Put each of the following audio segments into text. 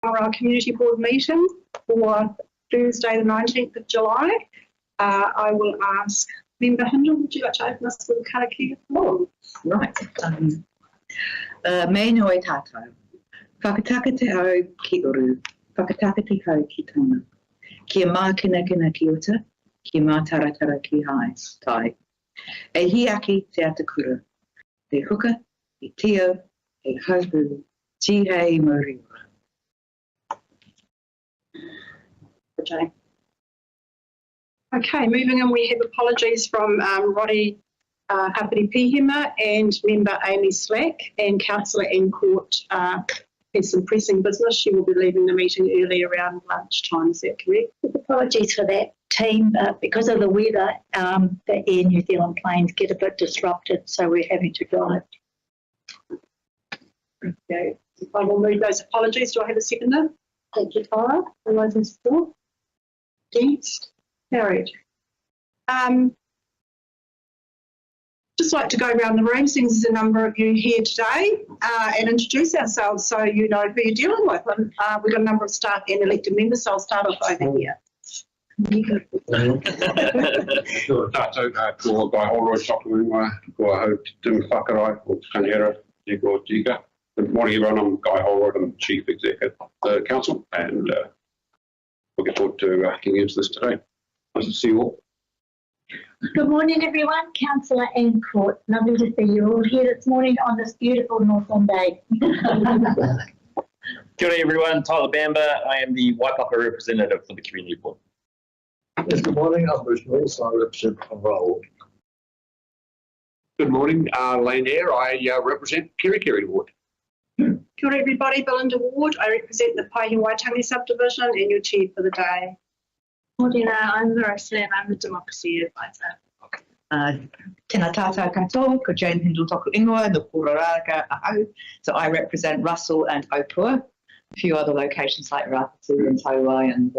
Whangaroa Community Board meeting for Thursday the 19th of July. I will ask Member Hindle, would you like to open us with a karakia form? Right. Me noi tātou. Whakataka te au ki uru. Whakataka te kau ki tōna. Kia mākina ki ota. Kia mātaratara ki hai. Tai. E hiaki te atakura. Te huka, te tio, te haupu, tihei moriura. Okay, moving on, we have apologies from Roddy Hapiri Pihima and Member Amy Slack, and Councillor Ann Court has some pressing business. She will be leaving the meeting early around lunchtime, is that correct? Apologies for that, team. Because of the weather, the Air New Zealand planes get a bit disrupted, so we're having to drive. Okay, I will move those apologies. Do I have a seconder? Thank you, Tara. All those in support? Against? Carried. Just like to go around the room, since there's a number of you here today, and introduce ourselves so you know who you're dealing with. And we've got a number of staff and elected members, so I'll start off over here. Ko Guy Holroyd Whakamua, ko ahau Tim Whakarai, ko Kanhera, ko Tika. Good morning everyone, I'm Guy Holroyd, I'm Chief Executive of the Council, and looking forward to getting into this today. Nice to see you all. Good morning, everyone. Councillor Ann Court. Lovely to see you all here this morning on this beautiful Northland day. Kia ora everyone, Tyler Bamba. I am the Waipapa representative for the Community Board. Yes, good morning. I'm Bruce Mills. I represent Whangaroa. Good morning, Lane Air. I represent Kerikeri Ward. Kia ora everybody, Belinda Ward. I represent the Paihi Waitangi subdivision and your chair for the day. Morena, I'm Larissa and I'm the Democracy Advisor. Tēnā tātou katoa, ko Jane Hindle toku ingoa, the Poraraka ahau. So I represent Russell and Opua, a few other locations like Rapatu and Tauai and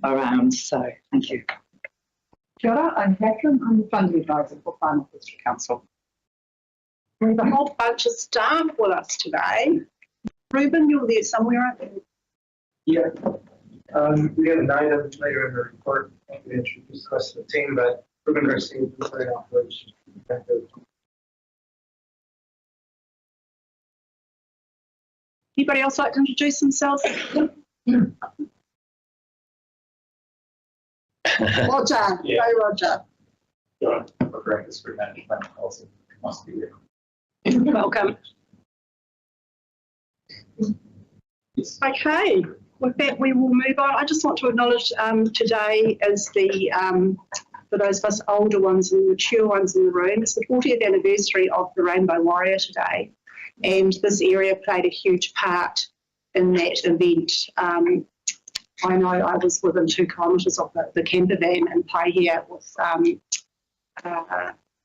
around. So thank you. Kia ora, I'm Catherine. I'm the Funding Advisor for Whanau District Council. We have a whole bunch of staff with us today. Ruben, you're there somewhere, aren't you? Yeah. We have an item later in the report to introduce the rest of the team, but Ruben Garcia is the operations. Anybody else like to introduce themselves? Roger. Yeah. Go, Roger. Correct. This for management also must be there. Welcome. Okay, with that we will move on. I just want to acknowledge today is the, for those of us older ones and mature ones in the room, it's the 40th anniversary of the Rainbow Warrior today, and this area played a huge part in that event. I know I was within 2 kilometres of the camper van in Paihia with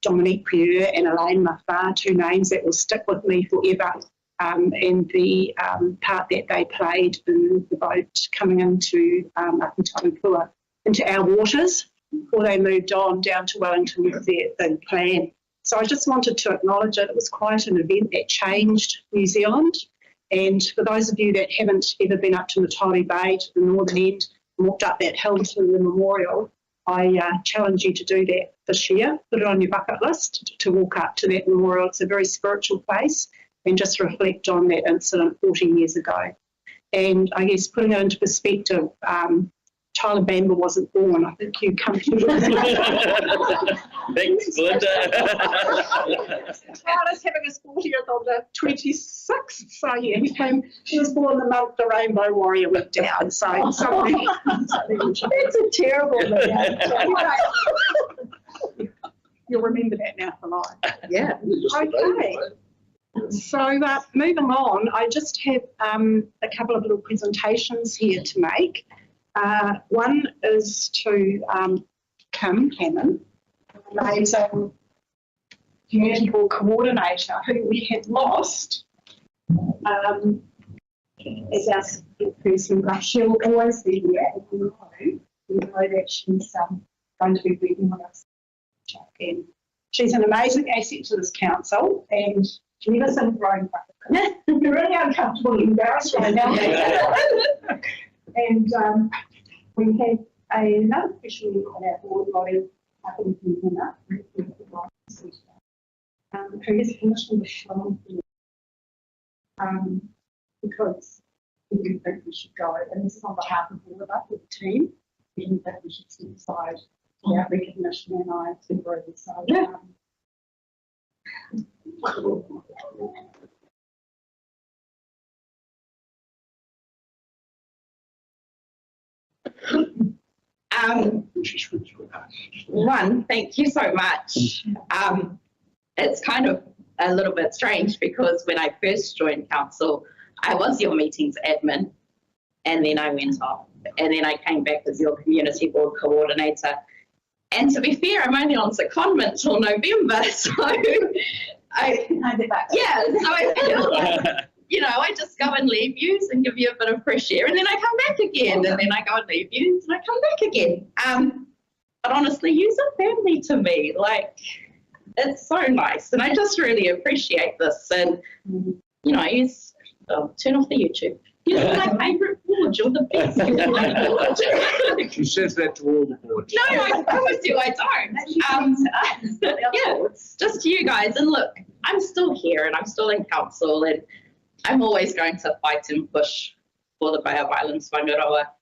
Dominique Prieur and Elaine Mafar, 2 names that will stick with me forever, and the part that they played in the boat coming into up into our waters before they moved on down to Wellington with their big plan. So I just wanted to acknowledge it. It was quite an event that changed New Zealand. And for those of you that haven't ever been up to Matori Bay, to the northern end, and walked up that hill to the memorial, I challenge you to do that this year. Put it on your bucket list to walk up to that memorial. It's a very spiritual place, and just reflect on that incident 40 years ago. And I guess putting it into perspective, Tyler Bamba wasn't born. I think you come to Thanks, Belinda. Tyler's having his 40th on the 26th. So yeah, he was born the month the Rainbow Warrior went down. So that's a terrible name. You'll remember that now for life. Yeah. Okay. So moving on, I just have a couple of little presentations here to make. One is to Kim Cannon, amazing Community Board Coordinator, who we had lost as our person, but she'll always be there. And we know that she's going to be reading with us. And she's an amazing asset to this council, and Never seen growing bucket. You're really uncomfortable and embarrassed right now. And we have another official on our board body up in Whangaroa, who has commissioned a strong because we do think we should go, and this is on behalf of all of us, the team. We think that we should set aside our recognition and I agree. So, One, thank you so much. It's kind of a little bit strange because when I first joined council, I was your meetings admin, and then I went off, and then I came back as your community board coordinator. And to be fair, I'm only on secondment till November, so I feel like, you know, I just go and leave yous and give you a bit of fresh air, and then I come back again, and then I go and leave yous, and I come back again. But honestly, yous are family to me. Like, it's so nice, and I just really appreciate this. And you know, yous turn off the YouTube. You're my favourite board. You're the best. You're my board. She says that to all the boards. No, I promise you I don't. Yeah, just to you guys. And look, I'm still here and I'm still in council, and I'm always going to fight and push for the Bay of Islands Whangaroa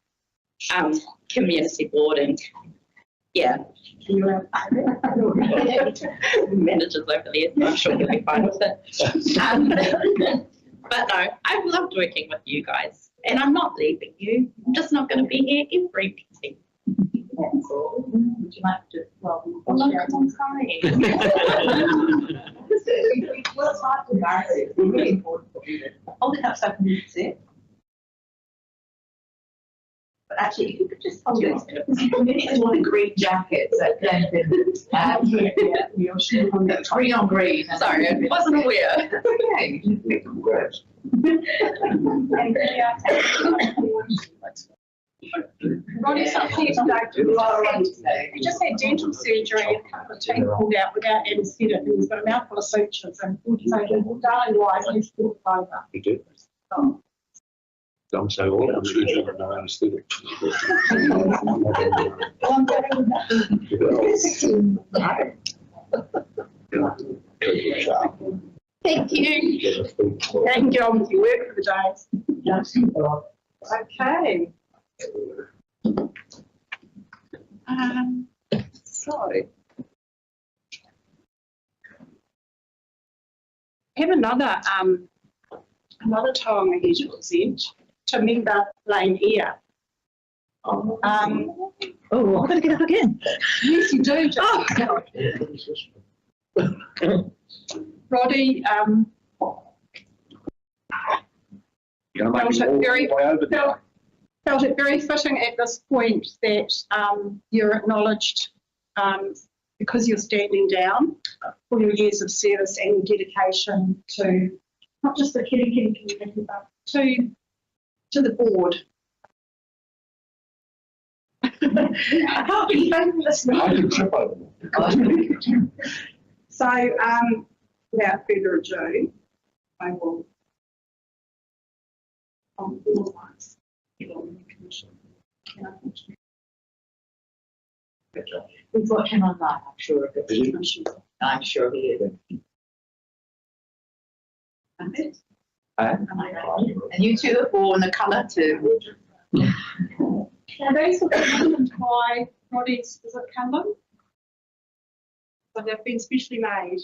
community board. And yeah, managers over there, I'm sure he'll be fine with it. But no, I've loved working with you guys, and I'm not leaving you. I'm just not going to be here every meeting. That's all. Would you like to? Well, I'm crying. Well, it's hard to embarrass it. It's really important for you to hold it up so I can see it. But actually, if you could just hold it. It's one of the green jackets that green on green. Sorry, I wasn't aware. Okay, you can make them work. Ronnie, something you'd like to say. He just had dental surgery, a couple of teeth pulled out without anaesthetic, and he's got a mouthful of sutures, and darling wise, he's pulled over. He did. Don't say all I'm sure with no anaesthetic. Thank you. And get on with your work for the day. Okay. So, I have another taonga here to present to member Lane Ear. Oh, I'm going to get up again. Yes, you do. Roddy, felt it very fitting at this point that you're acknowledged because you're standing down for your years of service and your dedication to not just the Kirikiri community, but to the board. I can't be listening. So, without further ado, I will get on the commission. We've got him on that, I'm sure of it. I'm sure he is. And you two are born the colour too. Now, these were commissioned by Roddy's, is it Cumberland? So they've been specially made.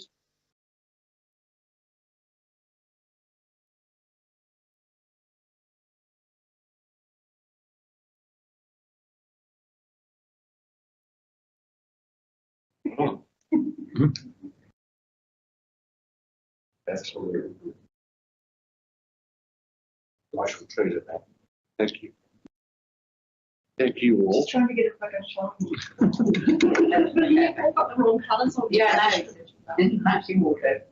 Absolutely. I shall treat it that. Thank you. Thank you all. Just trying to get a photo shot. I've got the wrong colours on. Yeah, no, it's matching water.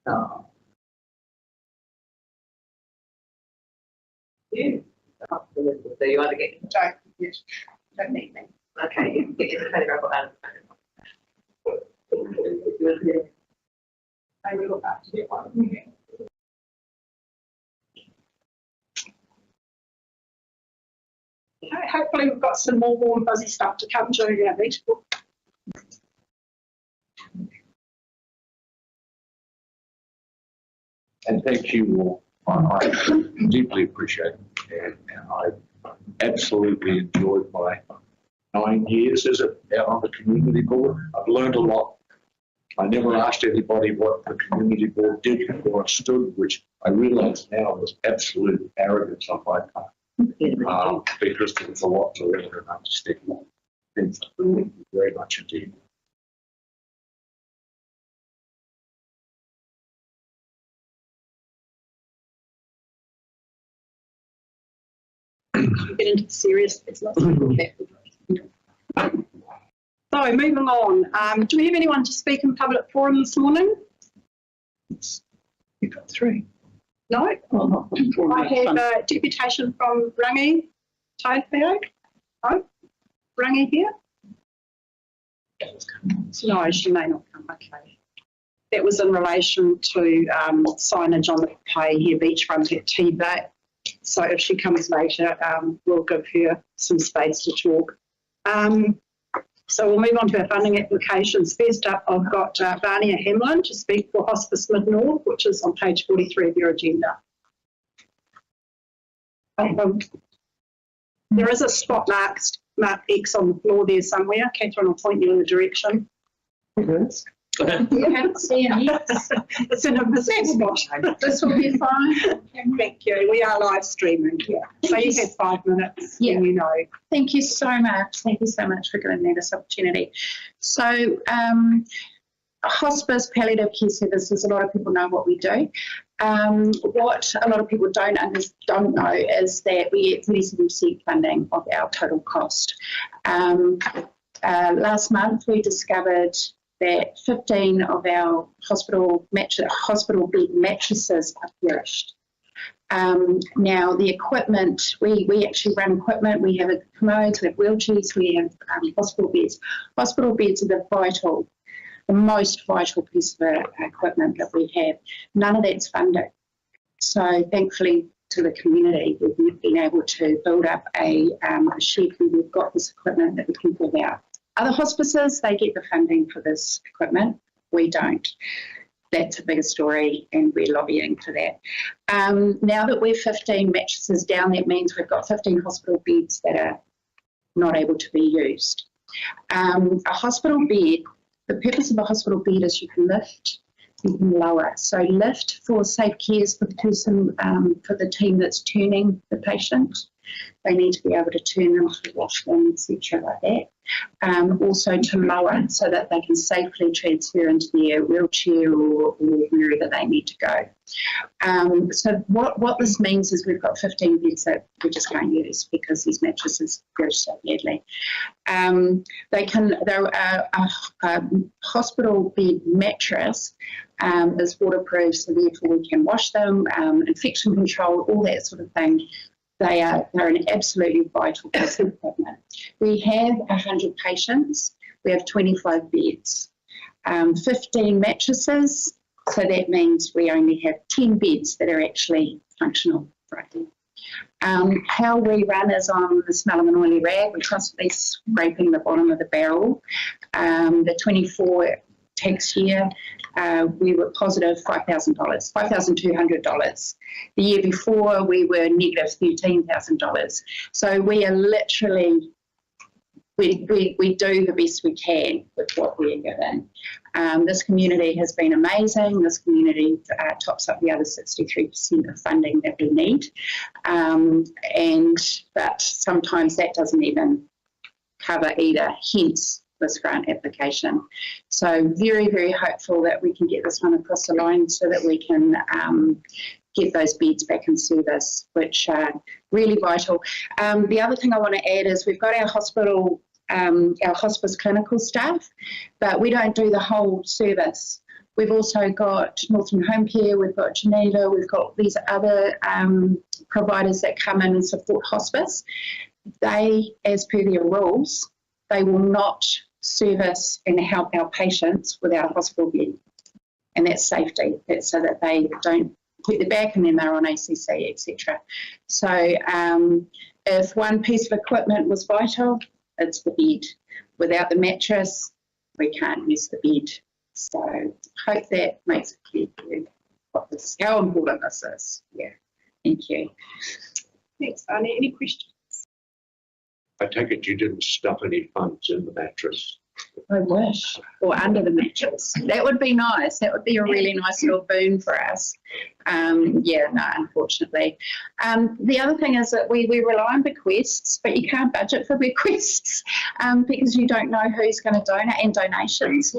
Oh. Yeah. So you want to get Don't need me. okay, you can get the photograph out of the they will look after that one. Okay, hopefully we've got some more warm fuzzy stuff to come during our meeting. And thank you all. I deeply appreciate it. And I absolutely enjoyed my 9 years as out on the community board. I've learned a lot. I never asked anybody what the community board did before I stood, which I realise now was absolute arrogance on my part. Because there was a lot to learn and understand. Thank you very much indeed. Get into the serious business. So moving on, do we have anyone to speak in public forum this morning? You've got 3. No? I have a deputation from Rangi Taipeo. No? Rangi here? No, she may not come. Okay. That was in relation to signage on the pay here beachfront at T-Bay. So if she comes later, we'll give her some space to talk. So we'll move on to our funding applications. First up, I've got Vania Hamlin to speak for Hospice Mid-North, which is on page 43 of your agenda. There is a spot mark X on the floor there somewhere. Catherine will point you in the direction. It is. You haven't seen it. It's in a mistake spot. This will be fine. Thank you. We are live streaming. Yeah. So you have 5 minutes. Yeah. And you know. Thank you so much. Thank you so much for giving me this opportunity. So hospice palliative care services, a lot of people know what we do. What a lot of people don't know is that we get 37% funding of our total cost. Last month we discovered that 15 of our hospital bed mattresses are perished. Now the equipment, we actually run equipment. We have commodes, we have wheelchairs, we have hospital beds. Hospital beds are the most vital piece of equipment that we have. None of that's funded. So thankfully to the community, we've been able to build up a shed where we've got this equipment that we can build out. Other hospices, they get the funding for this equipment. We don't. That's a bigger story and we're lobbying for that. Now that we're 15 mattresses down, that means we've got 15 hospital beds that are not able to be used. A hospital bed, the purpose of a hospital bed is you can lift, you can lower. So lift for safe cares for the person, for the team that's turning the patient. They need to be able to turn them, to wash them, etc. like that. Also to lower so that they can safely transfer into their wheelchair or wherever they need to go. So what this means is we've got 15 beds that we just can't use because these mattresses perish so badly. A hospital bed mattress is waterproof, so therefore we can wash them, infection control, all that sort of thing. They're an absolutely vital piece of equipment. We have 100 patients. We have 25 beds, 15 mattresses. So that means we only have 10 beds that are actually functional right now. How we run is on the smell of an oily rag. We're constantly scraping the bottom of the barrel. The 24 tax year, we were positive $5,000, $5,200. The year before, we were negative $13,000. So we are literally, we do the best we can with what we're given. This community has been amazing. This community tops up the other 63% of funding that we need. But sometimes that doesn't even cover either, hence this grant application. So very, very hopeful that we can get this one across the line so that we can get those beds back in service, which are really vital. The other thing I want to add is we've got our hospital, our hospice clinical staff, but we don't do the whole service. We've also got Northern Home Care, we've got Geneva, we've got these other providers that come in and support hospice. They, as per their rules, they will not service and help our patients without a hospital bed. and that's safety. That's so that they don't hurt their back and then they're on ACC, etc. So if one piece of equipment was vital, it's the bed. Without the mattress, we can't use the bed. So I hope that makes it clear to you how important this is. Yeah, thank you. Thanks, Barney. Any questions? I take it you didn't stuff any funds in the mattress. I wish. Or under the mattress. That would be nice. That would be a really nice little boon for us. Yeah, no, unfortunately. The other thing is that we rely on bequests, but you can't budget for bequests because you don't know who's going to donate, and donations.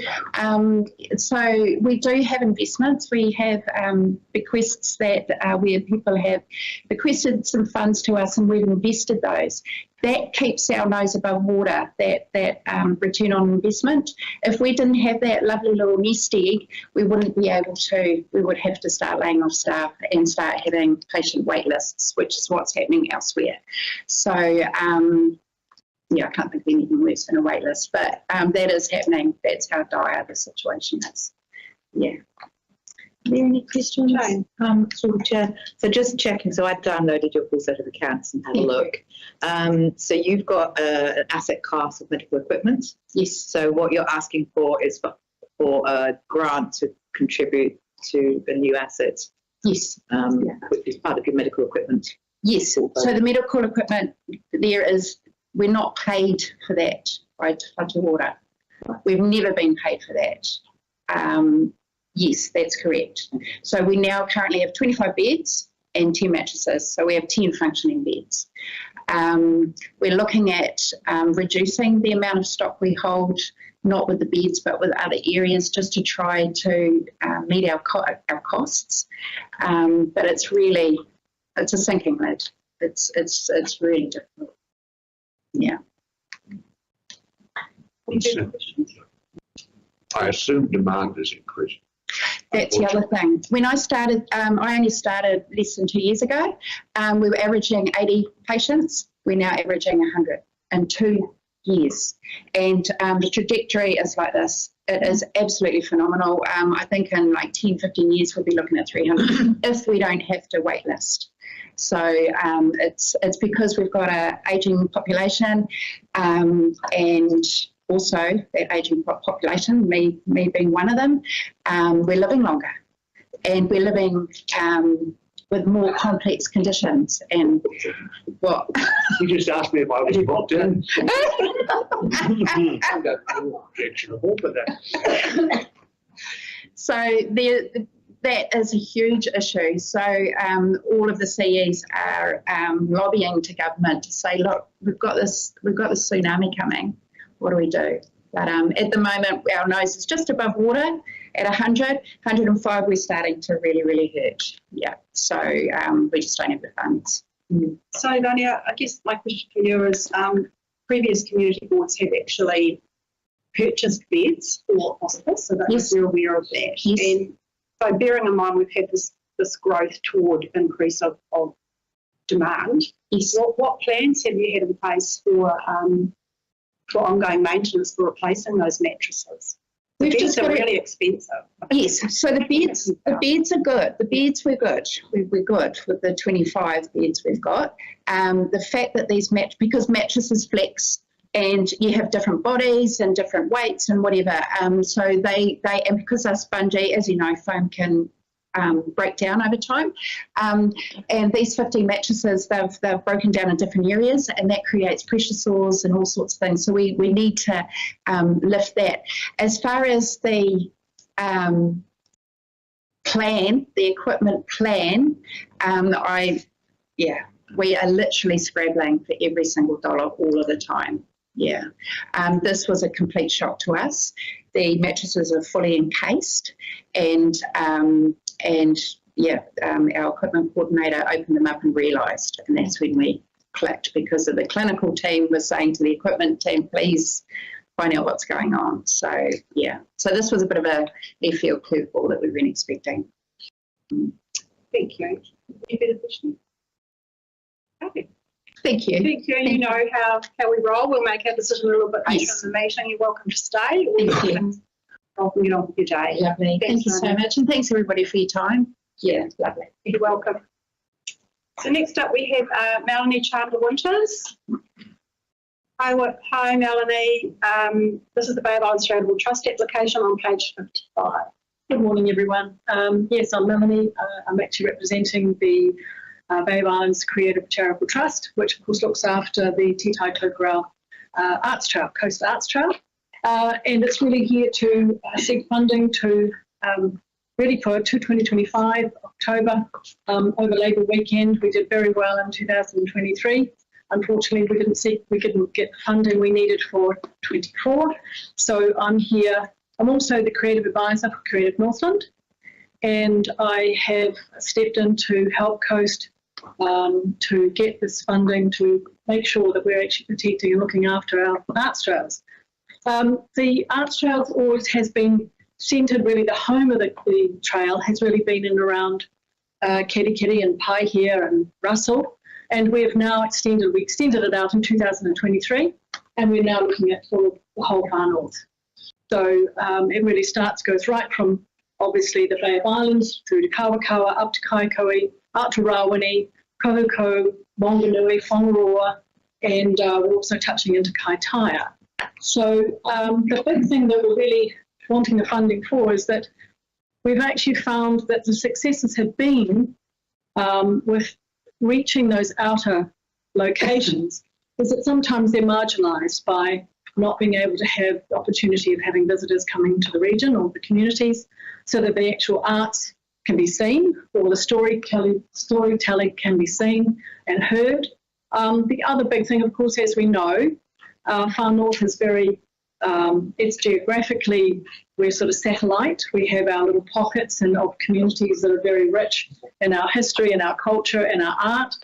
So we do have investments. We have bequests that where people have bequested some funds to us and we've invested those. That keeps our nose above water, that return on investment. If we didn't have that lovely little nest egg, we wouldn't be able to, we would have to start laying off staff and start having patient wait lists, which is what's happening elsewhere. So, yeah, I can't think of anything worse than a wait list, but that is happening. That's how dire the situation is. Yeah. Are there any questions? So just checking, so I downloaded your full set of accounts and had a look. So you've got an asset class of medical equipment. Yes. So what you're asking for is for a grant to contribute to a new asset. Yes. Which is part of your medical equipment. Yes. So the medical equipment, we're not paid for that by order. We've never been paid for that. Yes, that's correct. So we now currently have 25 beds and 10 mattresses. So we have 10 functioning beds. We're looking at reducing the amount of stock we hold, not with the beds, but with other areas, just to try to meet our costs. But it's a sinking lid. It's really difficult. Yeah. I assume demand is increasing. That's the other thing. When I started, I only started less than 2 years ago. We were averaging 80 patients. We're now averaging 100 in 2 years. And the trajectory is like this. It is absolutely phenomenal. I think in like 10, 15 years, we'll be looking at 300 if we don't have to wait list. So it's because we've got an ageing population and also that ageing population, me being one of them, we're living longer and we're living with more complex conditions. And what? You just asked me if I was booked in. I got no objectionable for that. So that is a huge issue. So all of the CEs are lobbying to government to say, look, we've got this tsunami coming. What do we do? But at the moment, our nose is just above water at 100, 105, we're starting to really, really hurt. Yeah, so we just don't have the funds. So, Dania, I guess my question for you is previous community boards have actually purchased beds for hospice, so that you're aware of that. Yes. And so bearing in mind we've had this growth toward increase of demand, Yes. What plans have you had in place for ongoing maintenance for replacing those mattresses? The beds are really expensive. Yes, so the beds are good. The beds we're good. We're good with the 25 beds we've got. The fact that because mattresses flex and you have different bodies and different weights and whatever, so they and because they're spongy, as you know, foam can break down over time. And these 15 mattresses, they've broken down in different areas and that creates pressure sores and all sorts of things. So we need to lift that. As far as the equipment plan, we are literally scrabbling for every single dollar all of the time. Yeah, this was a complete shock to us. The mattresses are fully encased and our equipment coordinator opened them up and realised, and that's when we clicked, because of the clinical team was saying to the equipment team, please find out what's going on. So yeah, so this was a bit of a left field curveball that we weren't expecting. Thank you. Any further questions? Okay. Thank you. Thank you. You know how we roll. We'll make our decision a little bit later in the meeting. You're welcome to stay. Thank you. I'll get on with your day. Lovely. Thank you so much. And thanks everybody for your time. Yeah, lovely. You're welcome. So next up we have Melanie Chandler-Winters. Hi Melanie. This is the Bay of Islands Charitable Trust application on page 55. Good morning, everyone. Yes, I'm Melanie. I'm actually representing the Bay of Islands Creative Charitable Trust, which of course looks after the Te Tai Tokerau Arts Trail, Coast Arts Trail. And it's really here to seek funding to really for 2025 October over Labour weekend. We did very well in 2023. Unfortunately, we didn't get the funding we needed for 24. So I'm here. I'm also the creative advisor for Creative Northland, and I have stepped in to help Coast to get this funding to make sure that we're actually protecting and looking after our arts trails. The arts trails always has been centred, really the home of the trail has really been in around Kitty and Paihia and Russell, and we extended it out in 2023, and we're now looking at for the whole far north. So it really goes right from obviously the Bay of Islands through to Kawakawa, up to Kaikoui, up to Rawene, Kohuko, Wanganui, Whangaroa, and we're also touching into Kaitaia. So the big thing that we're really wanting the funding for is that we've actually found that the successes have been with reaching those outer locations is that sometimes they're marginalised by not being able to have the opportunity of having visitors coming to the region or the communities so that the actual arts can be seen or the storytelling can be seen and heard. The other big thing, of course, as we know, far north is it's geographically, we're sort of satellite. We have our little pockets of communities that are very rich in our history and our culture and our art,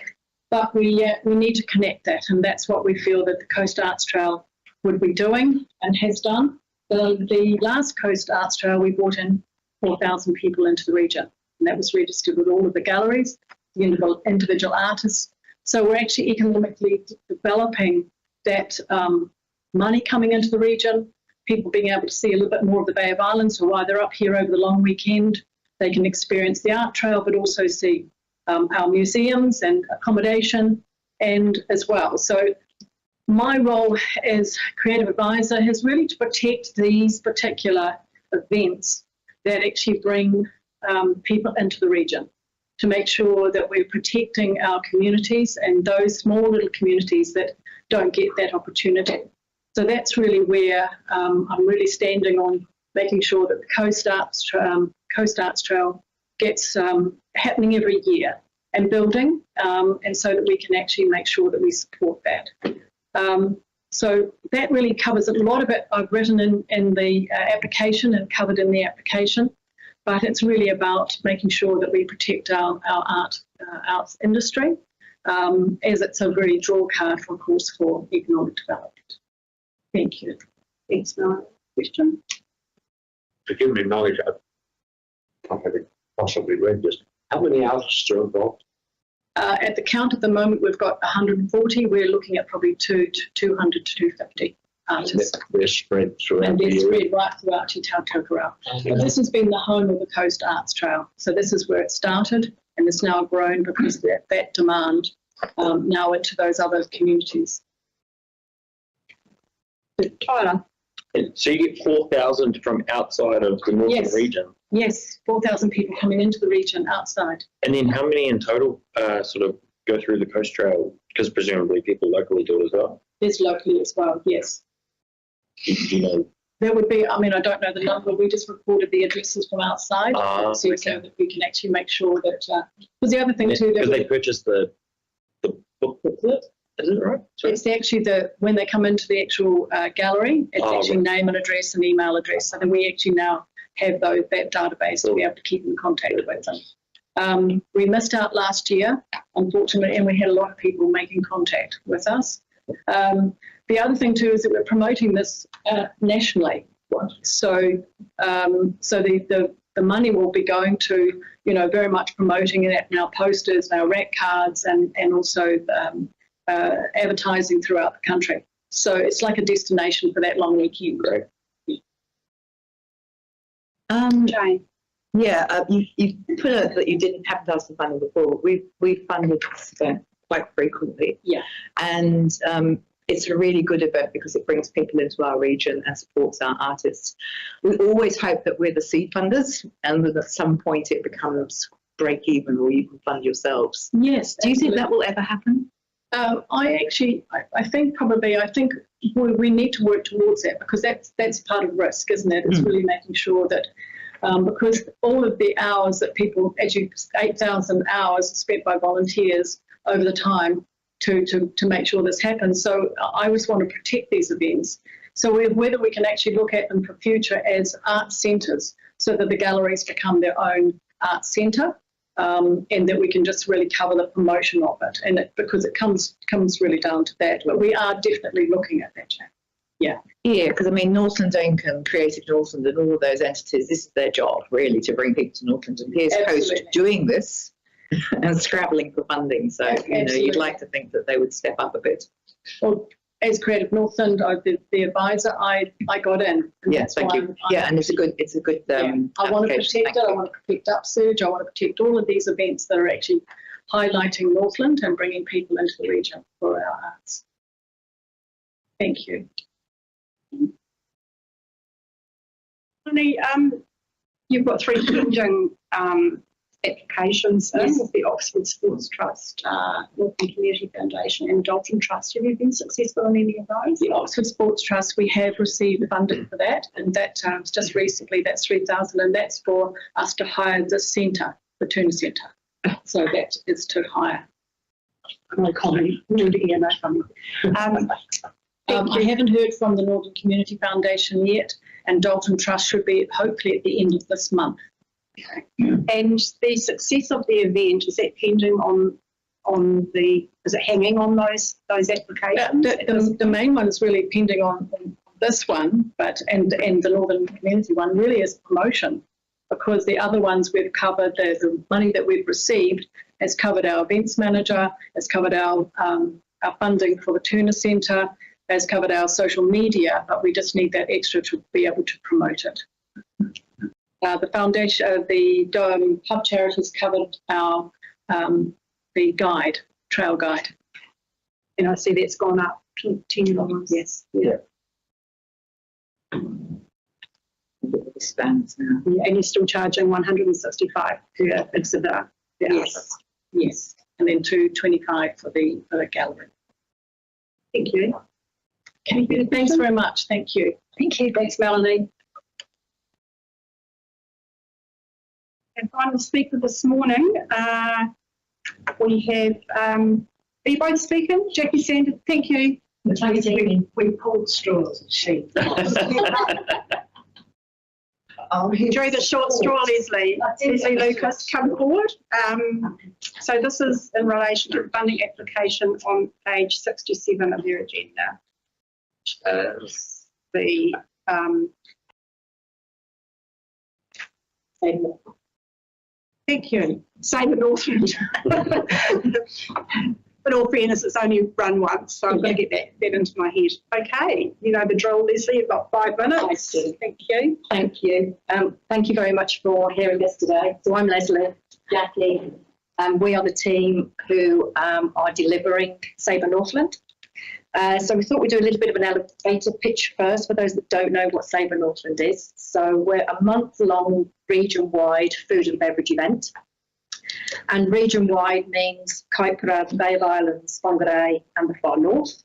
but we need to connect that, and that's what we feel that the Coast Arts Trail would be doing and has done. The last Coast Arts Trail, we brought in 4,000 people into the region, and that was registered with all of the galleries, the individual artists. So we're actually economically developing that money coming into the region, people being able to see a little bit more of the Bay of Islands, so while they're up here over the long weekend, they can experience the art trail, but also see our museums and accommodation and as well. So my role as creative advisor is really to protect these particular events that actually bring people into the region, to make sure that we're protecting our communities and those small little communities that don't get that opportunity. So that's really where I'm really standing on making sure that the Coast Arts Trail gets happening every year and building, and so that we can actually make sure that we support that. So that really covers a lot of it. I've written in the application and covered in the application, but it's really about making sure that we protect our arts industry, as it's a really draw card, of course, for economic development. Thank you. Thanks, Mel. Question? Forgive me, knowledge, I haven't possibly read this. How many artists are involved? At the count at the moment, we've got 140. We're looking at probably 200 to 250 artists. They're spread throughout and they're the area. spread right throughout Te Tai Tokerau. This has been the home of the Coast Arts Trail. So this is where it started, and it's now grown because of that demand now into those other communities. Tyler. So you get 4,000 from outside of the northern region? Yes, 4,000 people coming into the region outside. And then how many in total sort of go through the Coast Trail? Because presumably people locally do it as well. There's locally as well, yes. Do you know? There would be, I mean, I don't know the number. We just recorded the addresses from outside so that we can actually make sure that, because the other thing too. Because they purchased the booklet, is it right? Sorry. It's actually when they come into the actual gallery, it's actually name and address and email address. So then we actually now have that database to be able to keep in contact with them. We missed out last year, unfortunately, and we had a lot of people making contact with us. The other thing too is that we're promoting this nationally. So the money will be going to, very much promoting it in our posters, our rack cards, and also advertising throughout the country. So it's like a destination for that long weekend. Great. Jane? Yeah, you put out that you haven't asked for funding before. We've funded this event quite frequently. Yeah. And it's a really good event because it brings people into our region and supports our artists. We always hope that we're the seed funders and that at some point it becomes break even or you can fund yourselves. Yes. Do you think that will ever happen? I think we need to work towards that, because that's part of risk, isn't it? It's really making sure that because all of the hours that people, actually 8,000 hours spent by volunteers over the time to make sure this happens. So I always want to protect these events. So whether we can actually look at them for future as art centres, so that the galleries become their own art centre, and that we can just really cover the promotion of it, because it comes really down to that. But we are definitely looking at that, Jane. Yeah. Yeah, because I mean, Northland Inc. and Creative Northland and all of those entities, this is their job really, to bring people to Northland. And here's Coast doing this and scrabbling for funding. So, you know, you'd like to think that they would step up a bit. Well, as Creative Northland, the advisor, I got in. Yes, thank you. Yeah, and it's a good I want to protect it. I want to protect Upsurge. I want to protect all of these events that are actually highlighting Northland and bringing people into the region for our arts. Thank you. Honey, you've got 3 pending applications with the Oxford Sports Trust, Northland Community Foundation and Dalton Trust. Have you been successful in any of those? The Oxford Sports Trust, we have received funding for that, and that just recently, that's 3,000, and that's for us to hire the centre, the Turner Centre. So that is to hire. No comment. No comment. I haven't heard from the Northern Community Foundation yet, and Dalton Trust should be hopefully at the end of this month. Okay. And the success of the event, is that pending on is it hanging on those applications? The main one is really pending on this one, and the Northern Community one really is promotion, because the other ones we've covered, the money that we've received has covered our events manager, has covered our funding for the Turner Centre, has covered our social media, but we just need that extra to be able to promote it. The foundation, the pub charities covered our the trail guide. And I see that's gone up to $10. Yes. Yeah. Stands now. Yeah, and you're still charging $165 per exhibitor. Yes. Yes. And then $225 for the gallery. Thank you. Okay, thanks very much. Thank you. Thank you. Thanks, Melanie. And final speaker this morning, we have, are you both speaking? Jackie Sanders, thank you. We pulled straws, sheep. Enjoy the short straw, Leslie. Leslie Lucas, come forward. So this is in relation to the funding application on page 67 of your agenda. The thank you. Same in Northland. But all fairness, it's only run once, so I'm going to get that into my head. Okay, you know the drill, Leslie. You've got 5 minutes. Thank you. Thank you. Thank you very much for hearing us today. So I'm Leslie, Jackie, and we are the team who are delivering Sabre Northland. So we thought we'd do a little bit of an elevator pitch first for those that don't know what Sabre Northland is. So we're a month-long region-wide food and beverage event. And region-wide means Kaipara, the Bay of Islands, Whangaroa and the Far North.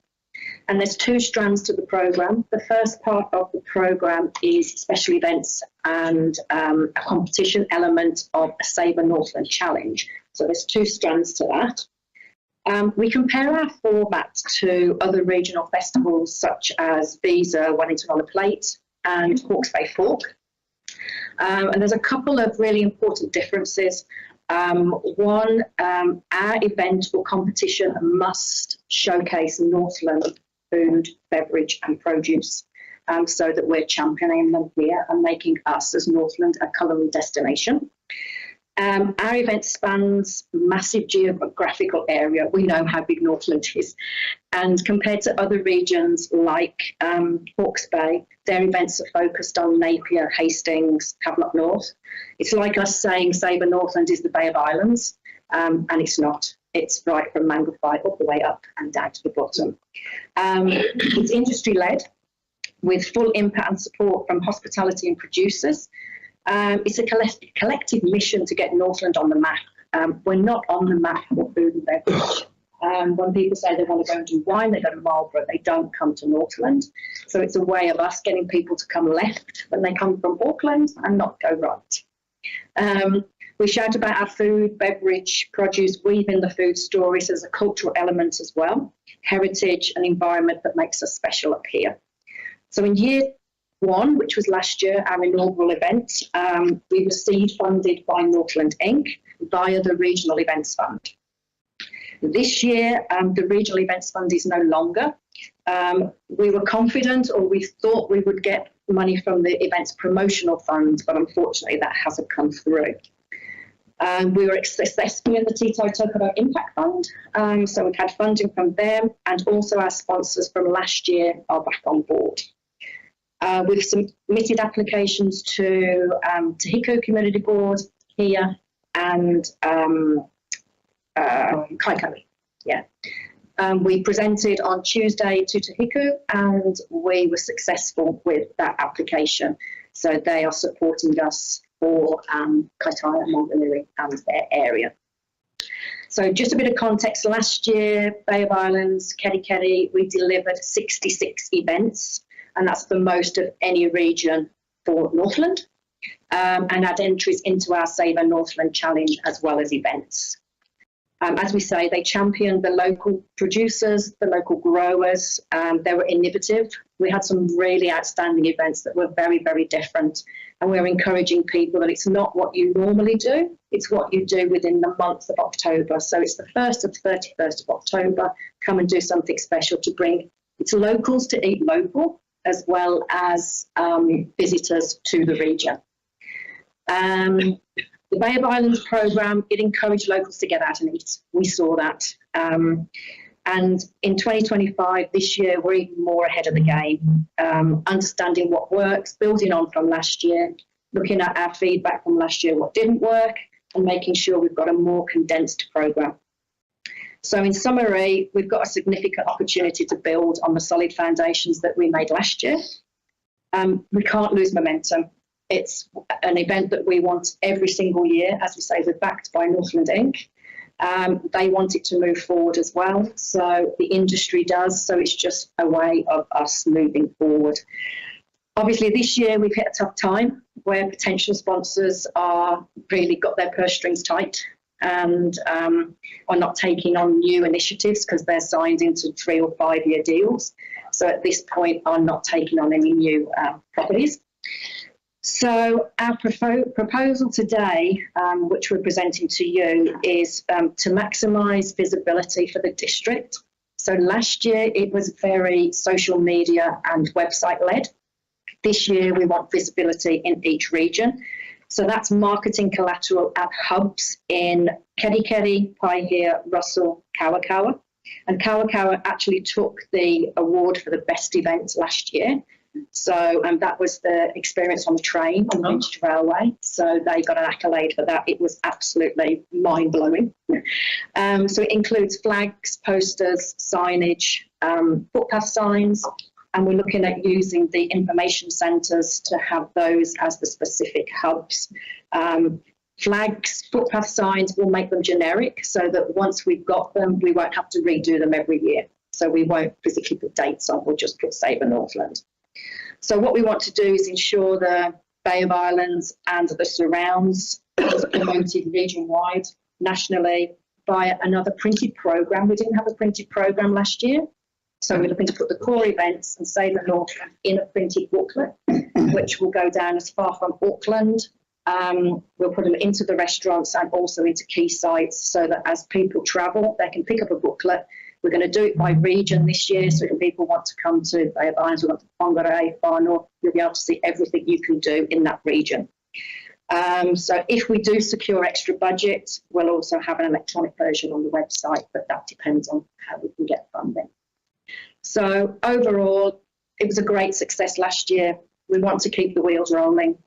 And there's 2 strands to the programme. The first part of the programme is special events and a competition element of a Sabre Northland Challenge. So there's 2 strands to that. We compare our format to other regional festivals such as Visa, Wellington on a Plate and Hawke's Bay Fork. And there's a couple of really important differences. One, our event or competition must showcase Northland food, beverage and produce so that we're championing them here and making us as Northland a culinary destination. Our event spans massive geographical area. We know how big Northland is. And compared to other regions like Hawke's Bay, their events are focused on Napier, Hastings, Havelock North. It's like us saying Sabre Northland is the Bay of Islands, and it's not. It's right from Manglefly all the way up and down to the bottom. It's industry-led with full impact and support from hospitality and producers. It's a collective mission to get Northland on the map. We're not on the map for food and beverage. When people say they want to go and do wine, they go to Marlborough, they don't come to Northland. So it's a way of us getting people to come left when they come from Auckland and not go right. We shout about our food, beverage, produce, weave in the food stories as a cultural element as well, heritage and environment that makes us special up here. So in year one, which was last year, our inaugural event, we were seed funded by Northland Inc. via the Regional Events Fund. This year, the Regional Events Fund is no longer. We were confident, or we thought we would get money from the Events Promotional Fund, but unfortunately that hasn't come through. We were successful in the Tito Tokoro Impact Fund, so we've had funding from them, and also our sponsors from last year are back on board. We've submitted applications to Hiku Community Board here and Kaikoui. Yeah. We presented on Tuesday to Hiku and we were successful with that application. So they are supporting us for Kaitaia, Montanui and their area. So just a bit of context, last year, Bay of Islands, Kerikeri, we delivered 66 events, and that's the most of any region for Northland, and had entries into our Sabre Northland Challenge as well as events. As we say, they championed the local producers, the local growers. They were innovative. We had some really outstanding events that were very, very different. And we're encouraging people that it's not what you normally do, it's what you do within the month of October. So it's the 1st to 31st of October. Come and do something special to bring its locals to eat local, as well as visitors to the region. The Bay of Islands programme, it encouraged locals to get out and eat. We saw that. And in 2025, this year, we're even more ahead of the game, understanding what works, building on from last year, looking at our feedback from last year, what didn't work, and making sure we've got a more condensed programme. So in summary, we've got a significant opportunity to build on the solid foundations that we made last year. We can't lose momentum. It's an event that we want every single year. As we say, we're backed by Northland Inc. They want it to move forward as well. So the industry does. So it's just a way of us moving forward. Obviously, this year we've hit a tough time where potential sponsors are really got their purse strings tight and are not taking on new initiatives because they're signed into 3 or 5 year deals. So at this point, are not taking on any new properties. So our proposal today, which we're presenting to you, is to maximise visibility for the district. So last year it was very social media and website led. This year we want visibility in each region. So that's marketing collateral at hubs in Kerikeri, Paihia, Russell, Kawakawa. And Kawakawa actually took the award for the best event last year. So that was the experience on the train on the Vintage Railway. So they got an accolade for that. It was absolutely mind-blowing. So it includes flags, posters, signage, footpath signs, and we're looking at using the information centres to have those as the specific hubs. Flags, footpath signs, we'll make them generic so that once we've got them, we won't have to redo them every year. So we won't physically put dates on, we'll just put Sabre Northland. So what we want to do is ensure the Bay of Islands and the surrounds is promoted region-wide, nationally, via another printed programme. We didn't have a printed programme last year, so we're looking to put the core events and Sabre Northland in a printed booklet, which will go down as far from Auckland. We'll put them into the restaurants and also into key sites so that as people travel, they can pick up a booklet. We're going to do it by region this year, so if people want to come to Bay of Islands, we want to Whangaroa, Far North, you'll be able to see everything you can do in that region. So if we do secure extra budget, we'll also have an electronic version on the website, but that depends on how we can get funding. So overall, it was a great success last year. We want to keep the wheels rolling.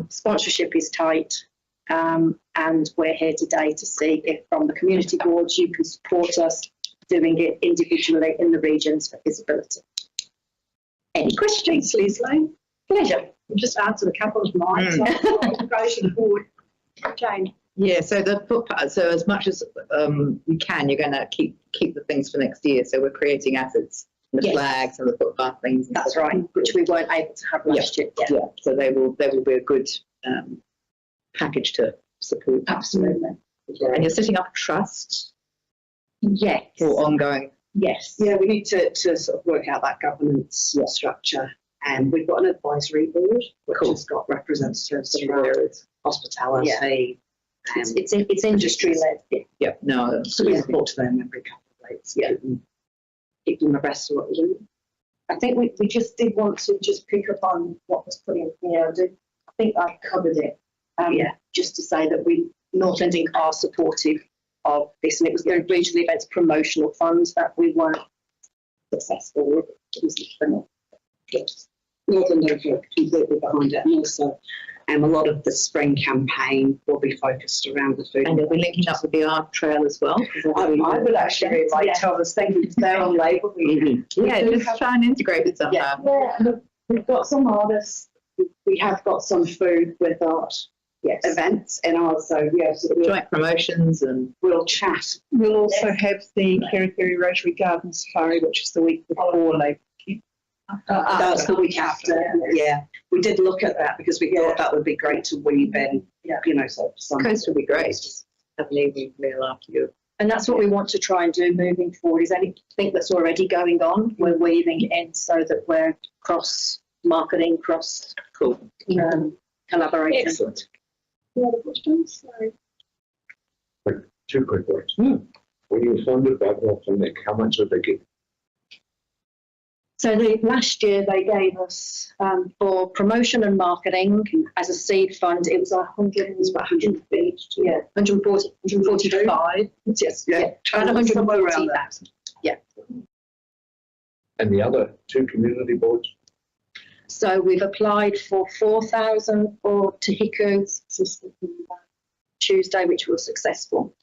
Sponsorship is tight, and we're here today to see if from the community boards you can support us doing it individually in the regions for visibility. Any questions, Leslie? Pleasure. We'll just answer a couple of mine. So I'll go to the board. Jane. Yeah, so the footpath, so as much as we can, you're going to keep the things for next year. So we're creating assets, the Yes. flags and the footpath things. That's right, which we weren't able to have last year. Yeah, so they will be a good package to support. Absolutely. And you're setting up a trust Yes. for ongoing. Yes. Yeah, we need to sort of work out that governance structure. And we've got an advisory board, which has got representatives from hospitality. It's industry led. Yeah, no. So we report to them every couple of weeks. Yeah. Keep them abreast of what we're doing. I think we just did want to just pick up on what was put in here. I think I covered it. Just to say that we, Northland Inc. are supportive of this, and it was the regional events promotional funds that we weren't successful with. Yes. Northland are completely behind it, and also a lot of the spring campaign will be focused around the food. And they'll be linking up with the art trail as well. I would actually really like to have us thinking because they're on Labour Week. Yeah, just try and integrate it somehow. Yeah, and we've got some artists. We have got some food with art events in ours. So Joint promotions, and we'll chat. We'll also have the Kerikeri Rotary Garden Safari, which is the week before Labour. That's the week after. Yeah, we did look at that because we thought that would be great to weave in. So some Coast would be great. Have an evening meal after you. And that's what we want to try and do moving forward, is anything that's already going on, we're weaving it in so that we're cross-marketing, collaboration. Excellent. Any other questions? Two quick ones. When you were funded by Northland Inc., how much did they get? So last year they gave us for promotion and marketing as a seed fund, it was 145. Yes, yeah, around 140,000. Yeah. And the other two community boards? So we've applied for 4,000 for Tahiku Tuesday, which was successful.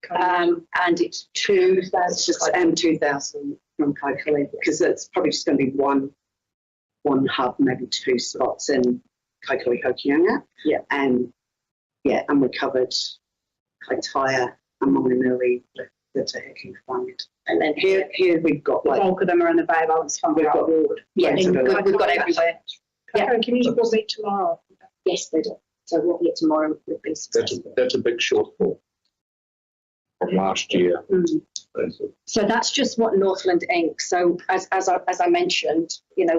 And it's 2,000. 2,000 from Kaikali, because it's probably just going to be one hub, maybe two spots in Kaikali Hokianga. And we covered Kaitaia and Moanganui, the Tahiku Fund. And then here we've got The bulk of them are in the Bay Islands Fund. we've got ward. Yeah, we've got everywhere. Yeah, community boards meet tomorrow. Yes, they do. So we'll meet tomorrow. We've been successful. That's a big shortfall from last year. So that's just what Northland Inc. So as I mentioned,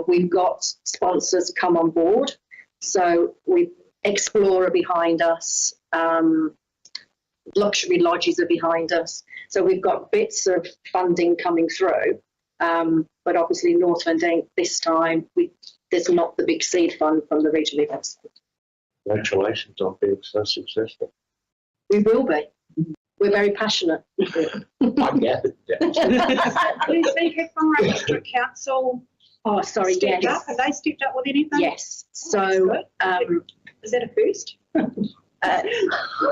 we've got sponsors come on board. So we've Explorer behind us, luxury lodges are behind us. So we've got bits of funding coming through. But obviously Northland Inc. this time, there's not the big seed fund from the regional events. Congratulations on being so successful. We will be. We're very passionate. I get it. Please speak up from our district council. Oh, sorry, Stepped yes. up. Have they stepped up with anything? Yes. So, is that a first? I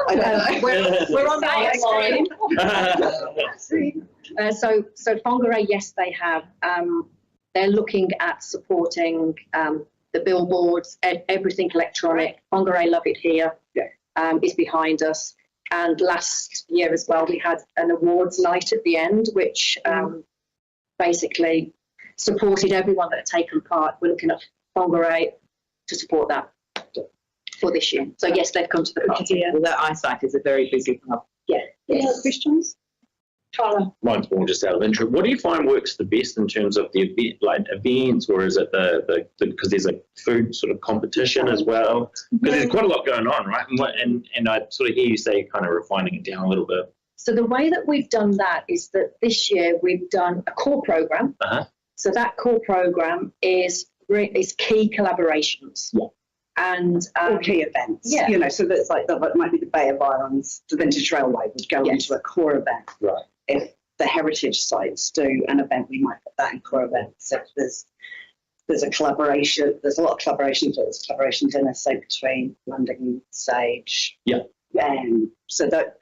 don't know. We're on the line. So Whangaroa, yes, they have. They're looking at supporting the billboards, everything electronic. Whangaroa Love It Here is behind us. And last year as well, we had an awards night at the end, which basically supported everyone that had taken part. We're looking at Whangaroa to support that for this year. So yes, they've come to the party. Well, that eyesight is a very busy hub. Yeah. Any other questions? Tyler. Mine's more just out of interest. What do you find works the best in terms of the events, or is it because there's a food sort of competition as well? Because there's quite a lot going on, right? And I sort of hear you say kind of refining it down a little bit. So the way that we've done that is that this year we've done a core program. So that core program is key collaborations. and Or key events, yeah. you know, so that's like, that might be the Bay of Islands, the Vintage Railway would go into a core event. Right. If the heritage sites do an event, we might put that in core events. So there's a collaboration, there's a lot of collaboration, so there's collaboration dinner, say, between London and Sage. Yeah. And so that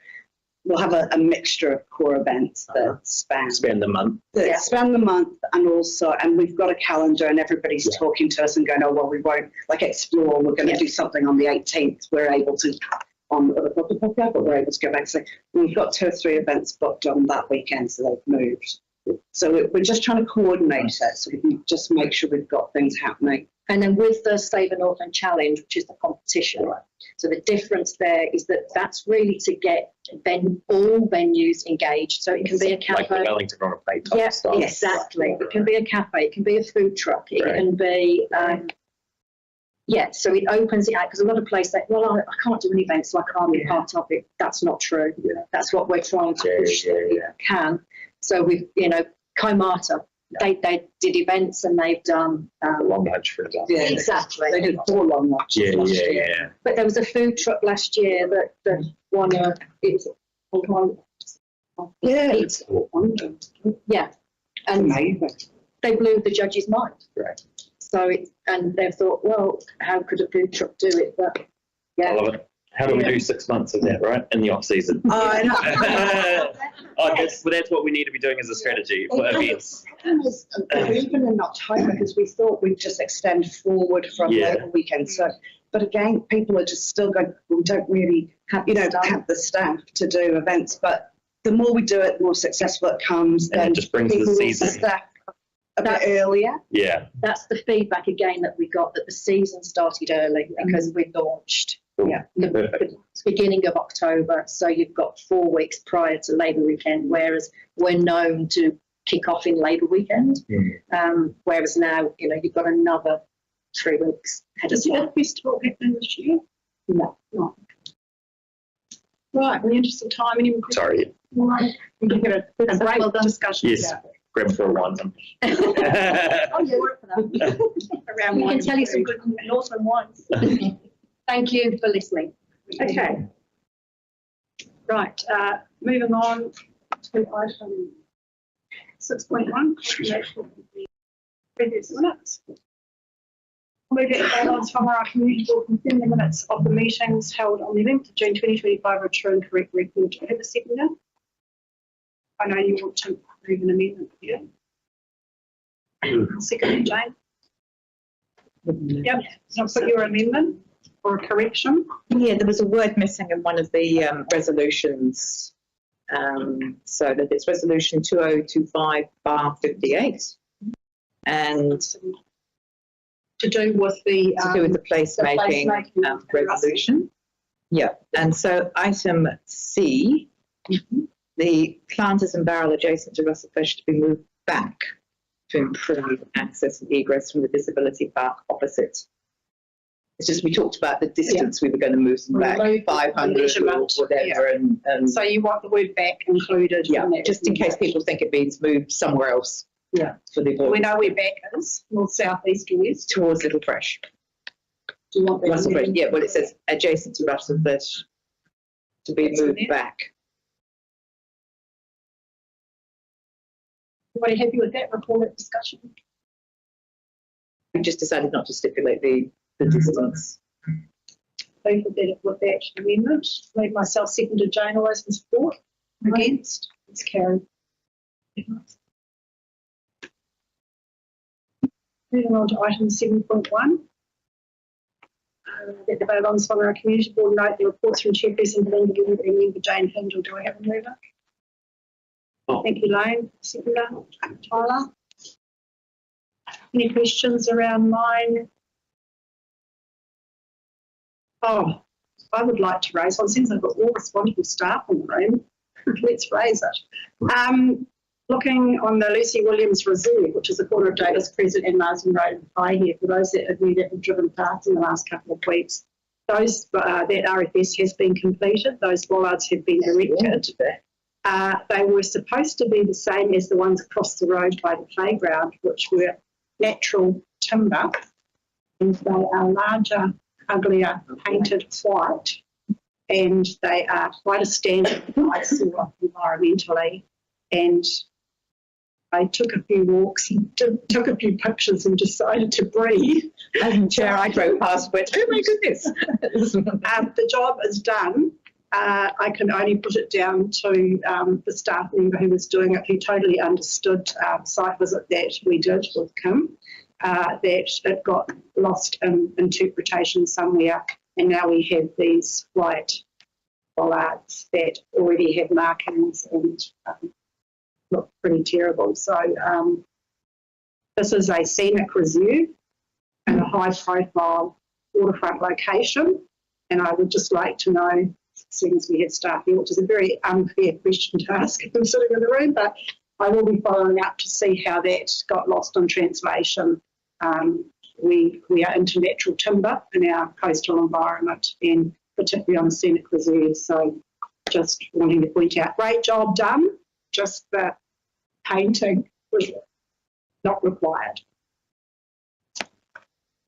we'll have a mixture of core events that span Spend the month. span the month, and we've got a calendar, and everybody's talking to us and going, oh, well, we won't like explore, we're going to do something on the 18th. We're able to but we're able to go back and say, we've got 2 or 3 events booked on that weekend, so they've moved. So we're just trying to coordinate it, so we can just make sure we've got things happening. And then with the Save a Northland Challenge, which is the competition, so the difference there is that that's really to get all venues engaged. So it can be a cafe. Like the Wellington on a plate type Yes, stuff. exactly. It can be a cafe, it can be a food truck, it can be, so it opens it out, because a lot of places say, well, I can't do an event, so I can't be part of it. That's not true. That's what we're trying to push that we can. So we've, Kaimata, they did events and they've done Long lunch, for example. Yeah, exactly. They did 4 long lunches last year. Yeah. But there was a food truck last year that won a and Amazing. they blew the judge's mind. Right. So and they thought, well, how could a food truck do it? But I love it. How do we do 6 months of that, right? In the off season. I know. That's what we need to be doing as a strategy for events. Even in October, because we thought we'd just extend forward from Labour weekend. So, but again, people are just still going, we don't really have the staff to do events. But the more we do it, the more successful it comes. And then it just brings people the will season. staff a bit earlier. Yeah. that's the feedback again that we got, that the season started early because we launched the beginning of October. So you've got 4 weeks prior to Labour weekend, whereas we're known to kick off in Labour weekend. Whereas now, you've got another 3 weeks ahead of time. Festival happening this year? No, not. Right, in the interest of time, any more questions? Sorry. Right. We can get a great discussion. Yes. Grab for a wine. Oh, you work for that. Around We wine can tell you and some food. good Northland wines. Thank you for listening. Okay. Right, moving on to item 6.1. Previous minutes. Move it balance from our community board within the minutes of the meetings held on the 11th of June 2025 are true and correct record. Do I have a seconder? I know you want to move an amendment here. Second, Jane. Yep, so put your amendment or a correction. Yeah, there was a word missing in one of the resolutions. So that it's resolution 2025/58. And To do with the placemaking resolution. Yeah, and so item C, the planters and barrel adjacent to Russell Fish to be moved back to improve access and egress from the disability park opposite. It's just we talked about the distance we were going to move them back, 500 or whatever. And so you want the word back included? Yeah, just in case people think it means move somewhere else. Yeah. For the we know where back is, north, south, east, or west? Towards Little Fresh. Do you want that? Russell Fish, yeah, well it says adjacent to Russell Fish to be moved back. Everybody happy with that? Recall that discussion. We just decided not to stipulate the distance. Vote with that amendment. Made myself seconded. Jane, all those in support? Against? It's carried. Moving on to item 7.1. That the Babylon's Whangaroa Community Board note the reports from Chairperson Belinda Gilbert and member Jane Hindle. Do I have a mover? Thank you, Lane. Seconder, Tyler. Any questions around mine? Oh, I would like to raise one. Since I've got all this wonderful staff in the room, let's raise it. Looking on the Lucy Williams Reserve, which is a corner of Davis Crescent and Marsden Road in Whai, for those that have driven past in the last couple of weeks, those that RFS has been completed. Those bollards have been erected. They were supposed to be the same as the ones across the road by the playground, which were natural timber, and they are larger uglier painted white, and they are quite a standard I saw environmentally. And I took a few walks and took a few pictures and decided to breathe. As Chair, I drove past went, oh my goodness. The job is done. I can only put it down to the staff member who was doing it, who totally understood site visit that we did with Kim, that it got lost in interpretation somewhere, and now we have these white bollards that already have markings and look pretty terrible. So this is a scenic reserve in a high-profile waterfront location, and I would just like to know, seeing as we had staff here, which is a very unfair question to ask if I'm sitting in the room, but I will be following up to see how that got lost in translation. We are into natural timber in our coastal environment, and particularly on the scenic reserve. So just wanting to point out, great job done, just the painting was not required.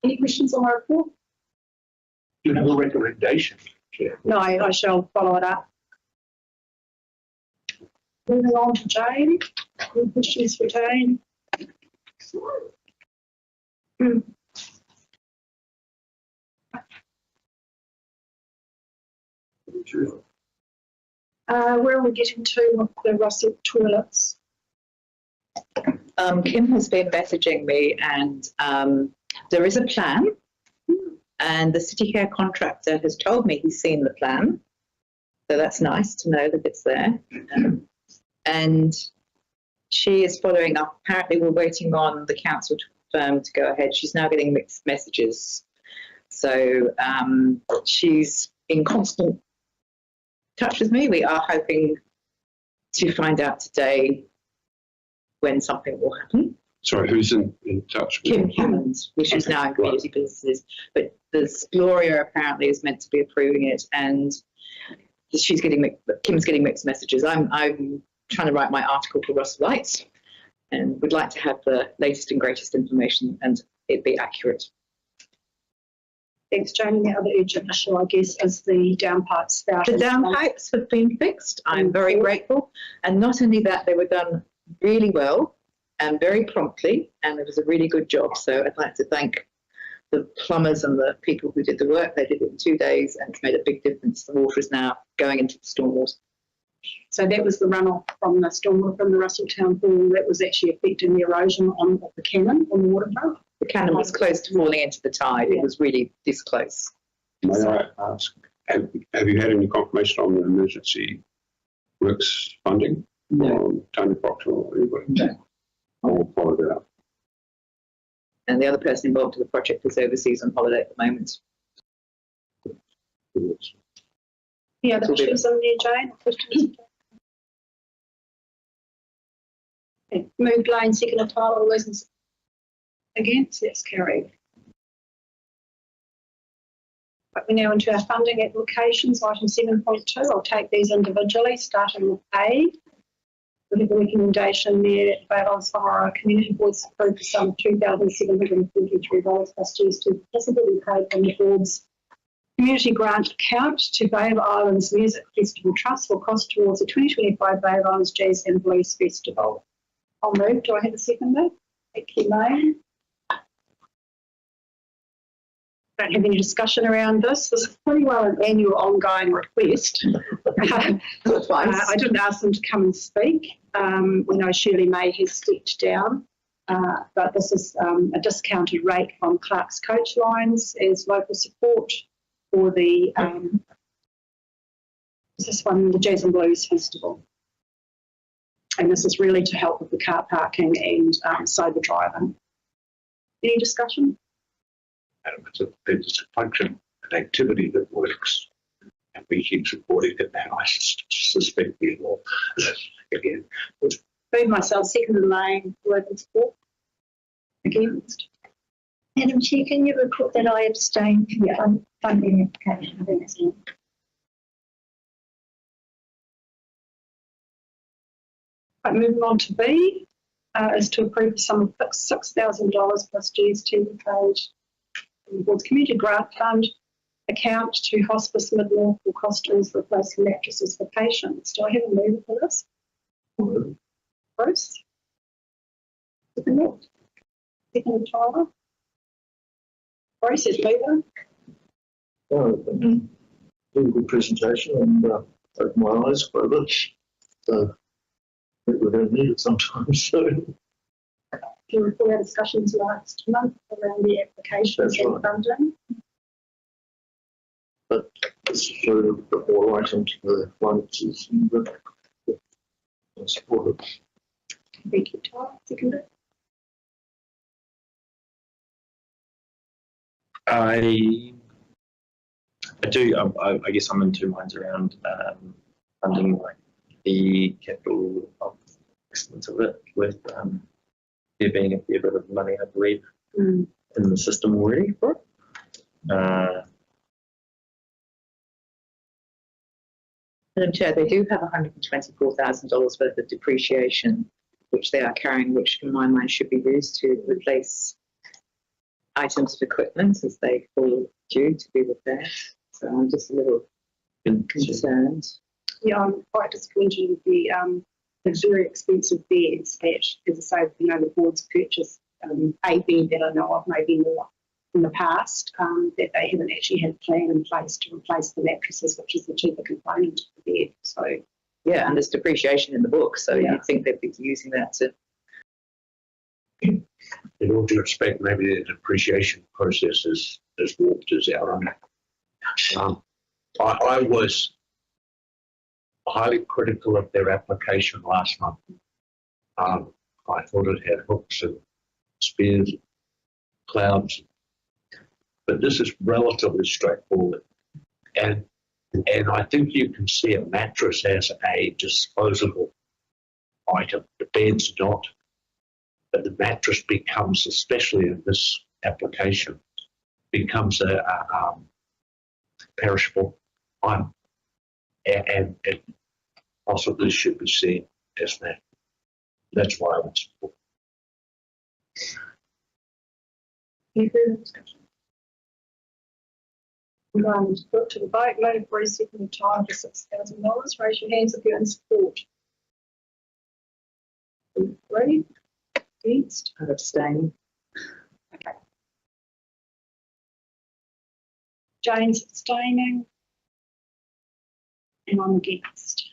Any questions on my report? You have a recommendation, Chair? No, I shall follow it up. Moving on to Jane. Any questions for Jane? Where are we getting to with the Russell toilets? Kim has been messaging me, and there is a plan, and the city care contractor has told me he's seen the plan, so that's nice to know that it's there. And she is following up. Apparently we're waiting on the council to confirm to go ahead. She's now getting mixed messages, so she's in constant touch with me. We are hoping to find out today when something will happen. Sorry, who's in touch with Kim Hammond, which is now in community businesses, but there's Gloria apparently is meant to be approving it, and Kim's getting mixed messages. I'm trying to write my article for Russell Lights, and would like to have the latest and greatest information and it be accurate. Thanks, Jane. The other urgent issue, I guess, is the downpipes. The downpipes have been fixed. I'm very grateful, and not only that, they were done really well and very promptly, and it was a really good job. So I'd like to thank the plumbers and the people who did the work. They did it in 2 days, and it's made a big difference. The water is now going into the stormwater. So that was the runoff from the stormwater from the Russell Town Hall that was actually affecting the erosion on the cannon on the waterfront. The cannon was close to falling into the tide. It was really this close. May I ask, have you had any confirmation on the emergency works funding? No. Tony Proctor or anybody? No. I will follow that up. And the other person involved in the project is overseas on holiday at the moment. Yeah, the questions on there, Jane? Questions? Okay. Moved Lane, second of Tyler, all those against, that's carried. But we're now into our funding applications, item 7.2. I'll take these individually, starting with A. We have a recommendation there that Whangaroa Community Board's approved the sum of $2,743 plus GST possibly be paid from the board's community grant account to Bay of Islands Music Festival Trust for cost towards the 2025 Bay of Islands Jazz and Blues Festival. I'll move. Do I have a second there? Thank you, May. Don't have any discussion around this. This is pretty well an annual ongoing request. I didn't ask them to come and speak. We know Shirley May has stepped down, but this is a discounted rate from Clark's Coach Lines as local support for the the Jazz and Blues Festival. And this is really to help with the car parking and sober driving. Any discussion? It's a function, an activity that works, and we keep supporting it. And I suspect we will again. Move myself, second in Lane, local support. Against. Madam Chair, can you report that I abstain from funding application? Right, moving on to B, is to approve the sum of $6,000 plus GST paid from the board's community grant fund account to Hospice Mid-North will cost us replacing mattresses for patients. Do I have a mover for this? Bruce? Second, Tyler? Bruce is moving. Did a good presentation and opened my eyes quite a bit. So I think we're going to need it sometimes. So Do you recall our discussions last month around the applications and funding? but this is sort of the more items for the finances and support it. Thank you, Tyler. Second. I do. I guess I'm in two minds around funding like the capital excellence of it, with there being a fair bit of money, I believe, in the system already for it. Madam Chair, they do have $124,000 worth of depreciation, which they are carrying, which in my mind should be used to replace items of equipment as they fall due to be repaired. So I'm just a little concerned. Yeah, I'm quite disappointed with the very expensive beds that, as I say, the board's purchased a bed that I know of, maybe more in the past, that they haven't actually had a plan in place to replace the mattresses, which is the cheaper component of the bed. So yeah, and there's depreciation in the book, so you'd think they'd be using that to. In all due respect, maybe the depreciation process is as warped as our own. I was highly critical of their application last month. I thought it had hooks and spears, clouds, but this is relatively straightforward. And I think you can see a mattress as a disposable item. The bed's not. But the mattress becomes, especially in this application, becomes a perishable item, and it possibly should be seen as that. That's why I would support. any further discussion? I'm going to put to the vote. Vote for a second time for $6,000. Raise your hands if you're in support. 3. Against? I abstain. Okay. Jane's abstaining. And I'm against.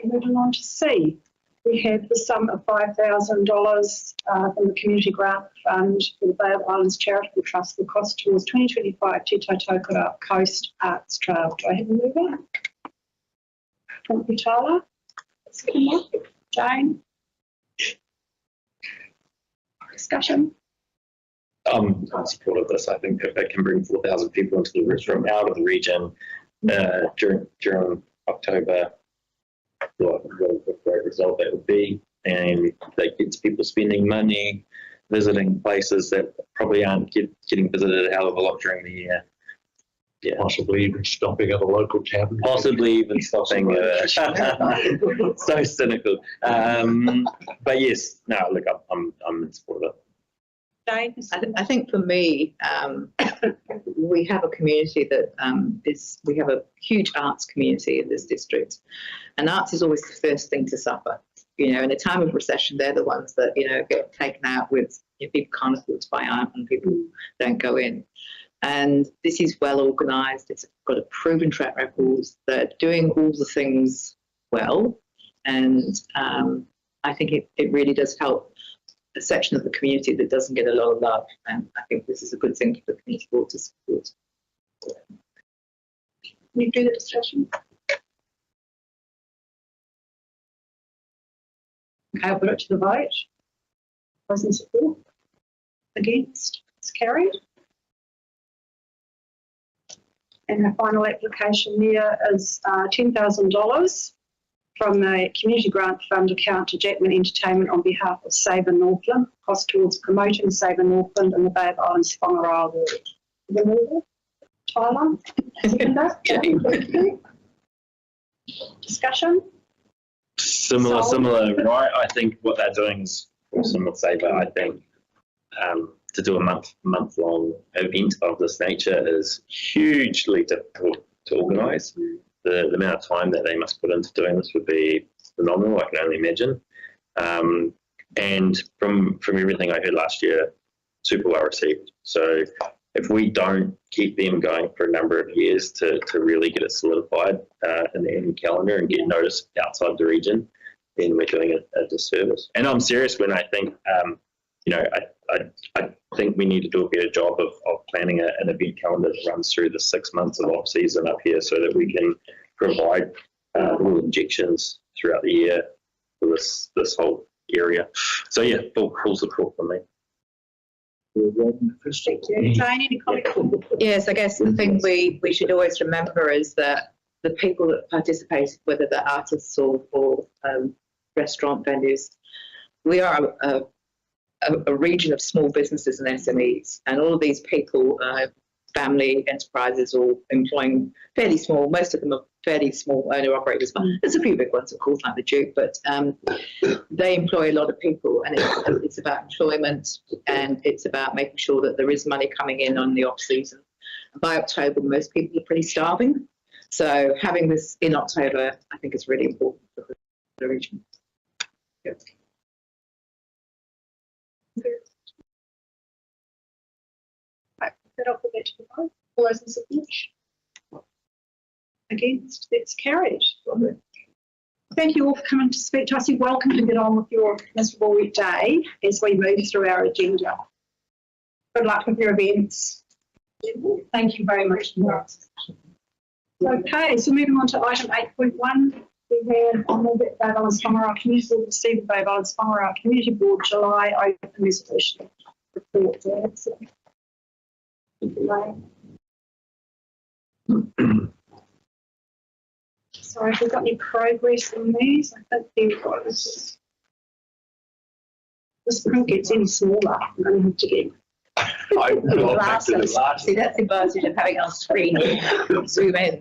Moving on to C. We have the sum of $5,000 from the Community Grant Fund for the Bay of Islands Charitable Trust will cost towards 2025 Te Tai Tokara Coast Arts Trail. Do I have a mover? Thank you, Tyler. Jane? Discussion? I'm in support of this. I think if it can bring 4,000 people into the restaurant out of the region during October, what a great result that would be. And that gets people spending money, visiting places that probably aren't getting visited a hell of a lot during the year. Yeah. Possibly even stopping at a local tavern. Possibly even stopping. So cynical. But yes, no, look, I'm in support of it. I think for me, we have a community that we have a huge arts community in this district, and arts is always the first thing to suffer. In a time of recession, they're the ones that, get taken out with, people can't afford to buy art and people don't go in. And this is well organised. It's got a proven track record. They're doing all the things well, and I think it really does help a section of the community that doesn't get a lot of love, and I think this is a good thing for the community board to support. Can you do the discussion? Okay, I'll put it to the vote. Those in support? Against? It's carried. And our final application there is $10,000 from the Community Grant Fund account to Jackman Entertainment on behalf of Sabre Northland, cost towards promoting Sabre Northland in the Bay of Islands Whangaroa ward. Tyler? Discussion? Similar, right? I think what they're doing is awesome with Sabre. I think to do a month-long event of this nature is hugely difficult to organise. The amount of time that they must put into doing this would be phenomenal. I can only imagine. And from everything I heard last year, super well received. So if we don't keep them going for a number of years to really get it solidified in the annual calendar and get noticed outside the region, then we're doing a disservice. And I'm serious when I think, I think we need to do a better job of planning an event calendar that runs through the 6 months of off season up here so that we can provide all injections throughout the year for this whole area. So yeah, full support from me. Thank you. Jane, any comment? Yes, I guess the thing we should always remember is that the people that participate, whether they're artists or restaurant venues, we are a region of small businesses and SMEs, and all of these people are family enterprises or employing fairly small, most of them are fairly small owner-operators. There's a few big ones, of course, like the Duke, but they employ a lot of people, and it's about employment, and it's about making sure that there is money coming in on the off-season. By October, most people are pretty starving, so having this in October, I think, is really important for the region. Yes. That off the bench for both. All those in support? Against? That's carried. Thank you all for coming to speak to us. You're welcome to get on with your miserable day as we move through our agenda. Good luck with your events. Thank you very much. Okay, so moving on to item 8.1. We had on the Bay Islands Whangaroa Community Board, the Bay Islands Whangaroa Community Board July open resolution report. Sorry, if we've got any progress on these, I think there was. This print gets any smaller. I'm going to have to get glasses. See, that's the advantage of having our screen zoom in.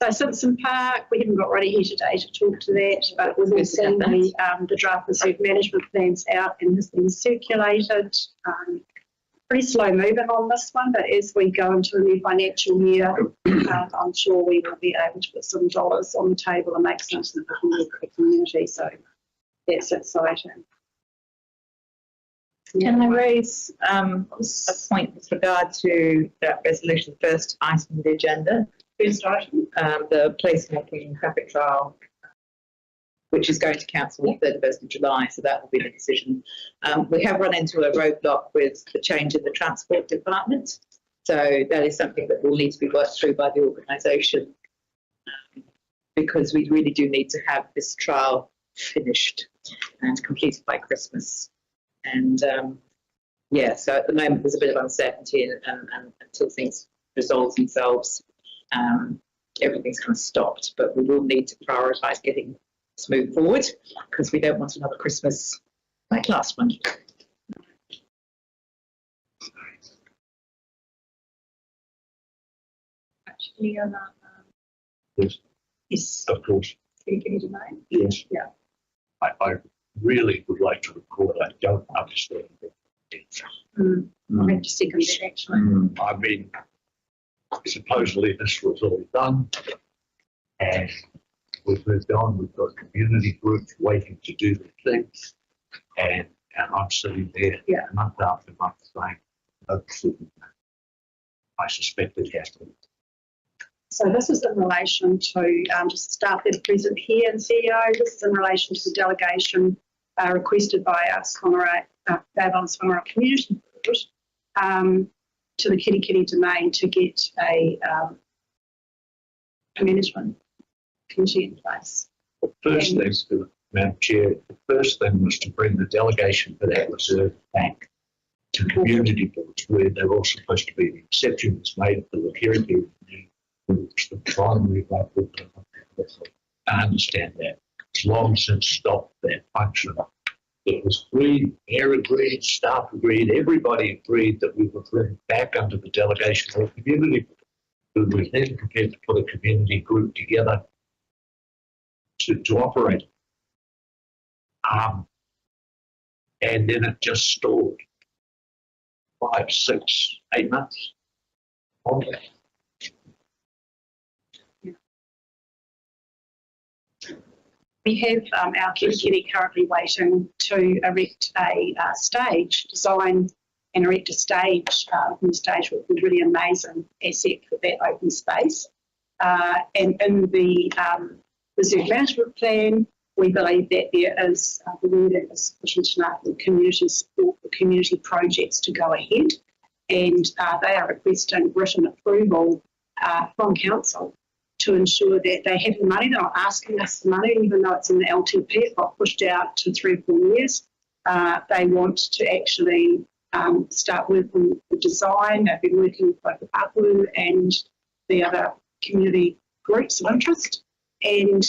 So Simpson Park, we haven't got ready here today to talk to that, but we've all seen the draft reserve management plans out and has been circulated. Pretty slow moving on this one, but as we go into a new financial year, I'm sure we will be able to put some dollars on the table and make sense of the community. So that's exciting. Can I raise a point with regard to that resolution, first item on the agenda? First item? The placemaking traffic trial, which is going to council on the 31st of July, so that will be the decision. We have run into a roadblock with the change in the transport department, so that is something that will need to be worked through by the organisation, because we really do need to have this trial finished and completed by Christmas. And yeah, so at the moment there's a bit of uncertainty, and until things resolve themselves, everything's kind of stopped. But we will need to prioritise getting this moved forward, because we don't want another Christmas like last one. Actually, yes. Yes. Of course. Can you domain? Yes. Yeah. I really would like to record. I don't understand it. I have to second that, actually. I mean, supposedly this was all done, and we've moved on. We've got community groups waiting to do their things, and I'm sitting there month after month saying, no, I suspect it has to be. So this is in relation to just the staff that are present here and CEO. This is in relation to the delegation requested by us, Bay Islands Whangaroa Community Board, to the Kitty domain to get a management committee in place. The first thing, Madam Chair, the first thing was to bring the delegation for that reserve back to community boards, where they're all supposed to be. The exception that's made for the Kirikiri, which the primary local. I understand that. It's long since stopped that function. It was agreed, mayor agreed, staff agreed, everybody agreed that we would bring back under the delegation of the community. who was then prepared to put a community group together to operate. And then it just stalled 5, 6, 8 months. We have our Kitty currently waiting to erect a stage, design and erect a stage. The stage would be really amazing asset for that open space. And in the reserve management plan, we believe that there is the wording is sufficient enough for community support for community projects to go ahead. And they are requesting written approval from council to ensure that they have the money. They're not asking us for money, even though it's in the LTP, it got pushed out to 3 or 4 years. They want to actually start working the design. They've been working with both APU and the other community groups of interest, and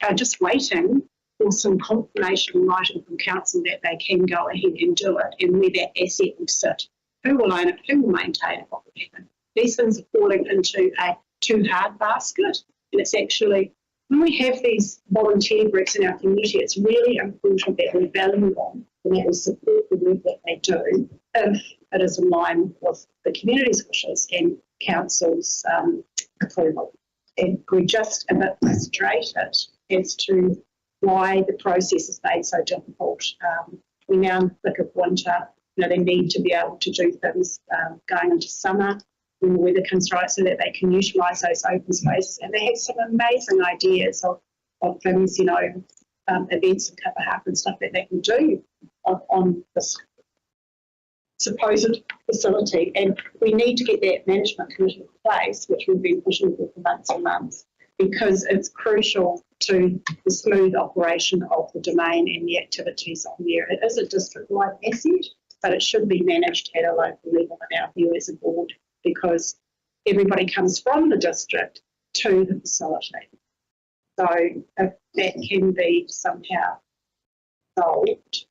are just waiting for some confirmation in writing from council that they can go ahead and do it, and where that asset will sit, who will own it, who will maintain it, what will happen. These things are falling into a too hard basket, and it's actually, when we have these volunteer groups in our community, it's really important that we value them and that we support the work that they do if it is in line with the community's wishes and council's approval. And we're just a bit frustrated as to why the process is made so difficult. We now in the thick of winter, they need to be able to do things going into summer when the weather comes right, so that they can utilise those open spaces. And they have some amazing ideas of things, events and cover half and stuff that they can do on this supposed facility. And we need to get that management committee in place, which we've been pushing for months and months, because it's crucial to the smooth operation of the domain and the activities on there. It is a district-wide asset, but it should be managed at a local level in our view as a board, because everybody comes from the district to the facility. So if that can be somehow solved,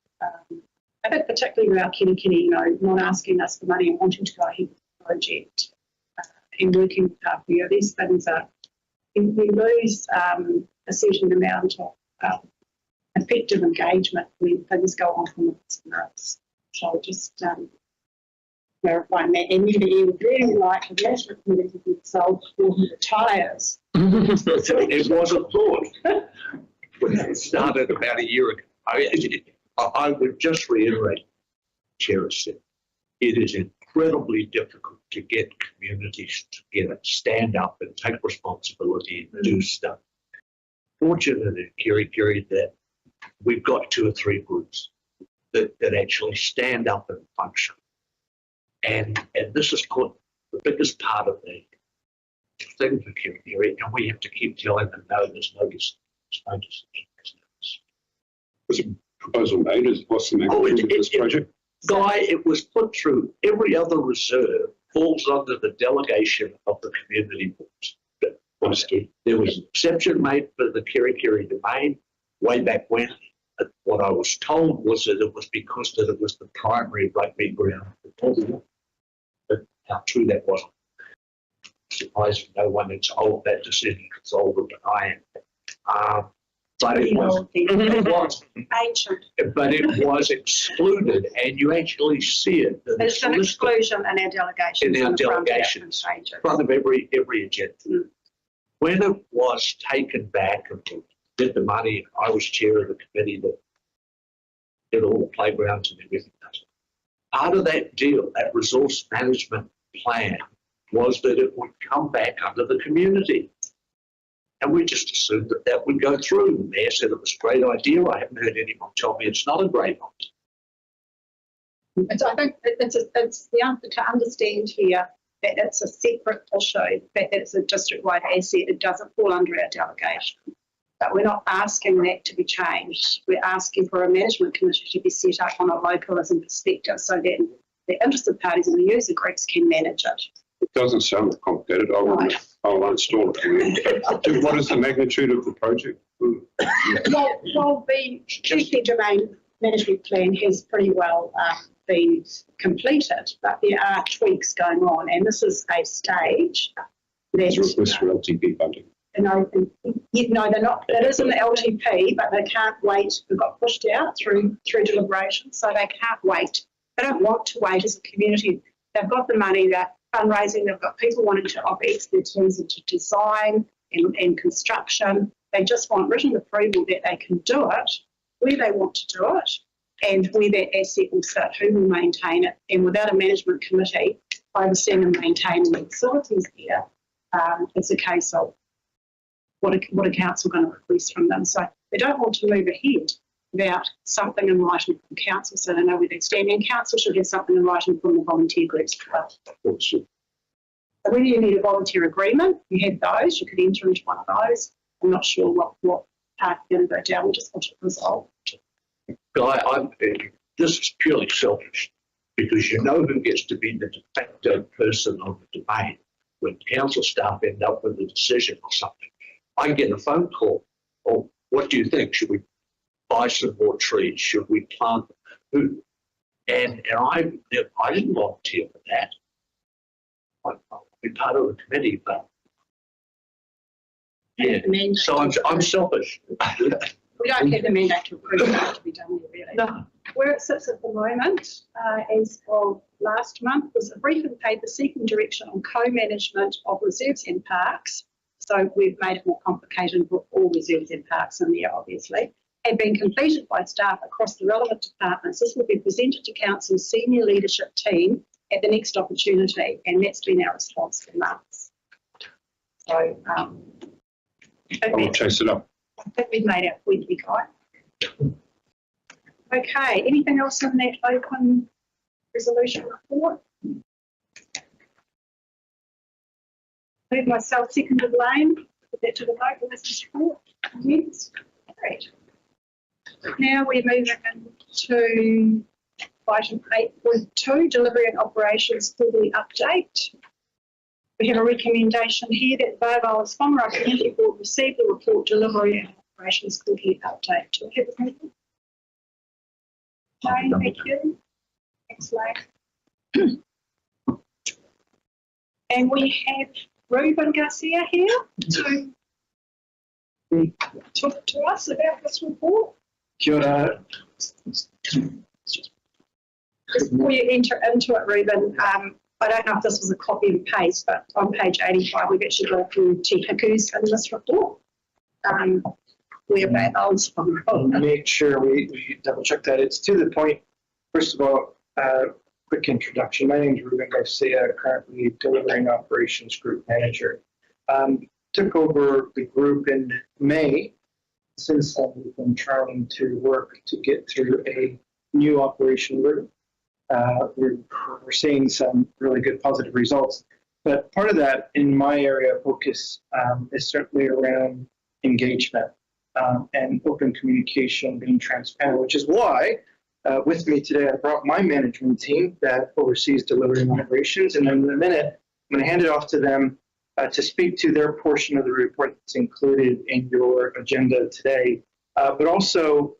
I think particularly with our Kitty, not asking us for money and wanting to go ahead with the project and working with our view, these things are, we lose a certain amount of effective engagement when things go on from the months. So I'll just clarifying that. And then you would really like the management committee to be sold for the tyres. It wasn't thought when it started about a year ago. I would just reiterate, Chair said, it is incredibly difficult to get communities together, stand up and take responsibility and do stuff. Fortunately, Kerry, that we've got 2 or 3 groups that actually stand up and function. And this is called the biggest part of the thing for Kerry, and we have to keep telling them, no, there's no decision. Was a proposal made? What's the magnitude of this project? Guy, it was put through. Every other reserve falls under the delegation of the community boards. There was an exception made for the Kerry domain way back when. What I was told was that it was because that it was the primary rugby ground. But how true that wasn't. Surprising no one had told that decision was older than I am. But it was excluded, and you actually see it. It's an exclusion in our delegations. In our delegations, in front of every agenda. Mm. When it was taken back and did the money, I was chair of the committee that did all the playgrounds and everything. Part of that deal, that resource management plan, was that it would come back under the community. And we just assumed that that would go through. The mayor said it was a great idea. I haven't heard anyone tell me it's not a great idea. So I think it's the answer to understand here that it's a separate issue, that it's a district-wide asset. It doesn't fall under our delegation. But we're not asking that to be changed. We're asking for a management committee to be set up on a localism perspective so that the interested parties and the user groups can manage it. It doesn't sound complicated. I'll install it. What is the magnitude of the project? Well, the Kitty Domain Management Plan has pretty well been completed, but there are tweaks going on, and this is a stage That's request for LTP funding. and no, they're not. It is an LTP, but they can't wait. It got pushed out through deliberation, so they can't wait. They don't want to wait as a community. They've got the money, they're fundraising, they've got people wanting to offer expertise into design and construction. They just want written approval that they can do it, where they want to do it, and where that asset will sit, who will maintain it. And without a management committee overseeing and maintaining the facilities there, it's a case of what a council going to request from them. So they don't want to move ahead without something in writing from council, so they know where they stand. And council should have something in writing from the volunteer groups as well. So whether you need a volunteer agreement, you have those, you could enter into one of those. I'm not sure what path you're going to go down. We just want to resolve. Guy, this is purely selfish because you know who gets to be the de facto person of the debate when council staff end up with a decision or something. I get a phone call, oh, what do you think? Should we buy some more trees? Should we plant them? And I didn't volunteer for that. I'll be part of the committee, but yeah. So I'm selfish. We don't have the mandate to approve that to be done there, really. No. Where it sits at the moment, as of last month, was a briefing paper seeking direction on co-management of reserves and parks. So we've made it more complicated for all reserves and parks in there, obviously. Had been completed by staff across the relevant departments. This will be presented to Council's senior leadership team at the next opportunity, and that's been our response for months. So I'll chase it up. I think we've made our point, Guy. Okay, anything else in that open resolution report? Move myself, seconded Lane. Put that to the vote in this report. Yes. Great. Now we're moving into item 8.2, delivery and operations quarterly update. We have a recommendation here that the Whangaroa's Whangaroa Community Board receive the report delivery and operations quarterly update. Do we have a people? Jane, thank you. Thanks, Lane. And we have Ruben Garcia here to talk to us about this report. Kia ora. Before you enter into it, Ruben, I don't know if this was a copy and paste, but on page 85, we've actually got a few Te Hakus in this report. We're about those from. Make sure we double check that. It's to the point. First of all, quick introduction. My name is Ruben Garcia, currently delivering operations group manager. Took over the group in May. Since then, we've been trying to work to get through a new operation route. We're seeing some really good positive results. But part of that in my area of focus is certainly around engagement and open communication, being transparent, which is why with me today I brought my management team that oversees delivering operations. And in a minute, I'm going to hand it off to them to speak to their portion of the report that's included in your agenda today, but also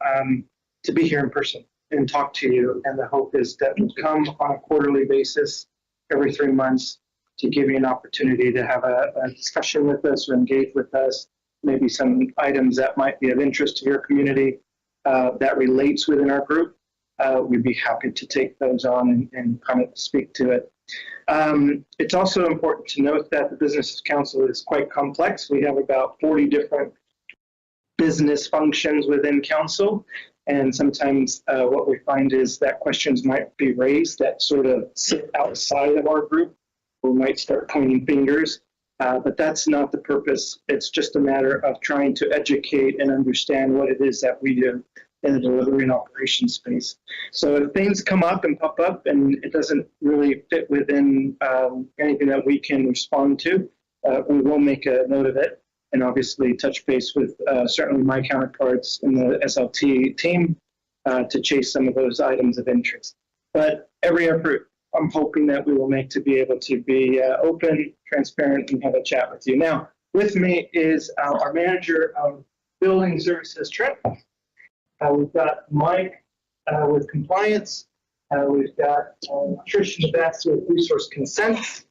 to be here in person and talk to you. And the hope is that we'll come on a quarterly basis every 3 months to give you an opportunity to have a discussion with us or engage with us, maybe some items that might be of interest to your community that relates within our group. We'd be happy to take those on and kind of speak to it. It's also important to note that the Business Council is quite complex. We have about 40 different business functions within council. And sometimes what we find is that questions might be raised that sort of sit outside of our group. We might start pointing fingers, but that's not the purpose. It's just a matter of trying to educate and understand what it is that we do in the delivery and operations space. So if things come up and pop up and it doesn't really fit within anything that we can respond to, we will make a note of it and obviously touch base with certainly my counterparts in the SLT team to chase some of those items of interest. But every effort I'm hoping that we will make to be able to be open, transparent, and have a chat with you. Now, with me is our manager of building services, Trent. We've got Mike with compliance. We've got Trish in the back with resource consent.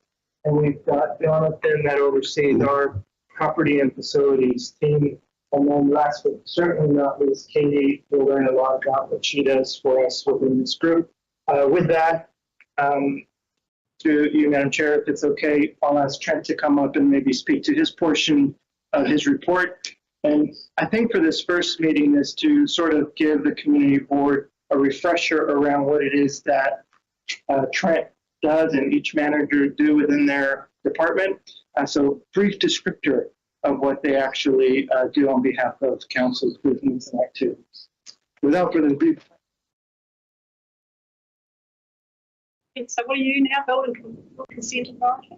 And we've got Jonathan that oversees our property and facilities team. And then last but certainly not least, Katie will learn a lot about what she does for us within this group. With that, to you, Madam Chair, if it's okay, I'll ask Trent to come up and maybe speak to his portion of his report. And I think for this first meeting is to sort of give the community board a refresher around what it is that Trent does and each manager do within their department. So brief descriptor of what they actually do on behalf of council's business and activities. Without further ado. So what are you now, building consent authority?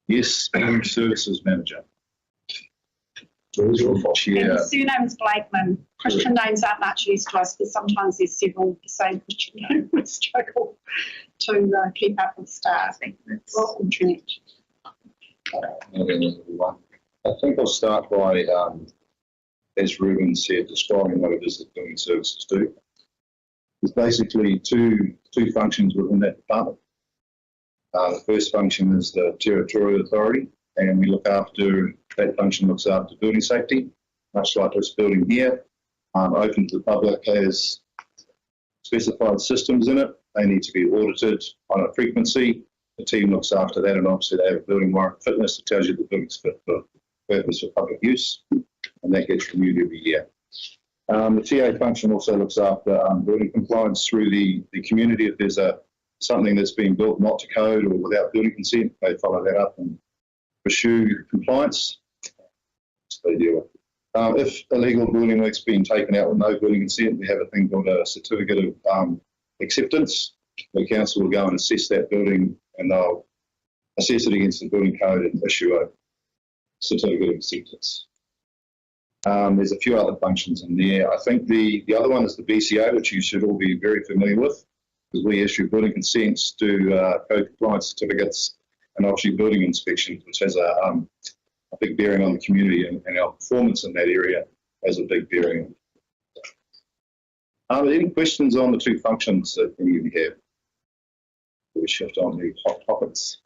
Yes, Building Services Manager. And the surname is Blakeman. Christian names aren't much use to us, but sometimes there's several the same Christian name. We struggle to keep up with staff. I think I'll start by, as Ruben said, describing what it is that Building Services do. There's basically two functions within that department. The first function is the Territorial Authority, and we look after, that function looks after building safety, much like this building here, open to the public, has specified systems in it. They need to be audited on a frequency. The team looks after that, and obviously they have a building warrant fitness that tells you the building's fit for purpose for public use, and that gets renewed every year. The TA function also looks after building compliance through the community. If there's something that's been built not to code or without building consent, they follow that up and pursue compliance. So they deal with it. If illegal building work's been taken out with no building consent, we have a thing called a certificate of acceptance. The council will go and assess that building, and they'll assess it against the building code and issue a certificate of acceptance. There's a few other functions in there. I think the other one is the BCO, which you should all be very familiar with, because we issue building consents, do code compliance certificates, and obviously building inspections, which has a big bearing on the community, and our performance in that area has a big bearing. Are there any questions on the two functions that any of you have? We shift on the hot topics.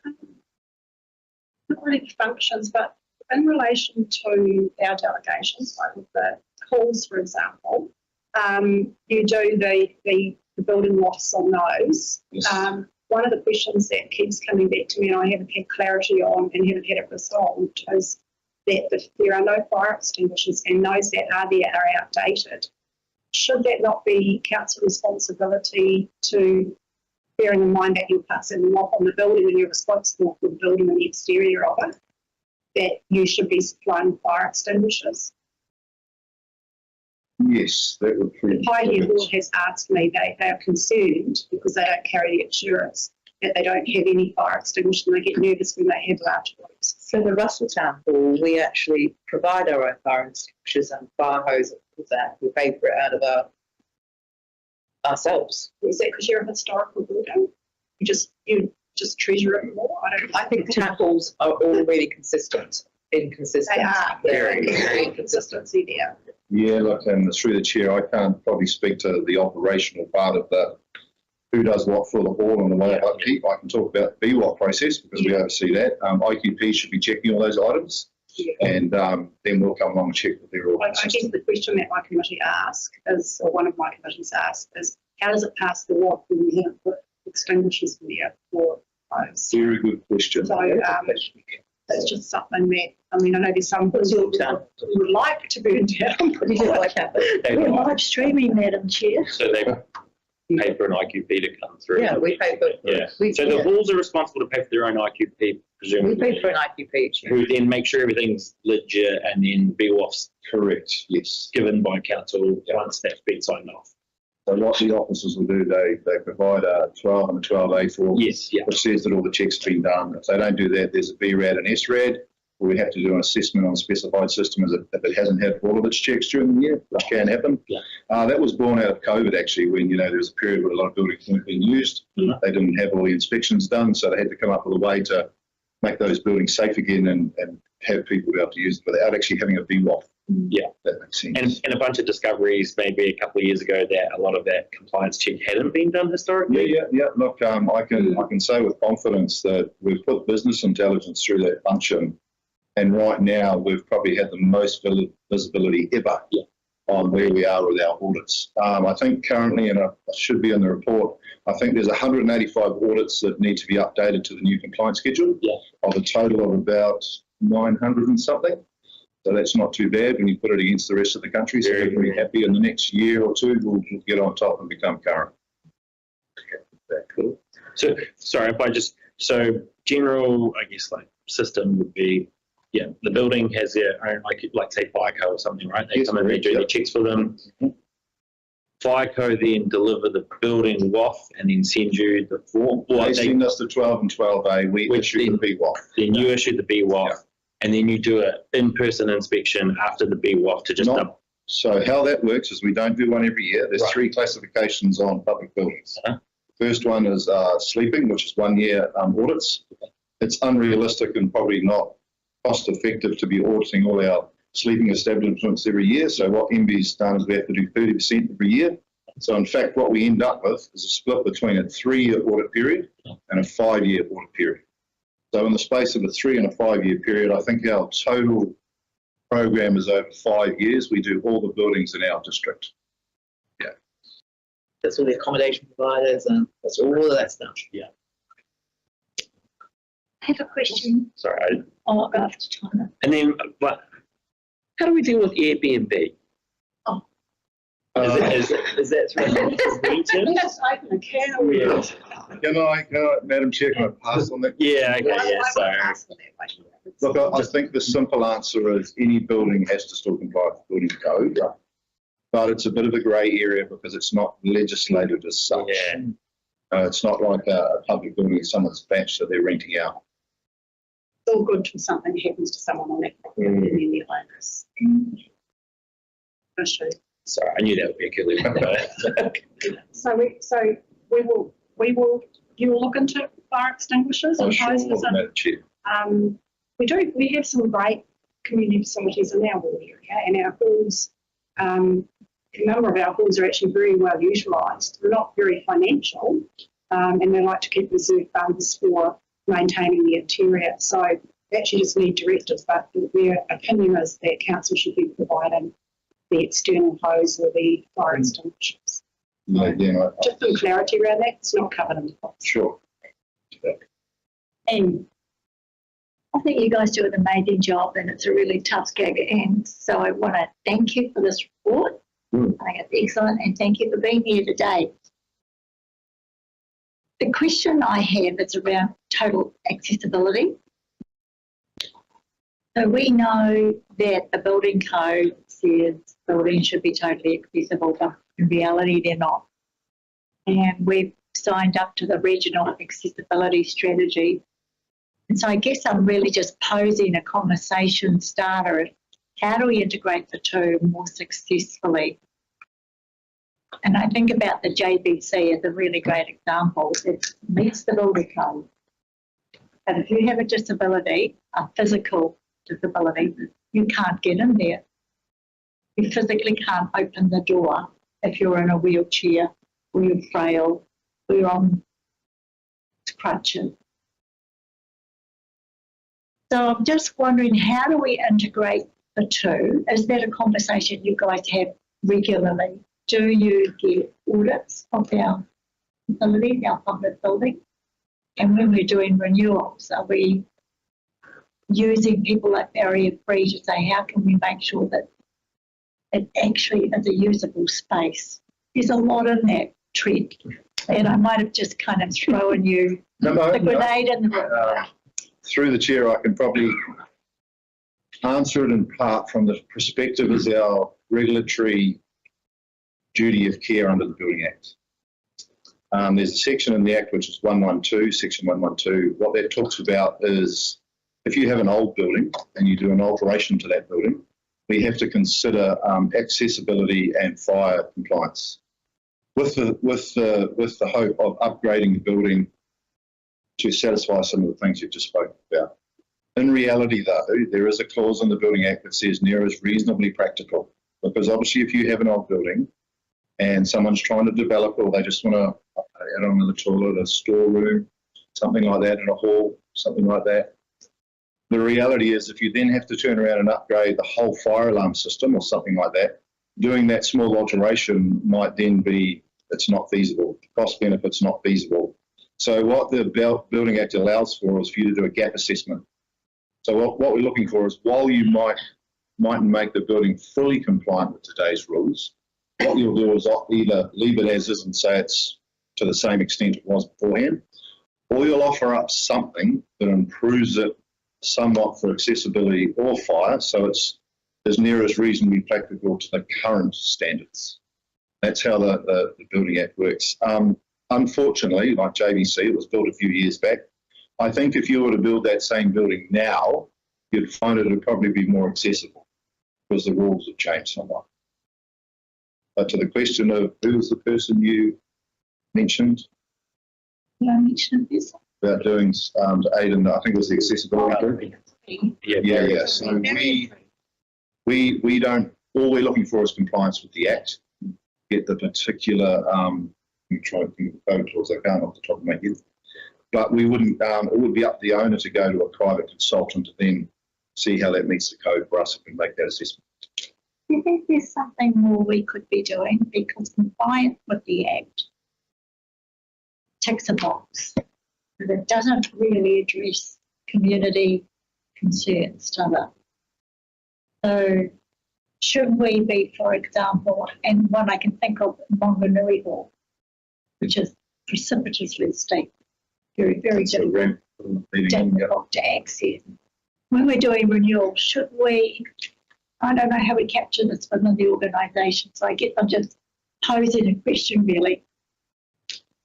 Not really functions, but in relation to our delegations, like with the calls, for example, you do the building loss on those. Yes. One of the questions that keeps coming back to me, and I haven't had clarity on and haven't had it resolved, is that if there are no fire extinguishers and those that are there are outdated, should that not be council responsibility to, bearing in mind that you're passing them off on the building and you're responsible for the building and the exterior of it, that you should be supplying fire extinguishers? Yes, that would be. The Pioneer Board has asked me, they are concerned because they don't carry the insurance that they don't have any fire extinguishers, and they get nervous when they have large groups. So the Russelltown Hall, we actually provide our own fire extinguishers and fire hoses with that. We pay for it out of ourselves. Is that because you're a historical building? You just treasure it more? I think town halls are all really consistent. Inconsistent. They are. Very inconsistency there. Yeah, look, and through the chair, I can't probably speak to the operational part of the who does what for the hall and the way of upkeep. I can talk about the BWAP process because we oversee that. IQP should be checking all those items, and then we'll come along and check that they're all consistent. I guess the question that my committee asks is, or one of my committees asks, is how does it pass the WAP when we have put extinguishers there for those? Very good question. So that's just something that, I mean, I know there's some people who would like to burn down. We're live streaming, Madam Chair. So they pay for an IQP to come through. Yeah, we pay for it. Yeah. So the halls are responsible to pay for their own IQP, presumably. We pay for an IQP. Who then make sure everything's legit, and then BWAF's correct. Yes. Given by council once that's been signed off. So what the officers will do, they provide a 12 and a 12A form, yes, yeah, which says that all the checks have been done. If they don't do that, there's a BRAD and SRAD, where we have to do an assessment on a specified system if it hasn't had all of its checks during the year, which can happen. Yeah. That was born out of COVID, actually, when, there was a period where a lot of buildings weren't being used. Mm-hmm. They didn't have all the inspections done, so they had to come up with a way to make those buildings safe again and have people be able to use them without actually having a BWAP Yeah. That makes sense. And a bunch of discoveries maybe a couple of years ago that a lot of that compliance check hadn't been done historically. Yeah. Look, I can say with confidence that we've put business intelligence through that function, and right now we've probably had the most visibility ever on where we are with our audits. I think currently, and it should be in the report, I think there's 185 audits that need to be updated to the new compliance schedule of a total of about 900 and something. So that's not too bad when you put it against the rest of the country. So we're very happy. In the next year or two, we'll get on top and become current. Okay, cool. So, sorry, so general, I guess, like system would be, the building has their own, like say FICO or something, right? They come and they do their checks for them. FICO then deliver the building WAF and then send you the form. They send us the 12 and 12A, we issue the BWAF. Then you issue the BWAF, and then you do an in-person inspection after the BWAF to just So how that works is we don't do one every year. There's 3 classifications on public buildings. First one is sleeping, which is 1 year audits. It's unrealistic and probably not cost effective to be auditing all our sleeping establishments every year. So what MB's done is we have to do 30% every year. So in fact, what we end up with is a split between a 3-year audit period and a 5-year audit period. So in the space of a 3 and a 5-year period, I think our total program is over 5 years. We do all the buildings in our district. Yeah. That's all the accommodation providers and that's all of that stuff. Yeah. I have a question. Sorry. I'll go after China. And then, but how do we deal with Airbnb? Oh. Is that through region? Let's open a can of worms. Can I, Madam Chair, can I pass on that? Yeah, okay, yeah, sorry. Look, I think the simple answer is any building has to still comply with building code, but it's a bit of a grey area because it's not legislated as such. It's not like a public building someone's batch that they're renting out. It's all good until something happens to someone on that property and then they're owners. Sorry, I knew that would be a killer. You will look into fire extinguishers and hoses. We have some great community facilities in our ward area, and our halls, a number of our halls are actually very well utilised. They're not very financial, and they like to keep reserve funds for maintaining the interior. So they actually just need directives, but their opinion is that council should be providing the external hose or the fire extinguishers. Just some clarity around that. It's not covered in the box. Sure. And I think you guys do an amazing job and it's a really tough gig. And so I want to thank you for this report. I think it's excellent and thank you for being here today. The question I have is around total accessibility. So we know that the building code says buildings should be totally accessible, but in reality they're not. And we've signed up to the regional accessibility strategy. And so I guess I'm really just posing a conversation starter. How do we integrate the two more successfully? And I think about the JBC as a really great example. It meets the building code. But if you have a disability, a physical disability, you can't get in there. You physically can't open the door if you're in a wheelchair or you're frail or you're on crutches. So I'm just wondering, how do we integrate the two? Is that a conversation you guys have regularly? Do you get audits of our facilities, our public building? And when we're doing renewals, are we using people like barrier free to say, how can we make sure that it actually is a usable space? There's a lot in that, Trent, and I might have just kind of thrown you the grenade in the room. Through the chair, I can probably answer it in part from the perspective as our regulatory duty of care under the Building Act. There's a section in the Act which is 112, section 112. What that talks about is if you have an old building and you do an alteration to that building, we have to consider accessibility and fire compliance with the hope of upgrading the building to satisfy some of the things you've just spoken about. In reality, though, there is a clause in the Building Act that says near is reasonably practical, because obviously if you have an old building and someone's trying to develop, or they just want to add on another toilet, a storeroom, something like that, in a hall, something like that, the reality is if you then have to turn around and upgrade the whole fire alarm system or something like that, doing that small alteration might then be, it's not feasible. Cost benefit's not feasible. So what the Building Act allows for is for you to do a gap assessment. So what we're looking for is, while you mightn't make the building fully compliant with today's rules, what you'll do is either leave it as is and say it's to the same extent it was beforehand, or you'll offer up something that improves it somewhat for accessibility or fire, so it's as near as reasonably practical to the current standards. That's how the Building Act works. Unfortunately, like JVC, it was built a few years back. I think if you were to build that same building now, you'd find it would probably be more accessible because the rules have changed somewhat. But to the question of who was the person you mentioned? Yeah, I mentioned this. About doing to aid in, I think it was the accessibility group. Yeah. So we don't, all we're looking for is compliance with the Act. Get the particular, I'm trying to think of code clause, I can't off the top of my head. But we wouldn't, it would be up to the owner to go to a private consultant to then see how that meets the code for us and make that assessment. Do you think there's something more we could be doing? Because compliance with the Act ticks a box, but it doesn't really address community concerns, does it? So should we be, for example, and one I can think of, Whangaroa, which is precipitously steep, very, very difficult to access. When we're doing renewal, should we, I don't know how we capture this within the organisation, so I guess I'm just posing a question really.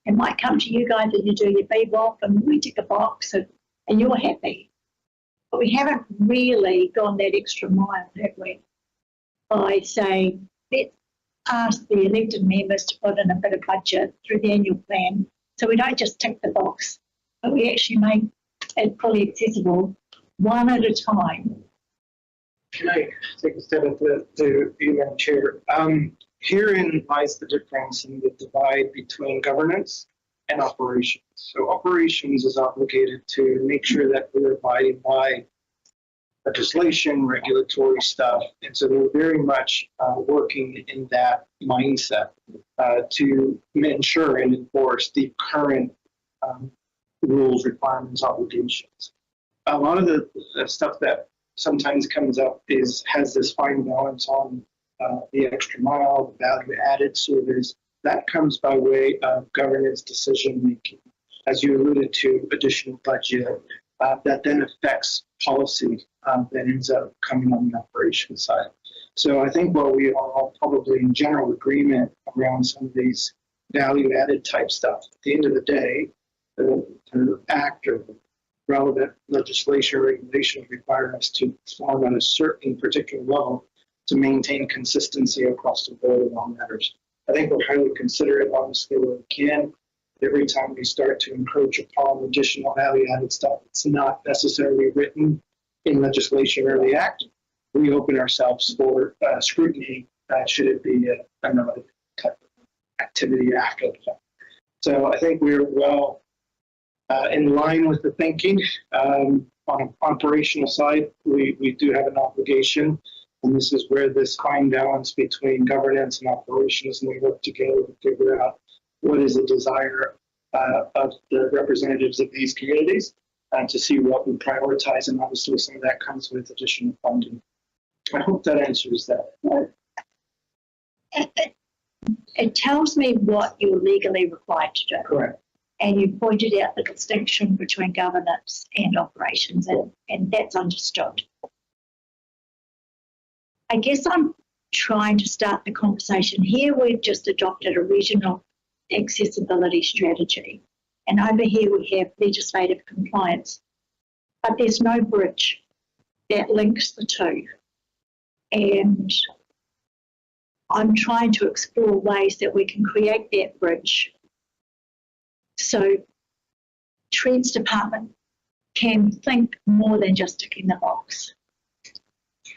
It might come to you guys and you do your BWOP and we tick a box and you're happy. But we haven't really gone that extra mile, have we? By saying, let's ask the elected members to put in a bit of budget through the annual plan, so we don't just tick the box, but we actually make it fully accessible one at a time. Can I take a step at the Madam Chair? Herein lies the difference in the divide between governance and operations. So operations is obligated to make sure that we're abiding by legislation, regulatory stuff, and so we're very much working in that mindset to ensure and enforce the current rules, requirements, obligations. A lot of the stuff that sometimes comes up has this fine balance on the extra mile, the value added service. That comes by way of governance decision making. As you alluded to, additional budget that then affects policy that ends up coming on the operations side. So I think while we are all probably in general agreement around some of these value added type stuff, at the end of the day, the act or relevant legislation or regulations require us to perform on a certain particular level to maintain consistency across the board in all matters. I think we're highly considerate, obviously, where we can. Every time we start to encroach upon additional value-added stuff, it's not necessarily written in legislation or the Act. We open ourselves for scrutiny should it be another type of activity after the fact. So I think we're well in line with the thinking. On an operational side, we do have an obligation, and this is where this fine balance between governance and operations, and we work together to figure out what is the desire of the representatives of these communities and to see what we prioritize, and obviously some of that comes with additional funding. I hope that answers that. It tells me what you're legally required to do. Correct. And you pointed out the distinction between governance and operations, and that's understood. I guess I'm trying to start the conversation here. We've just adopted a regional accessibility strategy, and over here we have legislative compliance, but there's no bridge that links the two. And I'm trying to explore ways that we can create that bridge. So Trent's department can think more than just ticking the box.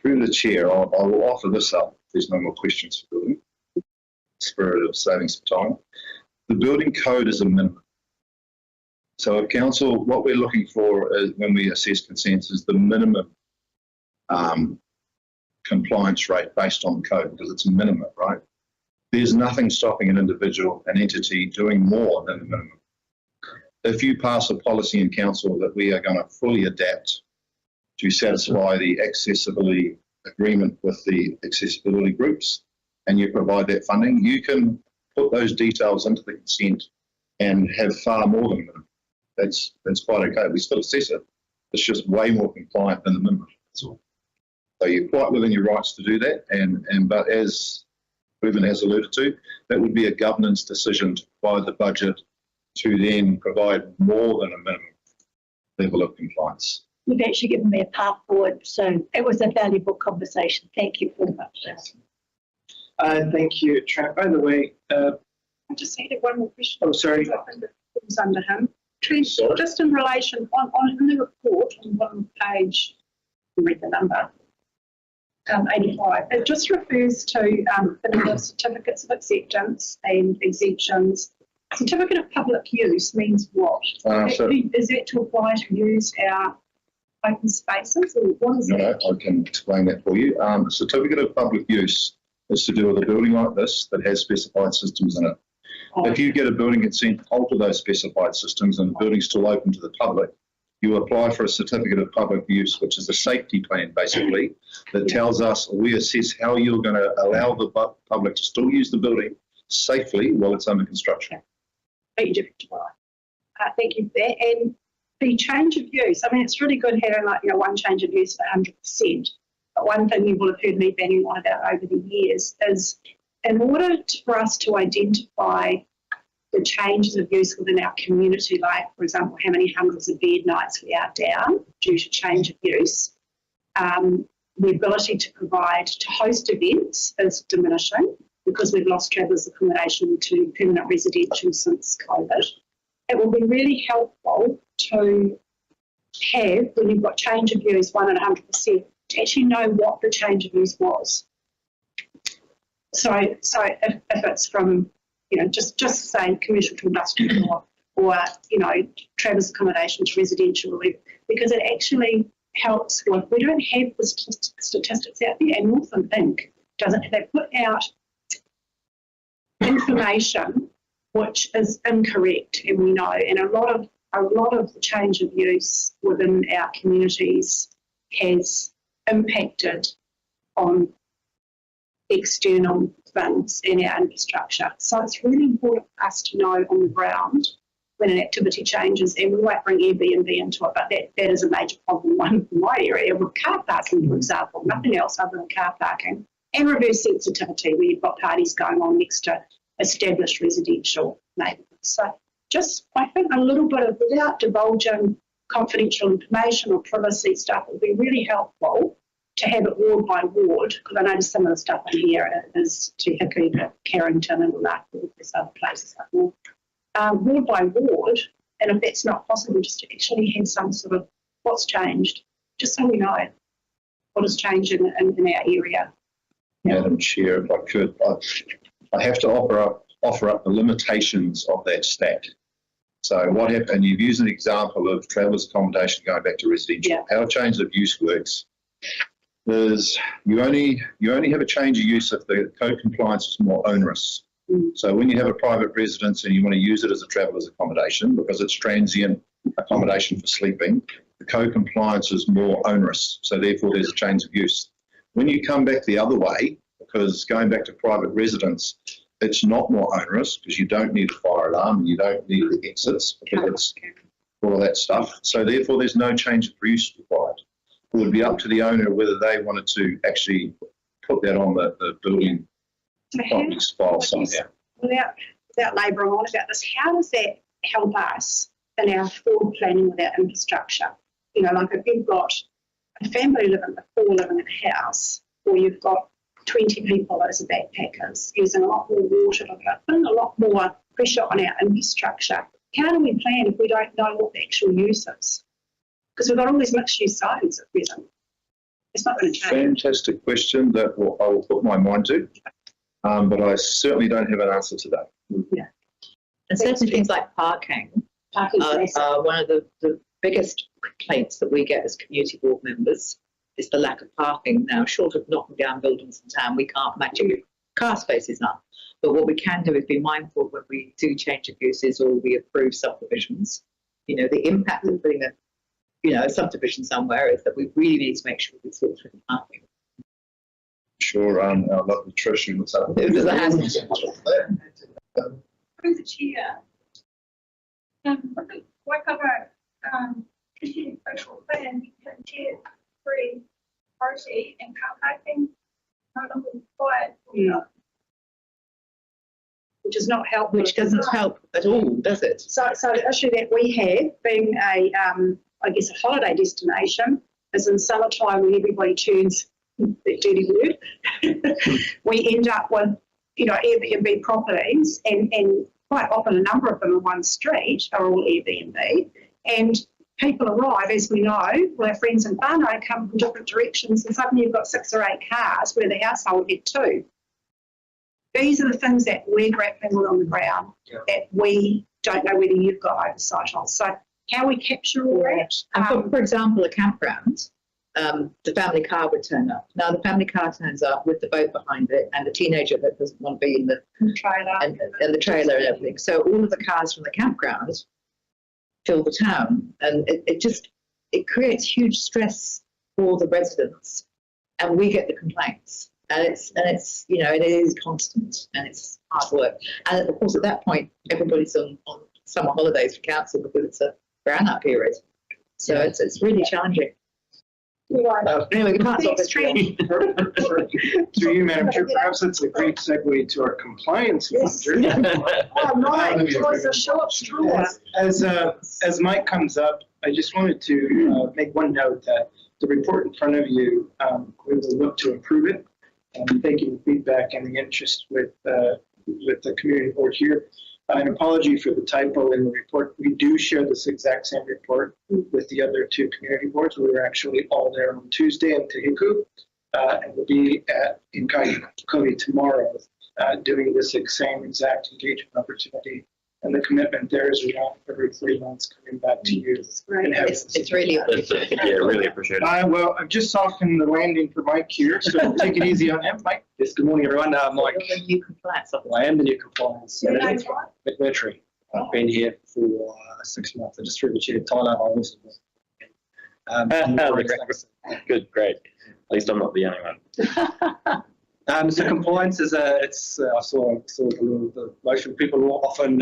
Through the chair, I will offer this up. There's no more questions for building. Spirit of saving some time. The building code is a minimum. So at council, what we're looking for is, when we assess consents, is the minimum compliance rate based on code, because it's a minimum, right? There's nothing stopping an individual, an entity, doing more than the minimum. If you pass a policy in council that we are going to fully adapt to satisfy the accessibility agreement with the accessibility groups, and you provide that funding, you can put those details into the consent and have far more than a minimum. That's quite okay. We still assess it. It's just way more compliant than the minimum. That's all. So you're quite within your rights to do that. But as Ruben has alluded to, that would be a governance decision to provide the budget to then provide more than a minimum level of compliance. You've actually given me a path forward, so it was a valuable conversation. Thank you very much. Thank you, Trent. By the way, I just had one more question. Oh, sorry. I think it was under him. Trent, just in relation, in the report on the bottom page, read the number, 85, it just refers to the number of certificates of acceptance and exemptions. Certificate of public use means what? Is that to apply to use our open spaces, or what is that? No, I can explain that for you. A certificate of public use is to do with a building like this that has specified systems in it. If you get a building consent to alter those specified systems and the building's still open to the public, you apply for a certificate of public use, which is a safety plan basically that tells us, we assess how you're going to allow the public to still use the building safely while it's under construction. Thank you for that. And the change of use, I mean, it's really good having one change of use for 100%. But one thing you will have heard me banging on about over the years is, in order for us to identify the changes of use within our community, like, for example, how many hundreds of bed nights we are down due to change of use, the ability to host events is diminishing because we've lost travellers' accommodation to permanent residential since COVID. It will be really helpful to have, when you've got change of use 1 and 100%, to actually know what the change of use was. So if it's from, just say commercial to industrial or travellers' accommodation to residential, because it actually helps with, we don't have the statistics out there, and Northern Inc. doesn't. They put out information which is incorrect, and we know, and a lot of the change of use within our communities has impacted on external things in our infrastructure. So it's really important for us to know on the ground when an activity changes, and we won't bring Airbnb into it, but that is a major problem in my area with car parking, for example, nothing else other than car parking, and reverse sensitivity where you've got parties going on next to established residential neighbourhoods. So just, I think, a little bit of, without divulging confidential information or privacy stuff, it would be really helpful to have it ward by ward, because I noticed some of the stuff in here is Te Hiki, Carrington and there's other places like that. Ward by ward, and if that's not possible, just to actually have some sort of what's changed, just so we know what has changed in our area. Madam Chair, if I could, I have to offer up the limitations of that stat. So what happened, you've used an example of travellers' accommodation going back to residential. Yeah. How a change of use works is you only have a change of use if the code compliance is more onerous. So when you have a private residence and you want to use it as a travellers' accommodation because it's transient accommodation for sleeping, the code compliance is more onerous. So therefore there's a change of use. When you come back the other way, because going back to private residence, it's not more onerous because you don't need a fire alarm and you don't need the exits because it's all of that stuff. So therefore there's no change of use required. It would be up to the owner whether they wanted to actually put that on the building file somehow. Without labouring on about this, how does that help us in our forward planning with our infrastructure? Like if you've got a family living, four living in a house, or you've got 20 people as backpackers using a lot more water, putting a lot more pressure on our infrastructure. How do we plan if we don't know what the actual use is? Because we've got all these mixed-use zones at present. It's not going to change. Fantastic question that I will put my mind to, but I certainly don't have an answer today. Yeah. And certainly things like parking are one of the biggest complaints that we get as community board members is the lack of parking. Now, short of knocking down buildings in town, we can't match car spaces up. But what we can do is be mindful when we do change of uses or we approve subdivisions. You know, the impact of putting a subdivision somewhere is that we really need to make sure we sort through the parking. Sure, I'd love to Trish you what's up. There's a hazard. Through the chair, Waikato strategic social plan, you can tier 3 priority and car parking no longer required. Which is not helpful. Which doesn't help at all, does it? So the issue that we have, being a holiday destination, is in summertime when everybody turns that dirty word, we end up with, Airbnb properties and quite often a number of them in one street are all Airbnb. And people arrive, as we know, well, our friends in whānau come from different directions and suddenly you've got 6 or 8 cars where the household had 2. These are the things that we're grappling with on the ground that we don't know whether you've got oversight on. So how we capture all that. And for example, a campground, the family car would turn up. Now the family car turns up with the boat behind it and the teenager that doesn't want to be in the trailer and the trailer and everything. So all of the cars from the campground fill the town, and it creates huge stress for the residents, and we get the complaints. And it's it is constant and it's hard work. And of course, at that point, everybody's on summer holidays for council because it's a brownout period. So it's really challenging. Anyway, we can't stop this trend. Through you, Madam Chair, perhaps that's a great segue to our compliance manager. It was a short straw. As Mike comes up, I just wanted to make one note that the report in front of you, we will look to improve it. And thank you for feedback and the interest with the community board here. An apology for the typo in the report. We do share this exact same report with the other 2 community boards. We were actually all there on Tuesday in Tahiku, and we'll be in Kaikoura tomorrow doing this same exact engagement opportunity. And the commitment there is we have every 3 months coming back to you. It's really appreciated. Yeah, really appreciate it. Well, I've just softened the landing for Mike here, so take it easy on him, Mike. Yes, good morning, everyone. Mike. You're the new compliance officer. I am the new compliance manager at McMurtry. I've been here for 6 months. I just threw the chair to Tyler. I was. Good, great. At least I'm not the only one. So compliance is I saw the motion. People will often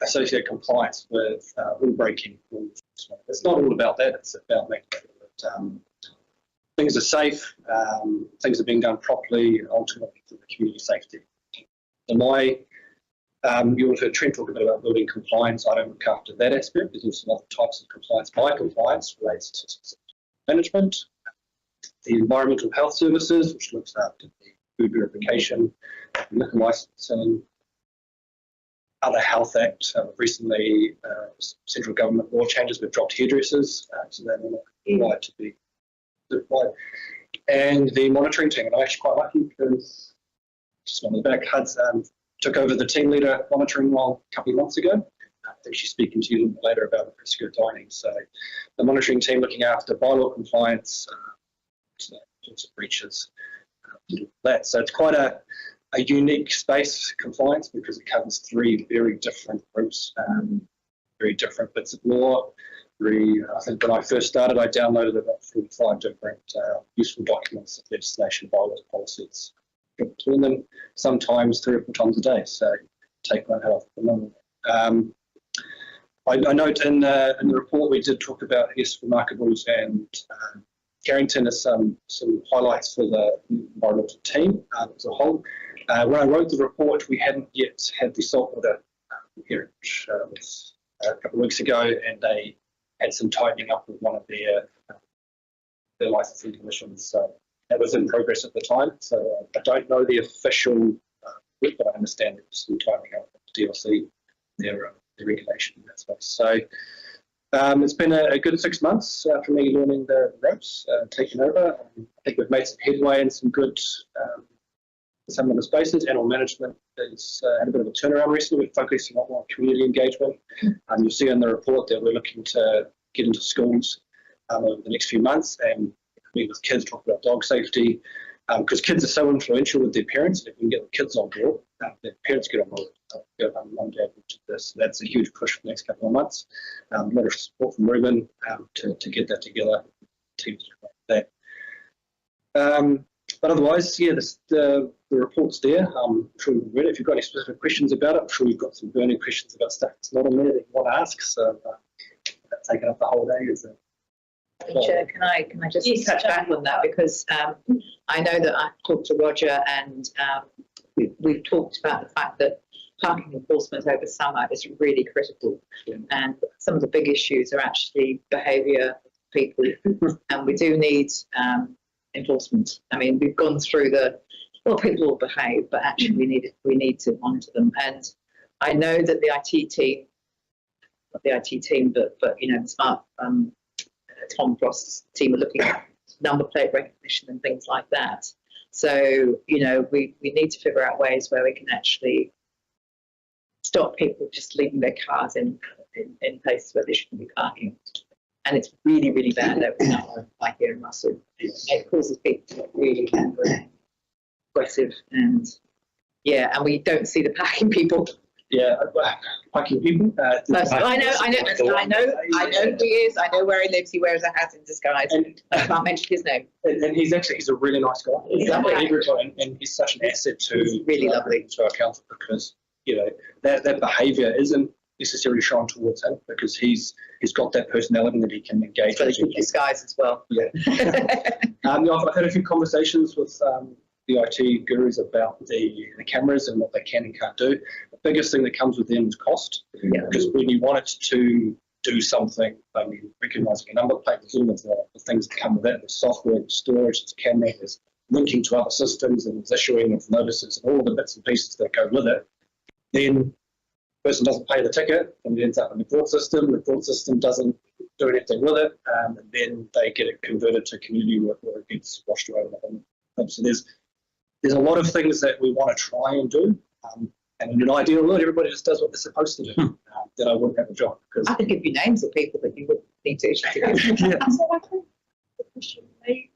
associate compliance with rule breaking. It's not all about that. It's about making sure that things are safe, things are being done properly, ultimately for the community safety. So you would have heard Trent talk a bit about building compliance. I don't look after that aspect. There's also other types of compliance. My compliance relates to management, the environmental health services, which looks after the food verification, liquor licensing, other health act. Recently, central government law changes. We've dropped hairdressers, so they're not required to be certified. And the monitoring team, and I'm actually quite lucky because just on the back, Hud's took over the team leader monitoring role a couple of months ago. I think she's speaking to you a little bit later about the risk of dining. So the monitoring team looking after bylaw compliance, sorts of breaches, that. So it's quite a unique space, compliance, because it covers 3 very different groups, very different bits of law. I think when I first started, I downloaded about 45 different useful documents of legislation, bylaws, policies. Between them, sometimes 3 or 4 times a day. So take one head off the moment. I note in the report we did talk about remarkables and Carrington as some highlights for the environmental team as a whole. When I wrote the report, we hadn't yet had the saltwater hearing, which was a couple of weeks ago, and they had some tightening up with one of their licensing conditions. So that was in progress at the time. So I don't know the official but I understand there's some tightening up with DLC, their regulation in that space. So It's been a good 6 months for me learning the ropes, taking over. I think we've made some headway and some good some of the spaces. Animal management has had a bit of a turnaround recently. We're focusing a lot more on community engagement. You'll see in the report that we're looking to get into schools over the next few months and meet with kids, talk about dog safety, because kids are so influential with their parents. If we can get the kids on board, the parents get on board. Mum, Dad, this. That's a huge push for the next couple of months. A lot of support from Ruben to get that together. Teams that. But otherwise, yeah, the report's there. I'm sure you've read it. If you've got any specific questions about it, I'm sure you've got some burning questions about stuff that's not on there that you want to ask. So that's taken up the whole day. Chair, can I just touch back on that, because I know that I've talked to Roger and we've talked about the fact that parking enforcement over summer is really critical, and some of the big issues are actually behaviour of people, and we do need enforcement. I mean, we've gone through people will behave, but actually we need to monitor them. And I know that the IT team, not the IT team, but the smart Tom Frost's team are looking at number plate recognition and things like that. So, we need to figure out ways where we can actually stop people just leaving their cars in places where they shouldn't be parking. And it's really, really bad like here in Russell. It causes people to get really angry, aggressive, and we don't see the parking people. Yeah, parking people. I know who he is. I know where he lives. He wears a hat in disguise. And I can't mention his name. And he's a really nice guy. He's lovely. And he's such an asset to really lovely to our council, because that behaviour isn't necessarily shown towards him, because he's got that personality that he can engage with. He's disguise as well. Yeah. I've had a few conversations with the IT gurus about the cameras and what they can and can't do. The biggest thing that comes with them is cost. Yeah. Because when you want it to do something, recognising a number plate, there's all of the things that come with it, the software, the storage, the camera, there's linking to other systems, and there's issuing of notices and all the bits and pieces that go with it. Then the person doesn't pay the ticket, and it ends up in the court system. The court system doesn't do anything with it, and then they get it converted to community work where it gets washed away. So there's a lot of things that we want to try and do, and in an ideal world, everybody just does what they're supposed to do. Then I wouldn't have a job. I could give you names of people that you would need to issue. So I think the question for me,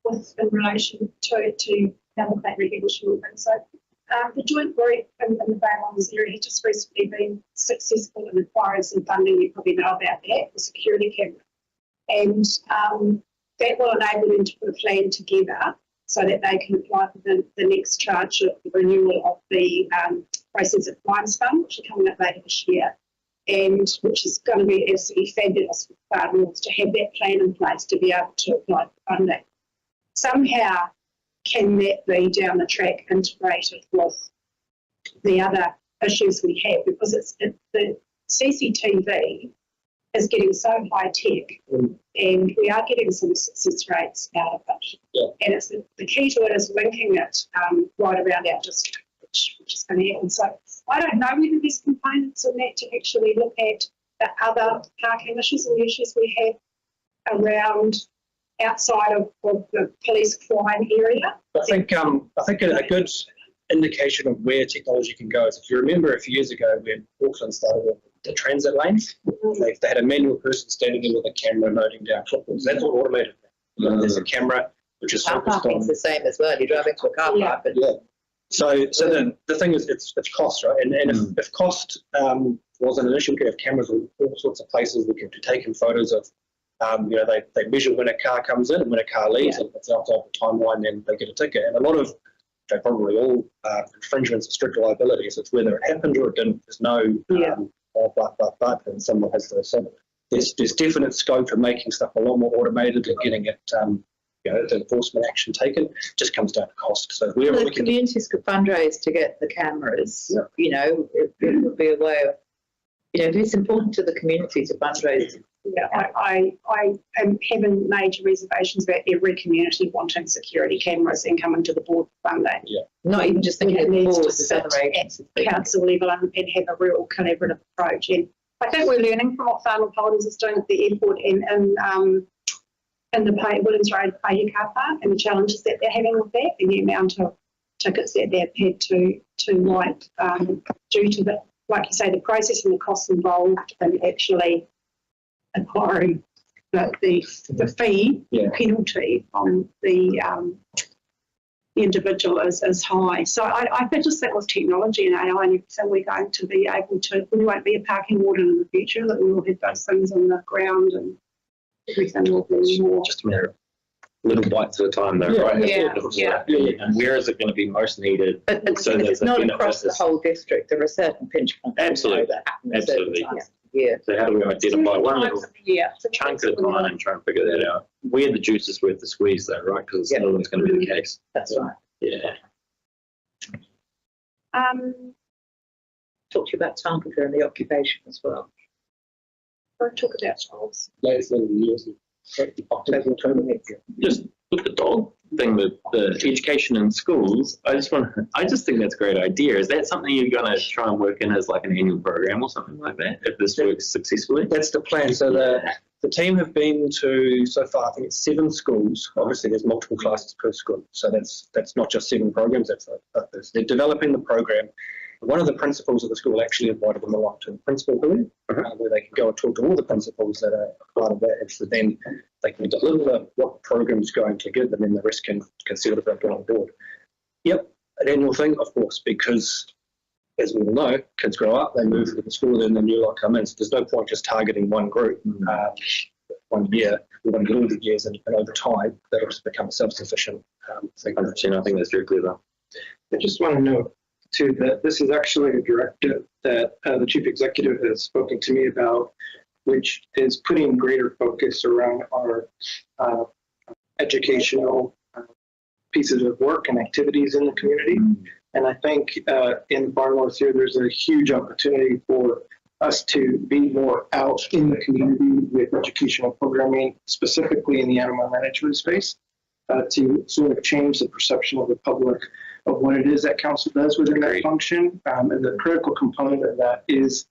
with in relation to number plate recognition, and so the joint group in the Whangaroa area has just recently been successful in inquiries and funding. You probably know about that, the security camera, and that will enable them to put a plan together so that they can apply for the next tranche of the renewal of the Process of Crimes Fund, which is coming up later this year, and which is going to be absolutely fabulous for Far North to have that plan in place to be able to apply for funding. Somehow, can that be down the track integrated with the other issues we have? Because the CCTV is getting so high tech, and we are getting some success rates out of it. Yeah. And it's the key to it is linking it right around our district, which is going to happen. So I don't know whether there's components in that to actually look at the other parking issues and the issues we have around outside of the police crime area. I think a good indication of where technology can go is, if you remember a few years ago when Auckland started with the transit lanes, they had a manual person standing in with a camera noting down footfalls. That's all automated. There's a camera which is focused on. Parking's the same as well. You drive into a car park. Yeah. So then the thing is, it's cost, right? And if cost wasn't an issue, we could have cameras in all sorts of places. We could be taking photos of, they measure when a car comes in and when a car leaves, and if it's outside the timeline, then they get a ticket. And a lot of, probably all infringements of strict liability, so it's whether it happened or it didn't. There's no but, and someone has to. So there's definite scope for making stuff a lot more automated and getting it, the enforcement action taken. Just comes down to cost. So the communities could fundraise to get the cameras. It would be a way of, if it's important to the community to fundraise. Yeah, I am having major reservations about every community wanting security cameras and coming to the board for funding. Yeah. Not even just thinking of the board, there's other agencies. At council level and have a real collaborative approach. And I think we're learning from what Farmer Polders is doing at the airport and in the Williams Road Paihe car park and the challenges that they're having with that and the amount of tickets that they've had to write due to the, like you say, the process and the costs involved in actually acquiring the fee penalty on the individual is high. So I just think with technology and AI, so we're going to be able to, we won't be a parking warden in the future, that we will have those things on the ground and everything will be more. Just a matter of little bites at a time though, right? And where is it going to be most needed? But it's not across the whole district. There are certain pinch points. Absolutely. Absolutely. Yeah. So how do we identify one little chunk at a time and try and figure that out? Where the juice is worth the squeeze though, right? Because it's not always going to be the case. That's right. Yeah. Talk to you about Tampaka and the occupation as well. Don't talk about Charles. Just with the dog thing, the education in schools, I just think that's a great idea. Is that something you're going to try and work in as like an annual program or something like that, if this works successfully? That's the plan. So the team have been to, so far, I think it's 7 schools. Obviously, there's multiple classes per school. So that's not just 7 programs. They're developing the program. One of the principals of the school actually invited them along to the principal building, where they can go and talk to all the principals that are part of that. And so then they can deliver what the program is going to give, and then the rest can see what they've got on board. Yep, an annual thing, of course, because as we all know, kids grow up, they move to the school, then the new lot come in. So there's no point just targeting one group, 1 year. We want to get all the years, and over time, that'll just become a self-sufficient thing. 100%, I think that's very clear. I just want to note too that this is actually a directive that the chief executive has spoken to me about, which is putting greater focus around our educational pieces of work and activities in the community. And I think in Far North here, there's a huge opportunity for us to be more out in the community with educational programming, specifically in the animal management space, to sort of change the perception of the public of what it is that council does within that function. And the critical component of that is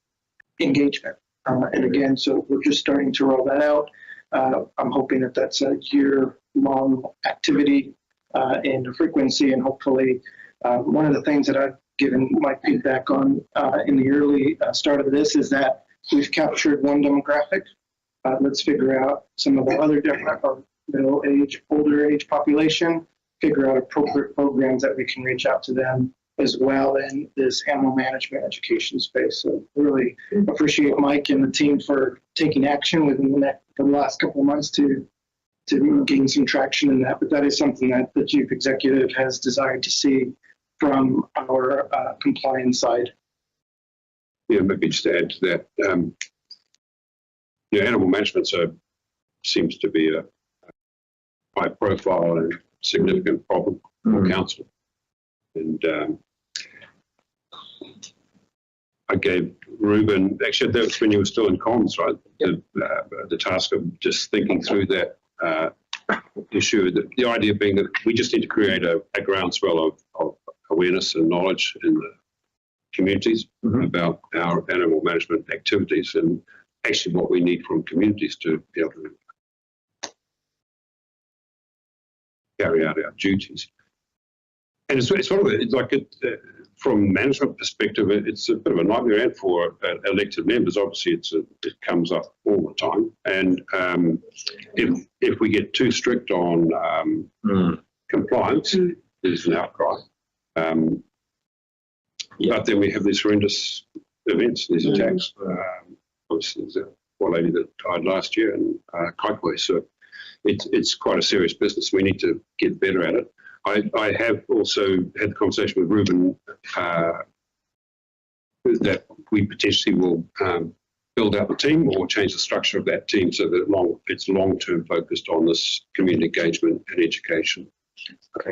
engagement. And again, so we're just starting to roll that out. I'm hoping that that's a year-long activity and a frequency, and hopefully one of the things that I've given my feedback on in the early start of this is that we've captured one demographic. Let's figure out some of the other different middle age, older age population, figure out appropriate programs that we can reach out to them as well in this animal management education space. So really appreciate Mike and the team for taking action within the last couple of months to gain some traction in that. But that is something that the chief executive has desired to see from our compliance side. Yeah, maybe just to add to that, animal management seems to be a high profile and significant problem for council. And I gave Ruben, actually that was when you were still in comms, right? The task of just thinking through that issue, the idea being that we just need to create a groundswell of awareness and knowledge in the communities about our animal management activities and actually what we need from communities to be able to carry out our duties. And it's sort of like from management perspective, it's a bit of a nightmare, and for elected members, obviously it comes up all the time. And if we get too strict on compliance, there's an outcry. But then we have these horrendous events, these attacks. Obviously, there's one lady that died last year in Kaikoai, so it's quite a serious business. We need to get better at it. I have also had the conversation with Ruben that we potentially will build out the team or change the structure of that team so that it's long-term focused on this community engagement and education.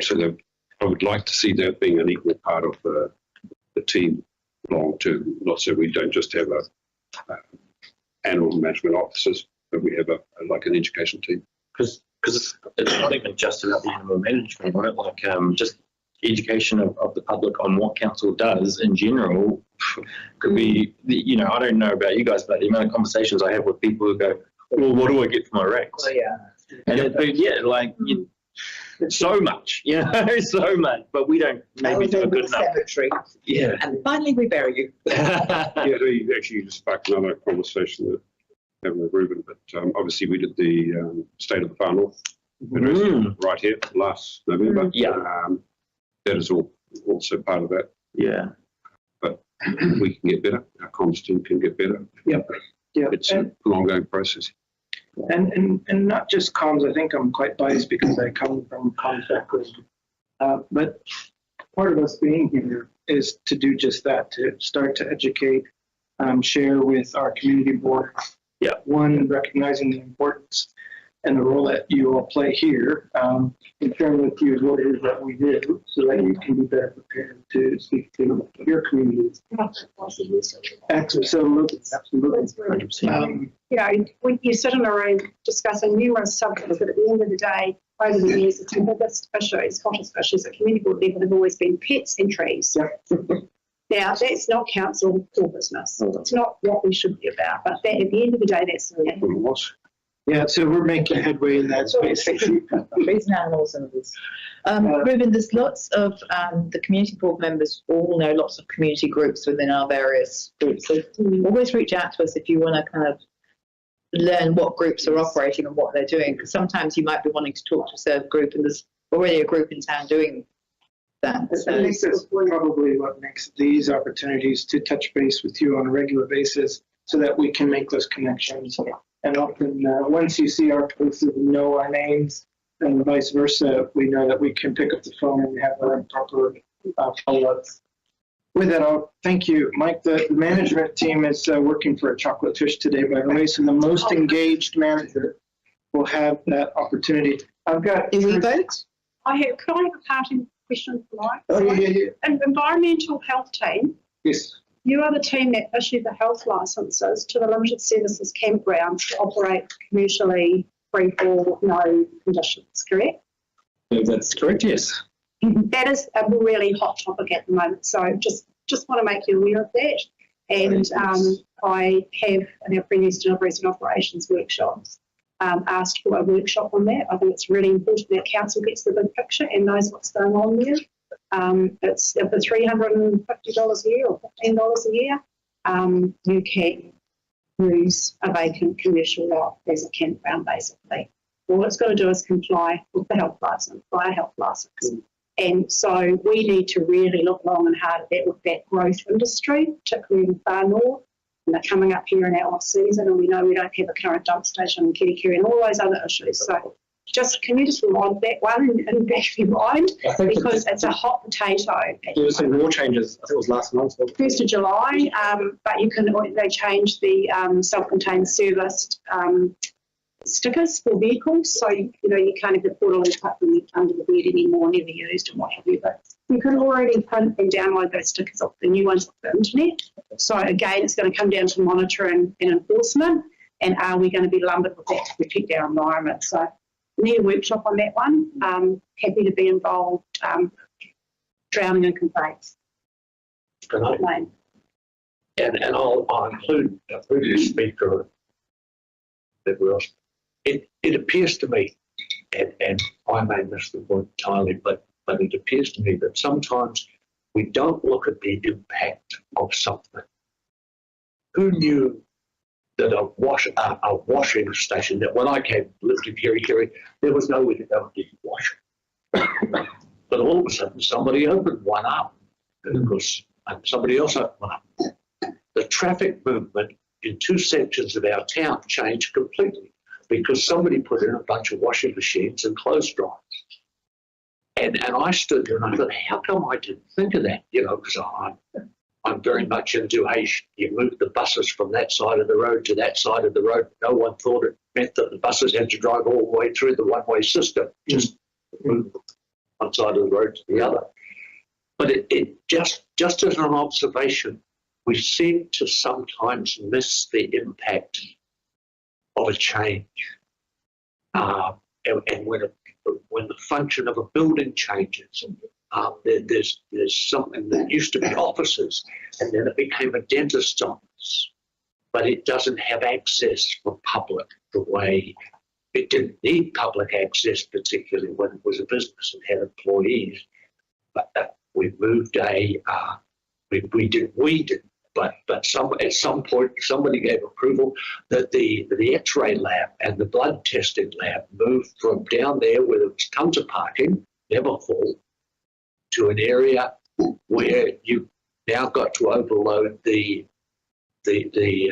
So that I would like to see that being an equal part of the team long-term, not so we don't just have animal management officers, but we have like an education team. Because it's not even just about the animal management, right? Like just education of the public on what council does in general could be, I don't know about you guys, but the amount of conversations I have with people who go, well, what do I get for my rates? Oh, yeah. And so much, so much, but we don't maybe do a good enough. Cemetery. Yeah. And finally we bury you. We actually just sparked another conversation that having with Ruben, but obviously we did the State of the Far North right here last November. That is also part of that. Yeah. But we can get better. Our comms team can get better. It's an ongoing process. And not just comms. I think I'm quite biased because I come from comms background. But part of us being here is to do just that, to start to educate, share with our community board. One, recognizing the importance and the role that you all play here, and sharing with you what it is that we do so that you can be better prepared to speak to your communities. Absolutely. When you sit in a room discussing numerous subjects, but at the end of the day, over the years, the biggest issues, hottest issues at community board level have always been pets and trees. Now, that's not council core business. It's not what we should be about, but that, at the end of the day, that's the reality. Yeah, so we're making headway in that space. Trees and animals and this. Ruben, there's lots of the community board members all know lots of community groups within our various groups. So always reach out to us if you want to kind of learn what groups are operating and what they're doing. Because sometimes you might be wanting to talk to a certain group and there's already a group in town doing that. So I think that's probably what makes these opportunities to touch base with you on a regular basis so that we can make those connections. And often, once you see our posts and know our names, and vice versa, we know that we can pick up the phone and have our proper follow-ups. With that, I'll thank you, Mike. The management team is working for a chocolate fish today, by the way, so the most engaged manager will have that opportunity. I've got. Do we vote? Could I have a parting question for Mike? Oh, yeah. An environmental health team. Yes. You are the team that issued the health licences to the limited services campgrounds to operate commercially free for no conditions, correct? That's correct, yes. That is a really hot topic at the moment, so just want to make you aware of that. And I have, in our previous deliveries and operations workshops, asked for a workshop on that. I think it's really important that council gets the big picture and knows what's going on there. It's for $350 a year or $15 a year. You can use a vacant commercial lot as a campground, basically. All it's got to do is comply with the health licence, buy a health licence. And so we need to really look long and hard at that with that growth industry, particularly in the far north. And they're coming up here in our off-season, and we know we don't have a current dump station in Kirikiri and all those other issues. So can you just log that one in back in mind, because it's a hot potato. There were some law changes, I think it was last month. 1st of July, but they changed the self-contained serviced stickers for vehicles, so you can't get portable put them under the bed anymore, never used and what have you, but you can already print and download those stickers off the new ones off the internet. So again, it's going to come down to monitoring and enforcement, and are we going to be lumbered with that to protect our environment? So we need a workshop on that one. Happy to be involved. Drowning in complaints. And I'll include a previous speaker that was. It appears to me, and I may miss the point entirely, but it appears to me that sometimes we don't look at the impact of something. Who knew that a washing station, that when I lived in Kirikiri, there was nowhere to go and get washing. But all of a sudden, somebody opened one up, and somebody else opened one up. The traffic movement in two sections of our town changed completely because somebody put in a bunch of washing machines and clothes dryers. And I stood there and I thought, how come I didn't think of that? Because I'm very much into, hey, you move the buses from that side of the road to that side of the road. No one thought it meant that the buses had to drive all the way through the one-way system, just move one side of the road to the other. But it just as an observation, we seem to sometimes miss the impact of a change. And when when the function of a building changes. There's something that used to be offices, and then it became a dentist's office, but it doesn't have access for public the way it didn't need public access, particularly when it was a business and had employees. But we moved we did. But at some point, somebody gave approval that the X-ray lab and the blood testing lab moved from down there where there was tons of parking, never full, to an area where you now got to overload the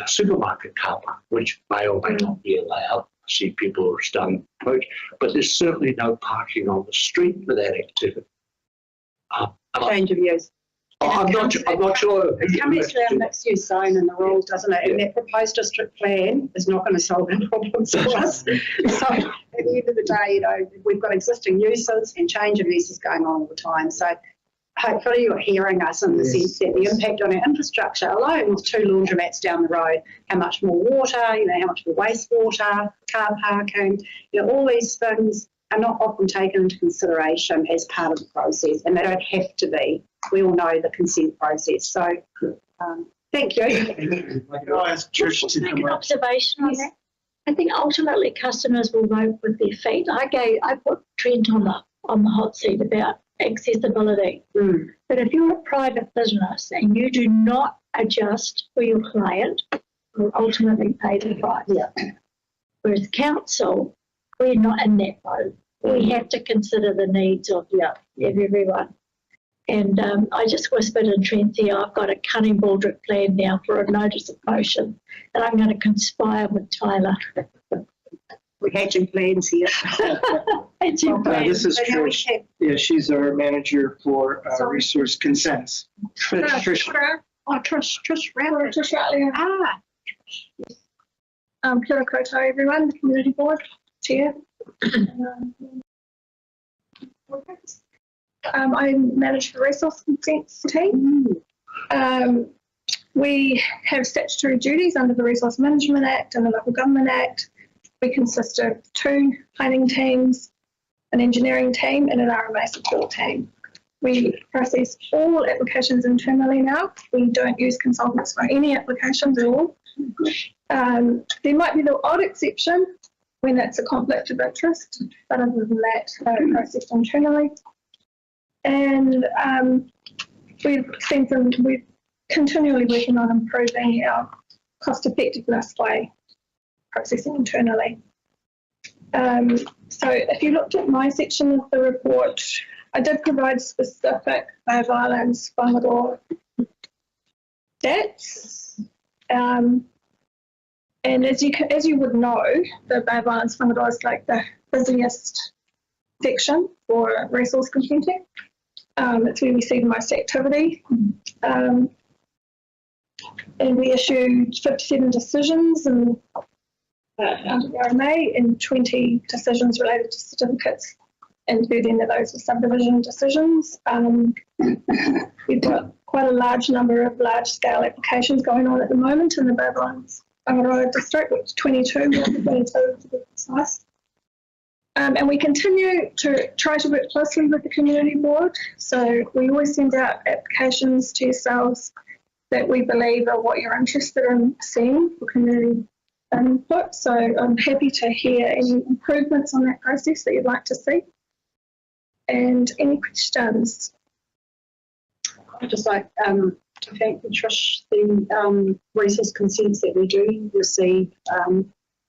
supermarket car park, which may or may not be allowed. I see people are starting to approach, but there's certainly no parking on the street for that activity. Change of use. I'm not sure. It comes to our mixed-use zone in the rules, doesn't it? And that proposed district plan is not going to solve any problems for us. So at the end of the day, you know, we've got existing uses and change of uses going on all the time. So hopefully you're hearing us in the sense that the impact on our infrastructure alone with 2 laundromats down the road, how much more water, you know, how much more wastewater, car parking, you know, all these things are not often taken into consideration as part of the process, and they don't have to be. We all know the consent process. So thank you. I'll ask Trish to make an observation on that. I think ultimately customers will vote with their feet. I put Trent on the hot seat about accessibility. But if you're a private business and you do not adjust for your client, you'll ultimately pay the price. Whereas council, we're not in that mode. We have to consider the needs of everyone. And I just whispered in Trent's ear, I've got a cunning Baldrick plan now for a notice of motion, and I'm going to conspire with Tyler. We're hatching plans here. This is Trish. Yeah, she's our manager for resource consents. Trish. Trish Rattler. Kia ora koutou, everyone, the community board chair. I manage the resource consents team. We have statutory duties under the Resource Management Act and the Local Government Act. We consist of 2 planning teams, an engineering team and an RMA support team. We process all applications internally now. We don't use consultants for any applications at all. There might be the odd exception when it's a conflict of interest, but other than that, they're processed internally. And we're continually working on improving our cost effectiveness by processing internally. So if you looked at my section of the report, I did provide specific Bay of Islands, Whangaroa stats. And as you would know, the Bay of Islands, Whangaroa is like the busiest section for resource consenting. It's where we see the most activity. And we issued 57 decisions and under the RMA and 20 decisions related to certificates, and 13 of those were subdivision decisions. We've got quite a large number of large-scale applications going on at the moment in the Bay of Islands Whangaroa district, which is 22 to be precise. And we continue to try to work closely with the community board. So we always send out applications to yourselves that we believe are what you're interested in seeing for community input. So I'm happy to hear any improvements on that process that you'd like to see. And any questions? I'd just like to thank Trish, the resource consents that we do receive.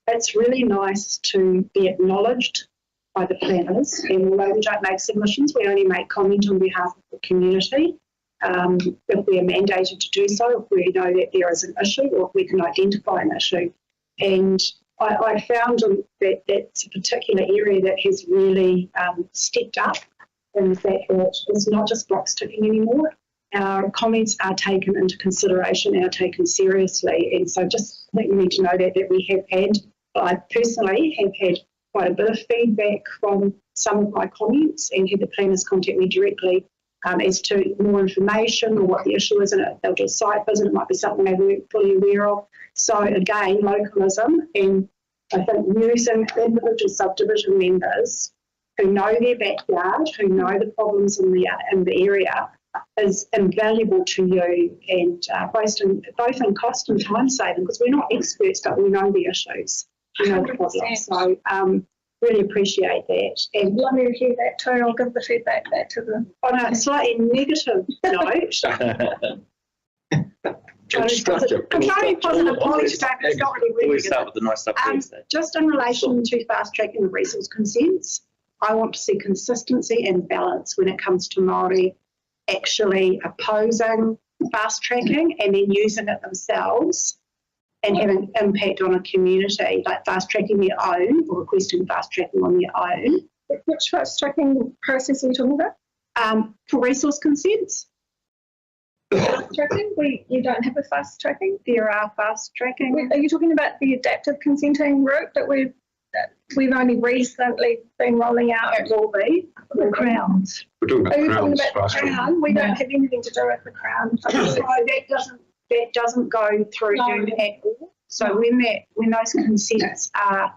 It's really nice to be acknowledged by the planners, and although we don't make submissions, we only make comment on behalf of the community. If we are mandated to do so, if we know that there is an issue or if we can identify an issue. And I found that that's a particular area that has really stepped up in the fact that it's not just box ticking anymore. Our comments are taken into consideration and are taken seriously. And so just I think we need to know that we have had, I personally have had quite a bit of feedback from some of my comments and had the planners contact me directly as to more information or what the issue is, and they'll do a site visit. It might be something they weren't fully aware of. So again, localism, and I think using individual subdivision members who know their backyard, who know the problems in the area, is invaluable to you, and both in cost and time saving, because we're not experts, but we know the issues, we know the problems. So really appreciate that. And let me hear that too. I'll give the feedback back to them. on a slightly negative note, I'm trying to be positive. It's not really We start with the nice stuff first. just in relation to fast tracking the resource consents, I want to see consistency and balance when it comes to Māori actually opposing fast tracking and then using it themselves and having impact on a community, like fast tracking their own or requesting fast tracking on their own. Which fast tracking process are you talking about? For resource consents. Fast tracking? You don't have a fast tracking? There are fast tracking. Are you talking about the adaptive consenting route that we've only recently been rolling out? It will be. The Crowns. We're talking about Are you talking Crown's about the fast track. Crown? We don't have anything to do with the Crown. So that doesn't go through you at all. So when those consents are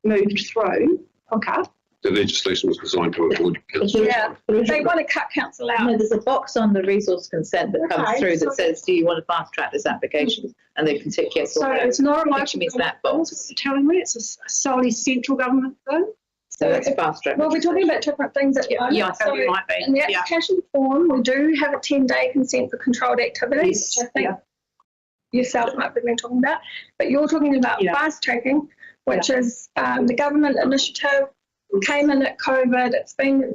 moved through, okay. The legislation was designed to avoid. Yeah, they want to cut council out. No, there's a box on the resource consent that comes through that says, do you want to fast track this application? And they can tick yes or So no. it's not a which means that box. telling me it's a solely central government thing. So it's fast track. Well, we're talking about different things at the moment. Yeah, I think it might be. In the application form, we do have a 10-day consent for controlled activities, which I think yourself might have been talking about. But you're talking about fast tracking, which is the government initiative, came in at COVID, it's been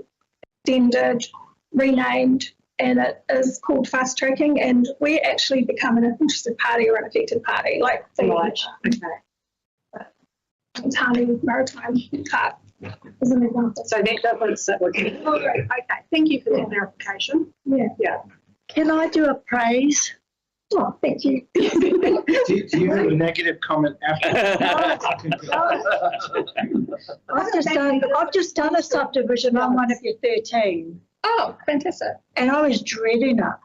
extended, renamed, and it is called fast tracking, and we actually become an interested party or an affected party, like the Tani Maritime part is an example. So that doesn't sit with you. Okay, thank you for that clarification. Yeah. Can I do a praise? Oh, thank you. Do you have a negative comment after? I've just done a subdivision on one of your 13. Oh, fantastic. And I was dreading it.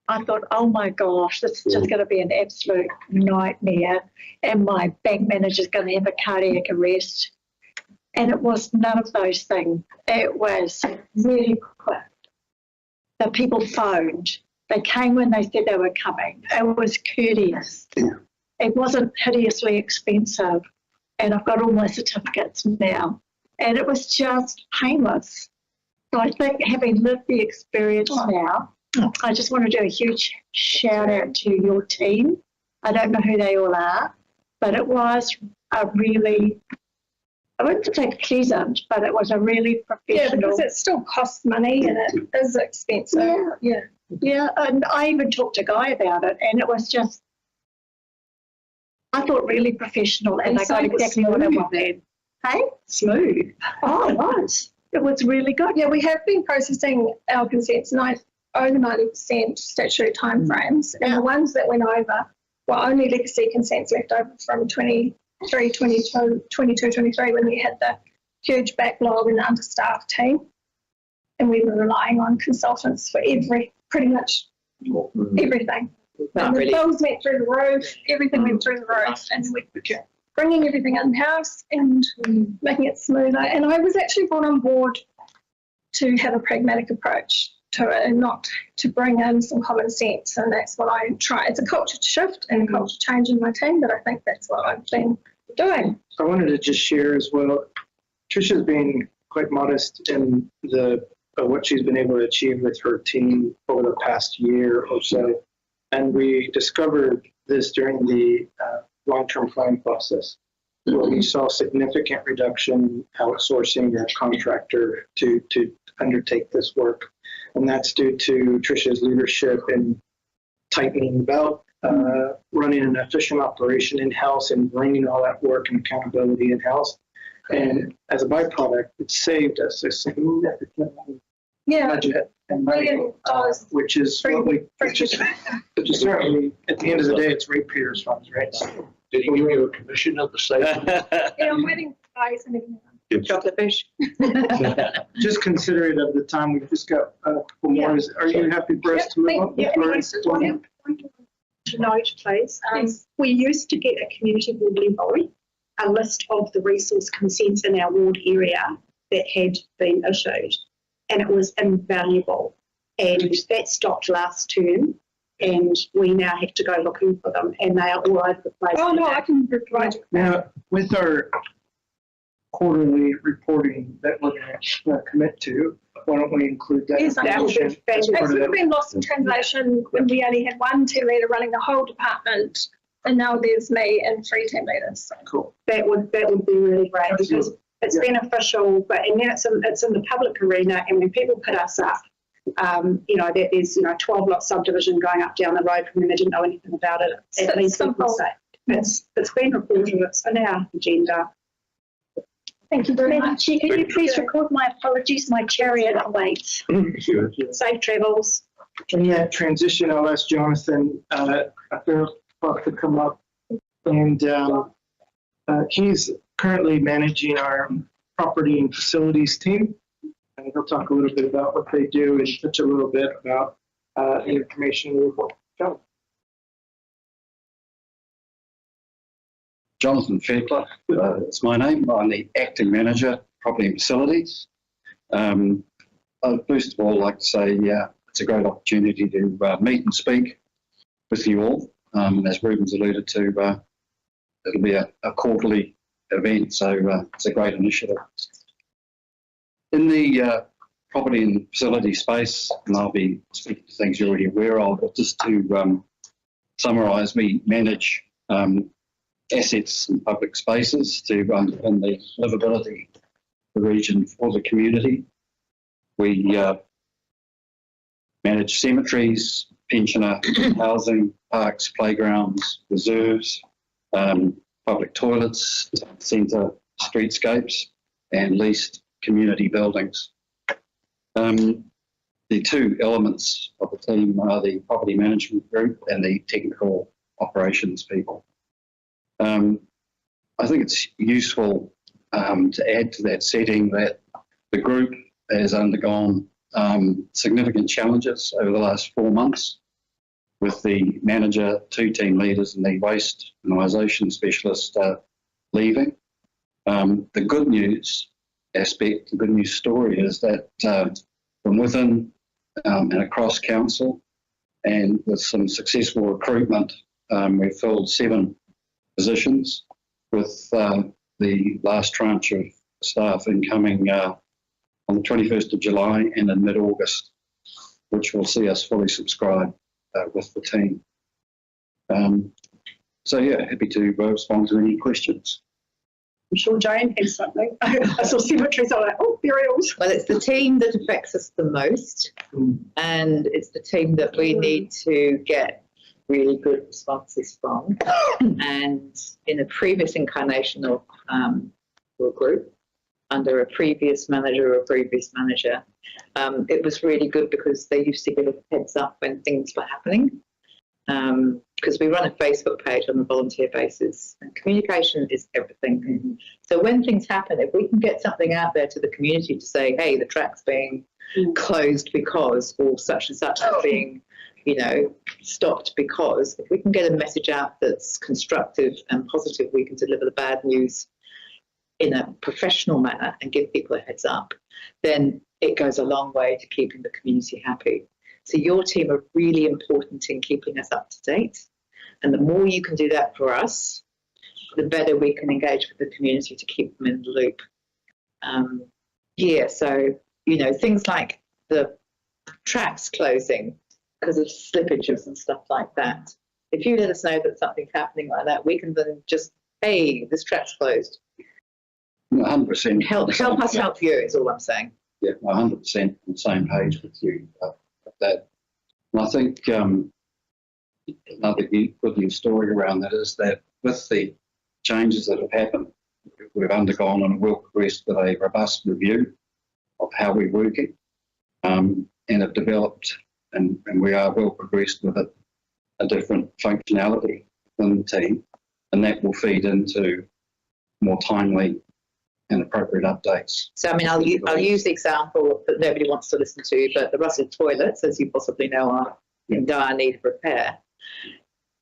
I thought, oh my gosh, this is just going to be an absolute nightmare. And my bank manager's going to have a cardiac arrest. And it was none of those things. It was really quick. The people phoned. They came when they said they were coming. It was courteous. It wasn't hideously expensive. And I've got all my certificates now. And it was just painless. So I think having lived the experience now, I just want to do a huge shout out to your team. I don't know who they all are, but it was a really, I wouldn't say pleasant, but it was a really professional. Yeah, because it still costs money and it is expensive. Yeah, and I even talked to Guy about it, and it was just, I thought really professional, and I got exactly what I wanted. Hey? Smooth. Oh, it was. It was really good. Yeah, we have been processing our consents over 90% statutory timeframes, and the ones that went over were only legacy consents left over from 23, 22, 23 when we had the huge backlog and the understaffed team, and we were relying on consultants for pretty much everything. And the bills went through the roof, everything went through the roof, and we're bringing everything in-house and making it smoother. And I was actually brought on board to have a pragmatic approach to it and not to bring in some common sense. And that's what I try. It's a culture shift and a culture change in my team, but I think that's what I've been doing. I wanted to just share as well, Trisha's been quite modest in what she's been able to achieve with her team over the past year or so. And we discovered this during the long-term planning process, where we saw significant reduction in outsourcing a contractor to undertake this work. And that's due to Trisha's leadership in tightening the belt, running an efficient operation in-house and bringing all that work and accountability in-house. And as a byproduct, it saved us a significant budget and money, which is certainly, at the end of the day, it's ratepayers' funds, right? So, did he give you a commission at the station? Yeah, I'm waiting for guys and everything. Chocolate fish. Just considerate of the time. We've just got a couple more. Are you happy for us to move on? To note, please. We used to get a community board level a list of the resource consents in our ward area that had been issued, and it was invaluable. And that stopped last term, and we now have to go looking for them, and they are all over the place. Oh, no, I can provide. Now, with our quarterly reporting that we're going to commit to, why don't we include that? Yes, that would be information as part of fantastic. that? We've been lost in translation when we only had one team leader running the whole department, and now there's me and 3 team leaders. Cool. That would be really great, because it's Yeah. beneficial, but and then it's in the public arena, and when people put us up, you know, that there's 12 lot subdivision going up down the road from them, they didn't know anything about it. At least people say it's been reported, it's in our agenda. Thank you very much. Chair, can you please record my apologies? My chariot awaits. Safe travels. In that transition, I'll ask Jonathan to come up, and he's currently managing our property and facilities team, and he'll talk a little bit about what they do and touch a little bit about the information we've got. Jonathan Fairclough, it's my name. I'm the acting manager, property and facilities. I'd first of all like to say it's a great opportunity to meet and speak with you all. As Ruben's alluded to, it'll be a quarterly event, so it's a great initiative. In the property and facility space, and I'll be speaking to things you're already aware of, but just to summarise, we manage assets and public spaces to underpin the livability of the region for the community. We manage cemeteries, pensioner housing, parks, playgrounds, reserves, public toilets, centre streetscapes, and leased community buildings. The 2 elements of the team are the property management group and the technical operations people. I think it's useful to add to that setting that the group has undergone significant challenges over the last 4 months, with the manager, 2 team leaders and the waste minimisation specialist leaving. The good news aspect, the good news story is that from within and across council, and with some successful recruitment, we've filled 7 positions, with the last tranche of staff incoming on the 21st of July and in mid-August, which will see us fully subscribe with the team. So yeah, happy to respond to any questions. I'm sure Jane has something. I saw cemeteries, I'm like, oh, burials. Well, it's the team that affects us the most, and it's the team that we need to get really good responses from. And in a previous incarnation of your group, under a previous manager, it was really good because they used to give us heads up when things were happening. Because we run a Facebook page on a volunteer basis, and communication is everything. So when things happen, if we can get something out there to the community to say, hey, the track's being closed because, or such and such is being, stopped because, if we can get a message out that's constructive and positive, we can deliver the bad news in a professional manner and give people a heads up, then it goes a long way to keeping the community happy. So your team are really important in keeping us up to date. And the more you can do that for us, the better we can engage with the community to keep them in the loop. So, things like the tracks closing because of slippages and stuff like that. If you let us know that something's happening like that, we can then just, hey, this track's closed. 100%. Help us help you is all I'm saying. Yeah, 100% on the same page with you. That, and I think another good news story around that is that with the changes that have happened, we've undergone and will progress with a robust review of how we're working, and have developed, and we are well progressed with a different functionality within the team, and that will feed into more timely and appropriate updates. So, I'll use the example that nobody wants to listen to, but the Russell toilets, as you possibly know, are in dire need of repair.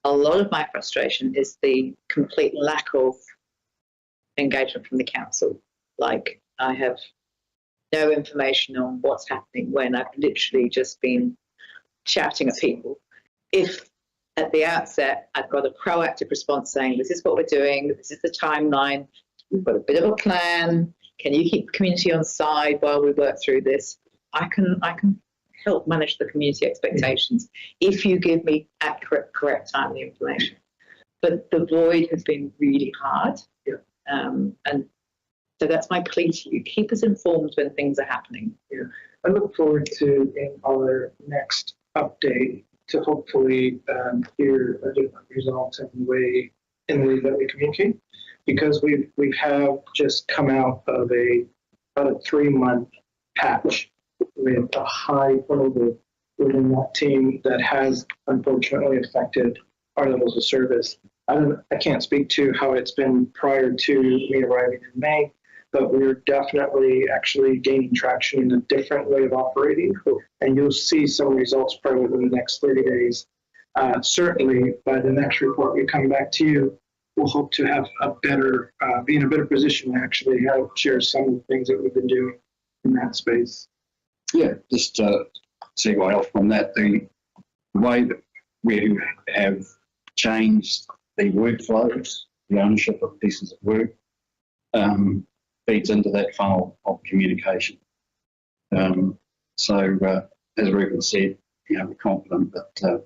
A lot of my frustration is the complete lack of engagement from the council. Like, I have no information on what's happening when I've literally just been shouting at people. If at the outset I've got a proactive response saying, this is what we're doing, this is the timeline, we've got a bit of a plan, can you keep the community on side while we work through this? I can help manage the community expectations if you give me accurate, correct, timely information. But the void has been really hard. And so that's my plea to you. Keep us informed when things are happening. Yeah. I look forward to, in our next update, to hopefully hear a different result in the way that we communicate, because we have just come out of about a 3-month patch with a high turnover within that team that has unfortunately affected our levels of service. I can't speak to how it's been prior to me arriving in May, but we're definitely actually gaining traction in a different way of operating, and you'll see some results probably within the next 30 days. Certainly, by the next report we come back to you, we'll hope to have a better, be in a better position to actually help share some of the things that we've been doing in that space. Yeah, just segue off from that, the way that we have changed the workflows, the ownership of pieces of work, feeds into that funnel of communication. So, as Reuben said, we're confident that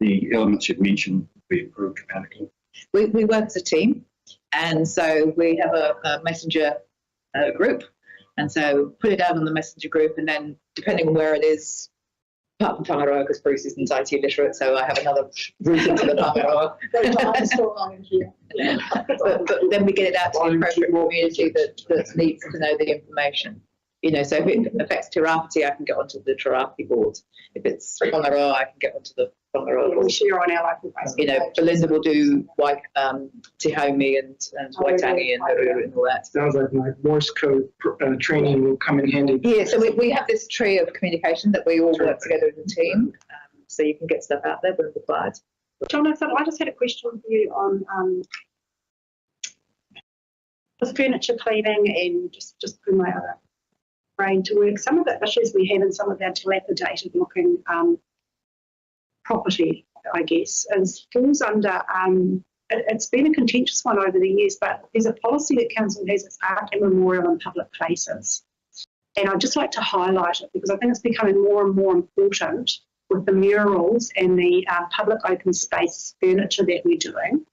the elements you've mentioned will be improved dramatically. We work as a team, and so we have a messenger group, and so put it out on the messenger group, and then depending on where it is, apart from Whangaroa, because Bruce isn't IT literate, so I have another route into the Whangaroa. But then we get it out to the appropriate community that needs to know the information. So if it affects Te Rāwhiti, I can get onto the Te Rāwhiti board. If it's Whangaroa, I can get onto the Whangaroa board. We share on our local Facebook. Belinda will do Te Haumi and Waitangi and Nauru and all that. Sounds like my Morse code training will come in handy. Yeah, so we have this tree of communication that we all work together as a team, so you can get stuff out there when required. Jonathan, I just had a question for you on with furniture cleaning and just putting my other brain to work. Some of the issues we have in some of our dilapidated looking property, I guess, falls under, it's been a contentious one over the years, but there's a policy that council has, it's art and memorial in public places. And I'd just like to highlight it because I think it's becoming more and more important with the murals and the public open space furniture that we're doing,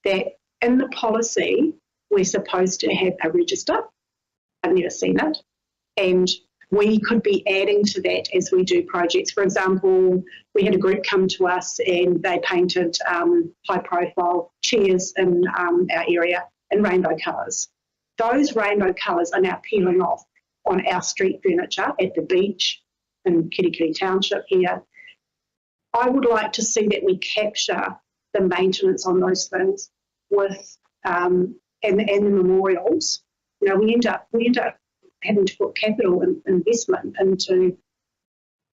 that in the policy we're supposed to have a register. I've never seen it. And we could be adding to that as we do projects. For example, we had a group come to us and they painted high-profile chairs in our area in rainbow colours. Those rainbow colours are now peeling off on our street furniture at the beach in Kirikiri Township here. I would like to see that we capture the maintenance on those things with and the memorials. We end up having to put capital investment into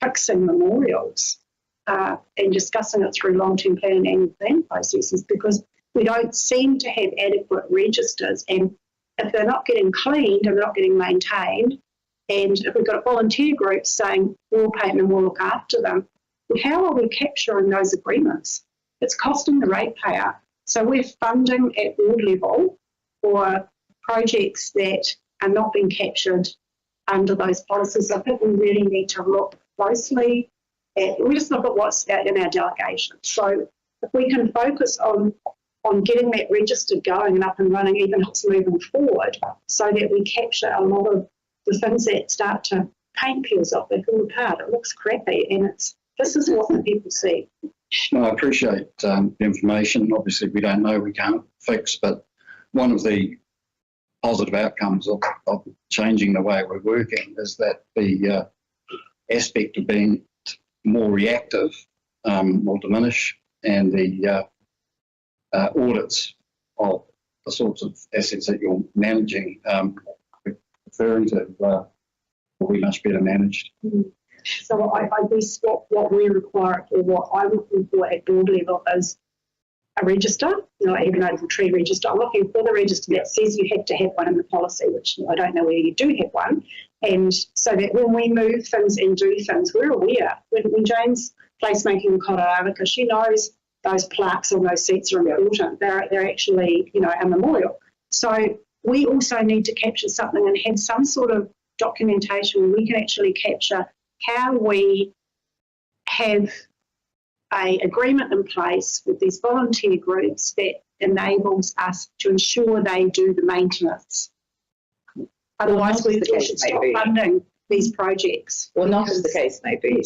fixing memorials and discussing it through long-term planning and plan processes, because we don't seem to have adequate registers, and if they're not getting cleaned and they're not getting maintained, and if we've got volunteer groups saying we'll paint them, we'll look after them, how are we capturing those agreements? It's costing the ratepayer. So we're funding at board level for projects that are not being captured under those policies. I think we really need to look closely at, we just look at what's in our delegation. So if we can focus on getting that register going and up and running, even if it's moving forward, so that we capture a lot of the things that start to paint peels off, they fall apart, it looks crappy, and this is what the people see. No, I appreciate the information. Obviously, we don't know, we can't fix, but one of the positive outcomes of changing the way we're working is that the aspect of being more reactive will diminish, and the audits of the sorts of assets that you're managing, referring to, will be much better managed. So I guess what we require, or what I'm looking for at board level, is a register, even though it's a tree register. I'm looking for the register that says you have to have one in the policy, which I don't know whether you do have one. And so that when we move things and do things, we're aware. When Jane's placemaking in Kotaraavaka, she knows those plaques on those seats are important. They're actually, a memorial. So we also need to capture something and have some sort of documentation where we can actually capture how we have an agreement in place with these volunteer groups that enables us to ensure they do the maintenance. Otherwise, we should stop funding these projects. Well, not as the case may be.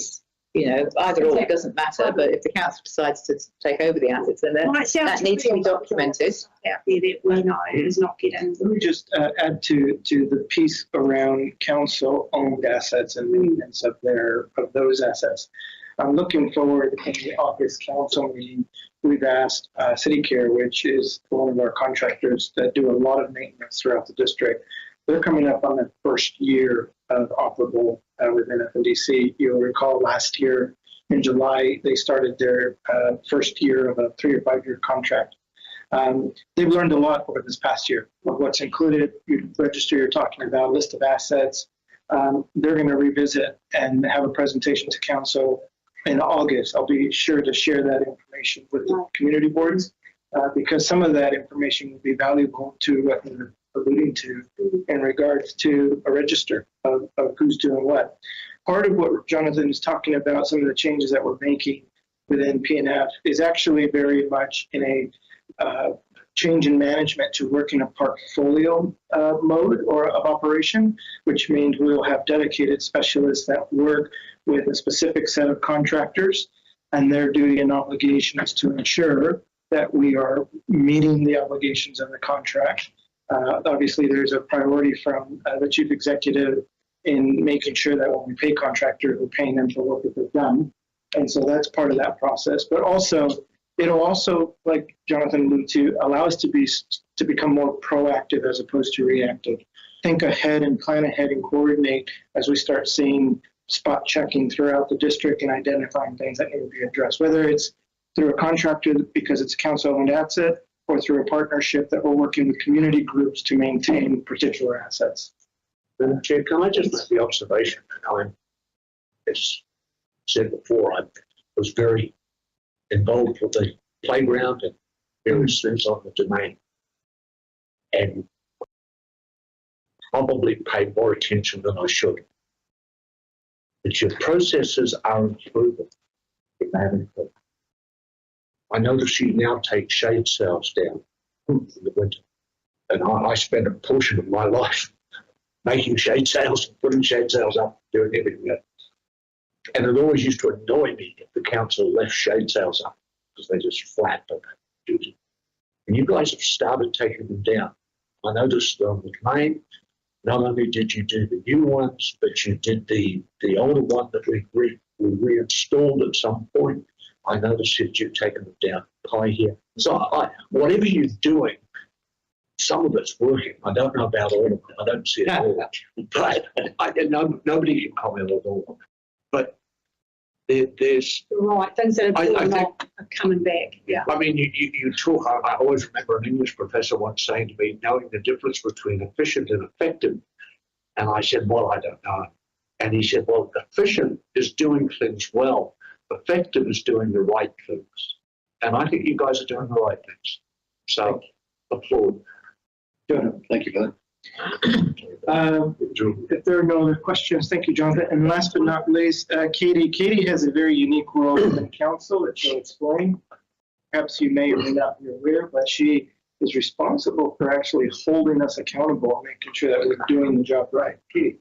Either or, it doesn't matter, but if the council decides to take over the assets, then that needs to be documented. Out there that we know is not getting. Let me just add to the piece around council-owned assets and maintenance of those assets. I'm looking forward in the August council meeting. We've asked CityCare, which is one of our contractors that do a lot of maintenance throughout the district. They're coming up on the first year of operable within FNDC. You'll recall last year in July, they started their first year of a 3 or 5 year contract. They've learned a lot over this past year. What's included, you register, you're talking about a list of assets. They're going to revisit and have a presentation to council in August. I'll be sure to share that information with the community boards because some of that information will be valuable to what we're alluding to in regards to a register of who's doing what. Part of what Jonathan is talking about, some of the changes that we're making within PNF is actually very much in a change in management to work in a portfolio mode or of operation, which means we'll have dedicated specialists that work with a specific set of contractors, and their duty and obligation is to ensure that we are meeting the obligations of the contract. Obviously, there's a priority from the chief executive in making sure that when we pay contractors, we're paying them for work that they've done. And so that's part of that process. But also, it'll also, like Jonathan alluded to, allow us to become more proactive as opposed to reactive. Think ahead and plan ahead and coordinate as we start seeing spot checking throughout the district and identifying things that need to be addressed, whether it's through a contractor because it's a council-owned asset or through a partnership that we're working with community groups to maintain particular assets. Madam Chair, can I just make the observation that as said before, I was very involved with the playground and various things on the domain, and probably paid more attention than I should. But your processes are improving. They have improved. I notice you now take shade sails down in the winter, and I spent a portion of my life making shade sails, putting shade sails up, doing everything else. And it always used to annoy me if the council left shade sails up because they just flat on that duty. And you guys have started taking them down. I noticed on the domain, not only did you do the new ones, but you did the older one that we reinstalled at some point. I noticed that you've taken them down high here. So whatever you're doing, some of it's working. I don't know about all of it. I don't see it all. But nobody can comment on all of it. But there's... Right, things that are coming back. Yeah. I mean, you talk, I always remember an English professor once saying to me, knowing the difference between efficient and effective. And I said, well, I don't know. And he said, well, efficient is doing things well. Effective is doing the right things. And I think you guys are doing the right things. So, applaud. Thank you for that. If there are no other questions, thank you, Jonathan. And last but not least, Katie. Katie has a very unique role in council that she'll explain. Perhaps you may or may not be aware, but she is responsible for actually holding us accountable and making sure that we're doing the job right. Katie.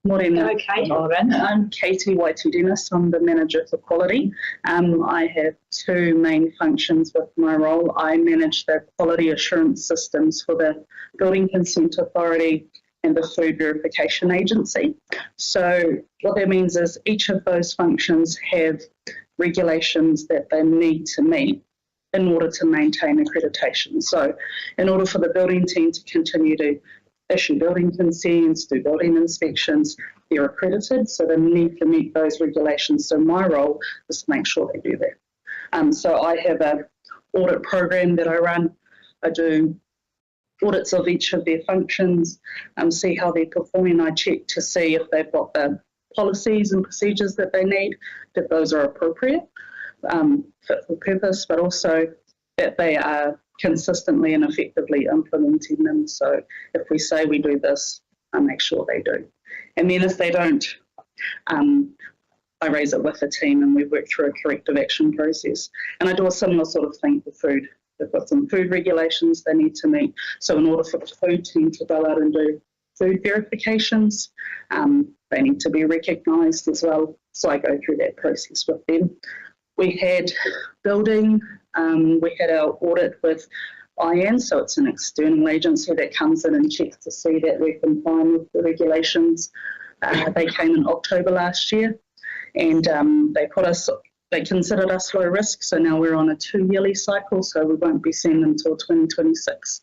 Morning. Okay. Morning. I'm Katie Waitudenis. I'm the manager for quality. I have two main functions with my role. I manage the quality assurance systems for the Building Consent Authority and the Food Verification Agency. So what that means is each of those functions have regulations that they need to meet in order to maintain accreditation. So in order for the building team to continue to issue building consents, do building inspections, they're accredited, so they need to meet those regulations. So my role is to make sure they do that. So I have a audit program that I run. I do audits of each of their functions, see how they're performing. I check to see if they've got the policies and procedures that they need, that those are appropriate, fit for purpose, but also that they are consistently and effectively implementing them. So if we say we do this, I make sure they do. And then if they don't, I raise it with the team and we work through a corrective action process. And I do a similar sort of thing for food. They've got some food regulations they need to meet. So in order for the food team to go out and do food verifications, they need to be recognised as well. So I go through that process with them. We had building, we had our audit with IAN, so it's an external agency that comes in and checks to see that we're complying with the regulations. They came in October last year, and they considered us low risk, so now we're on a 2-yearly cycle, so we won't be seeing them until 2026.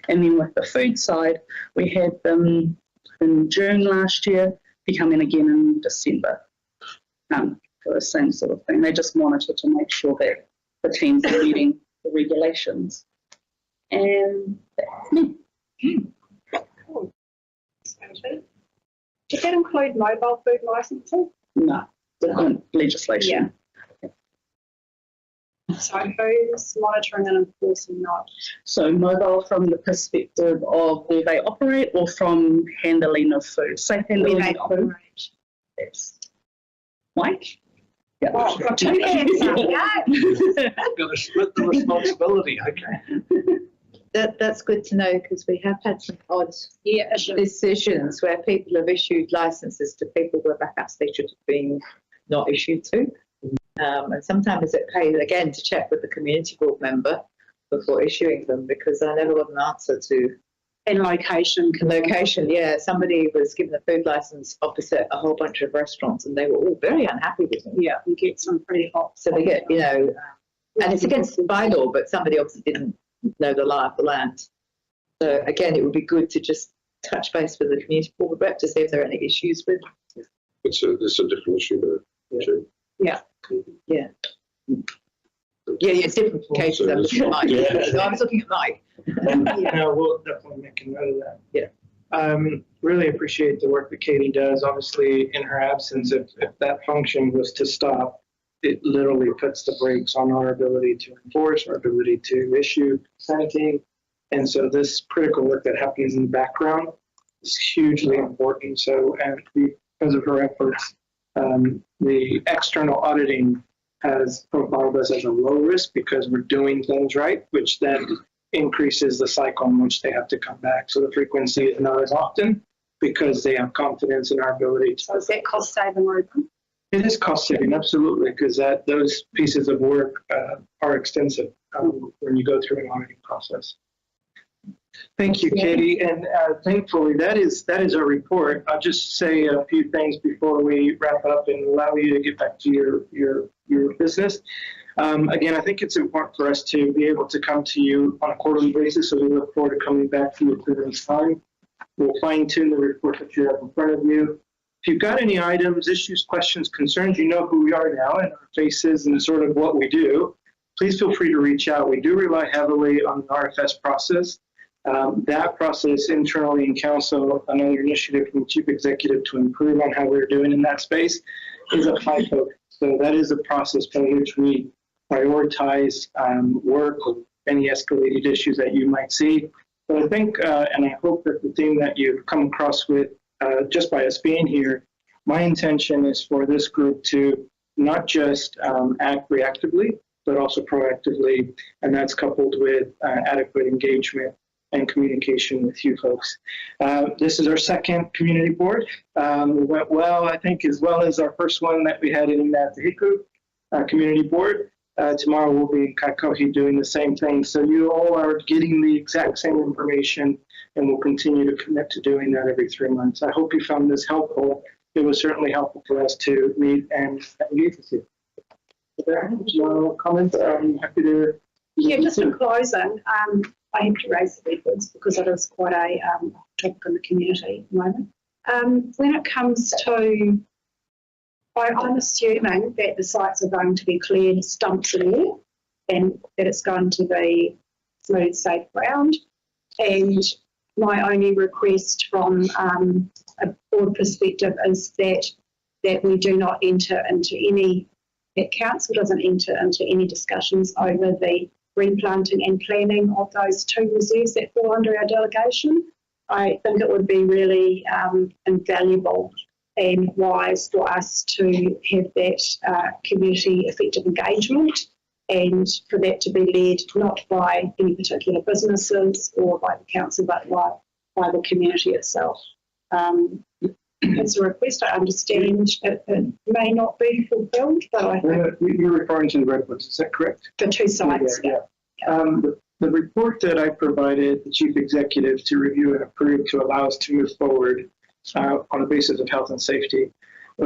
And then with the food side, we had them in June last year, they come in again in December for the same sort of thing. They just monitor to make sure that the teams are meeting the regulations. And that's me. Cool. Does that include mobile food licensing? No, different legislation. Yeah. So who's monitoring and enforcing that? So mobile from the perspective of where they operate or from handling of food? Safe handling Where they of food. operate. Yes. Mike? Yeah. Oh, got 2 hands up, yeah. Got to split the responsibility, okay. That's good to know, because we have had some odd decisions where people have issued licenses to people where perhaps they should have been not issued to. And sometimes it pays, again, to check with the community board member before issuing them, because I never got an answer to. And location. Location, yeah. Somebody was given a food license opposite a whole bunch of restaurants and they were all very unhappy with them. Yeah, we get some pretty hot. So they get, and it's against the bylaw, but somebody obviously didn't know the lie of the land. So again, it would be good to just touch base with the community board rep to see if there are any issues with. It's a different issue there. Yeah. Yeah. Yeah, it's different cases. I'm looking at Mike. So I was looking at Mike. No, we'll definitely make a note of that. Yeah. Really appreciate the work that Katie does. Obviously, in her absence, if that function was to stop, it literally puts the brakes on our ability to enforce, our ability to issue consenting. And so this critical work that happens in the background is hugely important. So, and because of her efforts, the external auditing has profiled us as a low risk because we're doing things right, which then increases the cycle in which they have to come back. So the frequency is not as often because they have confidence in our ability to. So is that cost saving, Ruben? It is cost saving, absolutely, because those pieces of work are extensive when you go through an auditing process. Thank you, Katie, and thankfully that is our report. I'll just say a few things before we wrap up and allow you to get back to your business. Again, I think it's important for us to be able to come to you on a quarterly basis, so we look forward to coming back to you at this time. We'll fine-tune the report that you have in front of you. If you've got any items, issues, questions, concerns, you know who we are now and our faces and sort of what we do. Please feel free to reach out. We do rely heavily on the RFS process. That process internally in council, another initiative from the chief executive to improve on how we're doing in that space, is a high focus. So that is a process by which we prioritize work or any escalated issues that you might see. But I think, and I hope that the thing that you've come across with just by us being here, my intention is for this group to not just act reactively, but also proactively, and that's coupled with adequate engagement and communication with you folks. This is our second community board. We went well, I think, as well as our first one that we had in Tahiku community board. Tomorrow we'll be in Kaikohe doing the same thing. So you all are getting the exact same information, and we'll continue to commit to doing that every 3 months. I hope you found this helpful. It was certainly helpful for us to meet and engage with you. No comments? I'm happy to. Yeah, just in closing, I have to raise the records because it is quite a topic in the community at the moment. When it comes to, I'm assuming that the sites are going to be cleared, stumps and all. and that it's going to be smooth, safe ground. And my only request from a board perspective is that we do not enter into any, that council doesn't enter into any discussions over the replanting and planning of those 2 reserves that fall under our delegation. I think it would be really invaluable and wise for us to have that community effective engagement, and for that to be led not by any particular businesses or by the council, but by the community itself. It's a request. I understand it may not be fulfilled, but I think You're referring to the redwoods, is that correct? the 2 sites. Yeah. The report that I provided the chief executive to review and approve to allow us to move forward on the basis of health and safety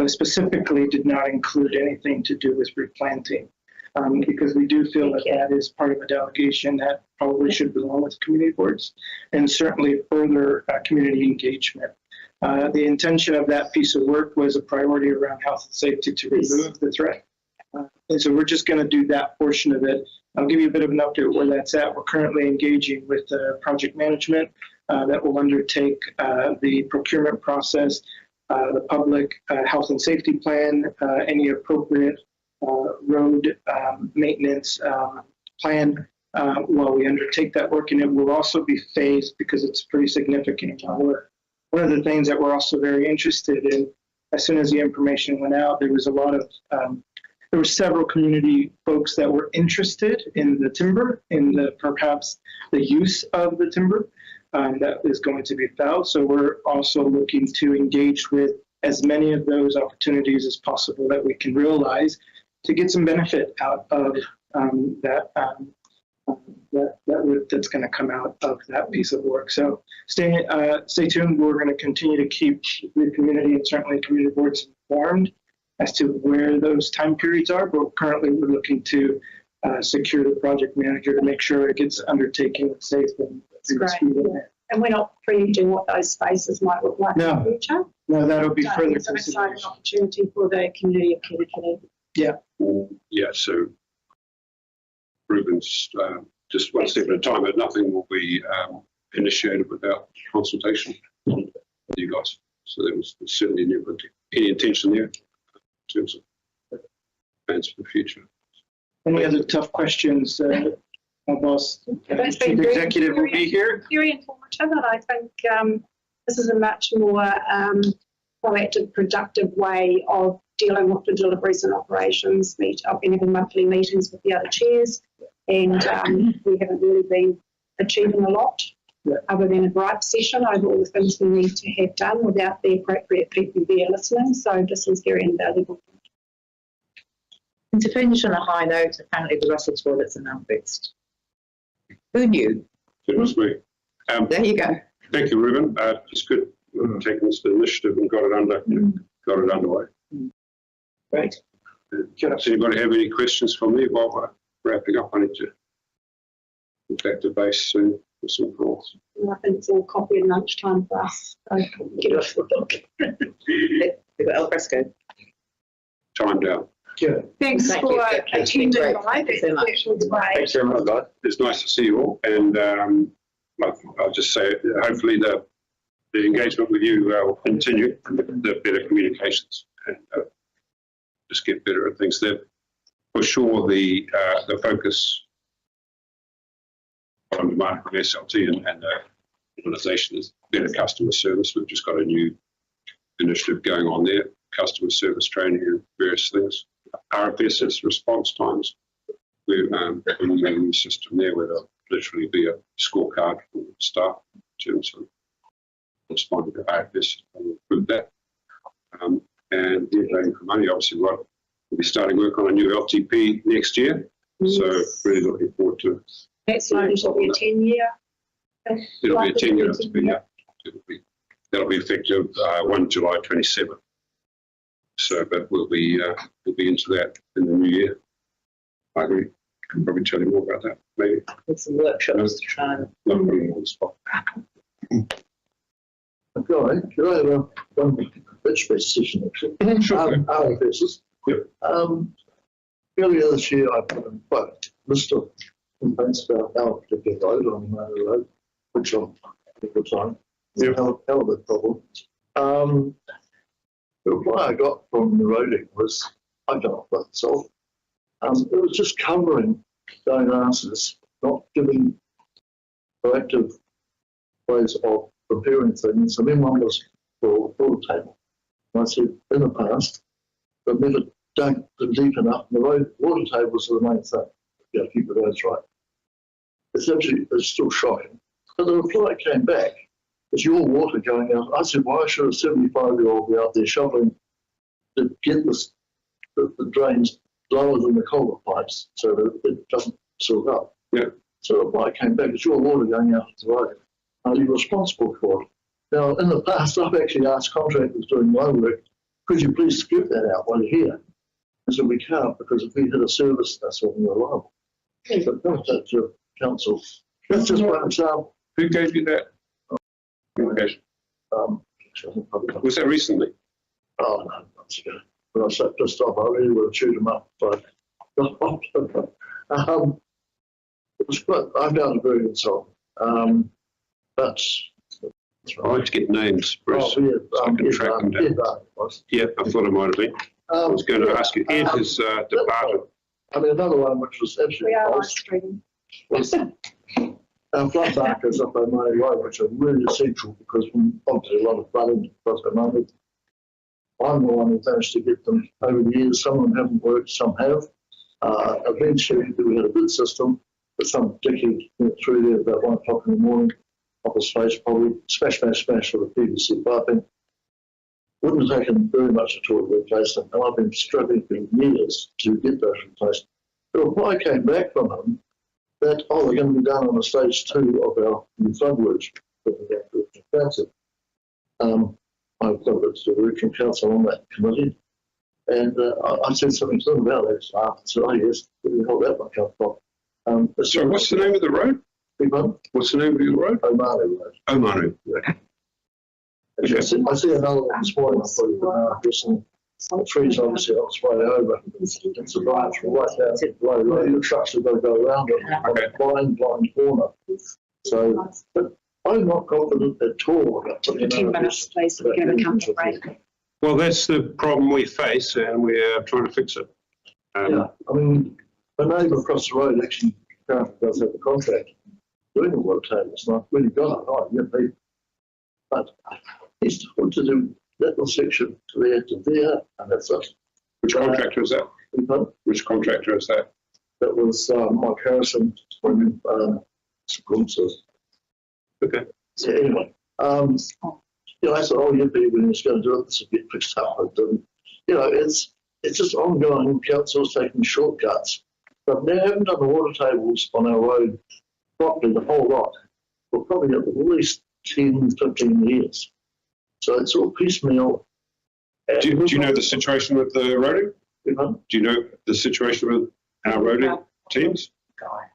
specifically did not include anything to do with replanting, because we do feel that is part of a delegation that probably should belong with community boards, and certainly further community engagement. The intention of that piece of work was a priority around health and safety to remove the threat. And so we're just going to do that portion of it. I'll give you a bit of an update where that's at. We're currently engaging with project management that will undertake the procurement process, the public health and safety plan, any appropriate road maintenance plan while we undertake that work. And it will also be phased because it's pretty significant. One of the things that we're also very interested in, as soon as the information went out, there was a lot of there were several community folks that were interested in the timber, in perhaps the use of the timber that is going to be felled. So we're also looking to engage with as many of those opportunities as possible that we can realize to get some benefit out of that's going to come out of that piece of work. So stay tuned. We're going to continue to keep the community and certainly community boards informed as to where those time periods are, but currently we're looking to secure the project manager to make sure it gets undertaken safe and speed. And we're not preempting what those spaces might look like in the future. No, that'll be further It's an exciting opportunity for the community of Kirikiri. Yeah. Yeah, so Ruben's just one step at a time, but nothing will be initiated without consultation with you guys. So there was certainly never any intention there in terms of plans for the future. Any other tough questions? My boss, That's chief been executive will be here. Very informative, and I think this is a much more proactive, productive way of dealing with the deliveries and operations. I've been having monthly meetings with the other chairs, and we haven't really been achieving a lot other than a gripe session over all the things we need to have done without the appropriate people there listening. So this is very invaluable. And to finish on a high note, apparently the Russell toilets are now fixed. Who knew? It was me. There you go. Thank you, Ruben. It's good taking this initiative and got it underway. Great. Does anybody have any questions for me while we're wrapping up? I need to get back to base soon with some calls. I think it's all coffee and lunchtime for us. So get off the book. We've got al fresco. Time down. Thanks Thank for you. attending. Thank you so much. Thanks very much, guys. It's nice to see you all. And I'll just say, hopefully the engagement with you will continue, the better communications, and just get better at things there. For sure, the focus on the market of SLT and the organisation is better customer service. We've just got a new initiative going on there, customer service training and various things. RFS response times. We're implementing a new system there where there'll literally be a scorecard for staff in terms of responding to RFS and improve that. And voting for money, obviously, we'll be starting work on a new LTP next year. Yes. So really looking forward to it. That's likely to be a 10-year. It'll be a 10-year LTP, yeah. That'll be effective 1 July 27. So, but we'll be into that in the new year. I agree. I can probably tell you more about that, maybe. With some workshops to try and... Not putting on the spot. Okay, can I have one pitch decision, actually? Sure. RFSs. Yep. Earlier this year, I put in quote list of complaints about our particular road on Whangaroa Road, which I'm at the time. Yeah. Hell of a problem. The reply I got from the roading was, I don't know myself. It was just covering going answers, not giving proactive ways of preparing things. And then one was for water table. And I said, in the past, they've never dug deep enough. And the road water tables are the main thing. You know, keep the roads right. It's still shocking. But the reply came back. Is your water going out? I said, why should a 75-year-old be out there shoveling to get the drains lower than the culvert pipes so that it doesn't silt up? Yeah. So the reply came back, is your water going out to the road? Are you responsible for it? Now, in the past, I've actually asked contractors doing my work, could you please scoop that out while you're here? I said, we can't, because if we hit a service, that's when we're liable. But that's up to council. That's just one example. Who gave you that communication? Was that recently? Oh, no, months ago. When I was so pissed off, I really would have chewed him up. But it was good. I found it very insulting. But I'd like to get names, Bruce, so I can track them down. Yeah, I thought it might have been. I was going to ask you. Ed has departed. I mean, another one which was absolutely false was flood markers up on my road, which are really essential because obviously a lot of flooding across the moment. I'm the one who managed to get them over the years. Some of them haven't worked, some have. Eventually, we had a good system, but some dickhead went through there about 1 o'clock in the morning, off his face, probably smash with the PVC piping. Wouldn't have taken very much at all to replace them, and I've been struggling for years to get those replaced. The reply came back from him that, they're going to be done on the stage 2 of our new flood works. I've got the regional council on that committee, and I said something to them about that. So I said, yes, where the hell that one come from? So what's the name of the road? What's the name of your road? Omaru Road. Omaru. Yeah. Okay. I see another one this morning. I thought the trees obviously on its way over. It's a branch right down the road. The trucks have got to go around it. Okay. Blind corner. So, but I'm not confident at all about 10 minutes, please. We're going to come to break. Well, that's the problem we face, and we're trying to fix it. Yeah, I mean, my neighbour across the road actually currently does have a contract doing the water tables, and I've really got it right. But he's told to do that little section to there, and that's it. Which contractor is that? Which contractor is that? That was Mike Harrison from Sponsors. Okay. So anyway, I said, you'd be when he's going to do it, this will get fixed up. But, it's just ongoing. Council's taking shortcuts. But they haven't done the water tables on our road properly, the whole lot, for probably at least 10, 15 years. So it's all piecemeal. Do you know the situation with the roading? Do you know the situation with our roading teams?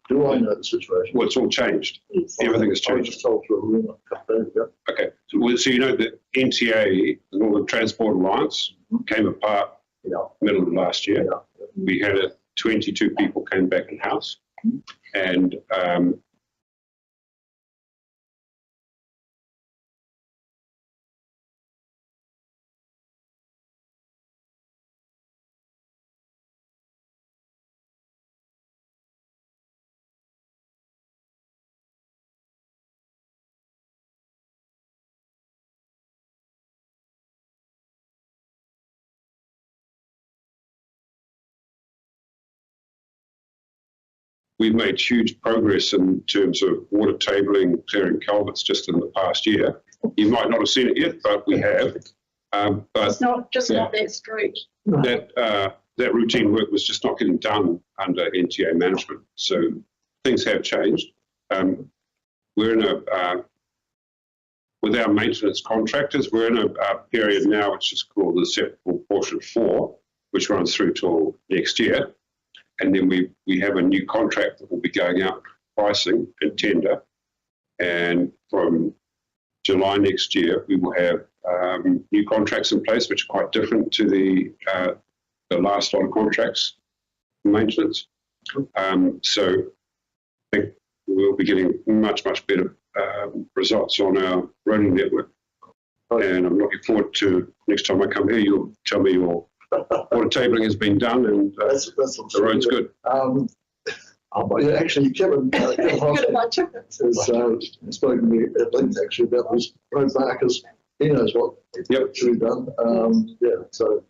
Do I know the situation? Well, it's all changed. Yes. Everything has changed. I was just told through a rumour a couple of days ago. Okay. So you know that NTA, the Northern Transport Alliance, came apart middle of last year. Yeah. We had 22 people came back in-house. And we've made huge progress in terms of water tabling, clearing culverts just in the past year. You might not have seen it yet, but we have. But it's not just not that street. That routine work was just not getting done under NTA management. So things have changed. We're in with our maintenance contractors, we're in a period now which is called the acceptable portion 4, which runs through till next year. And then we have a new contract that will be going out pricing and tender. And from July next year, we will have new contracts in place, which are quite different to the last lot of contracts for maintenance. So I think we'll be getting much better results on our roading network. And I'm looking forward to next time I come here, you'll tell me what tabling has been done and the road's good. Actually, Kevin has spoken to me at length actually about those road markers. He knows what should be done. So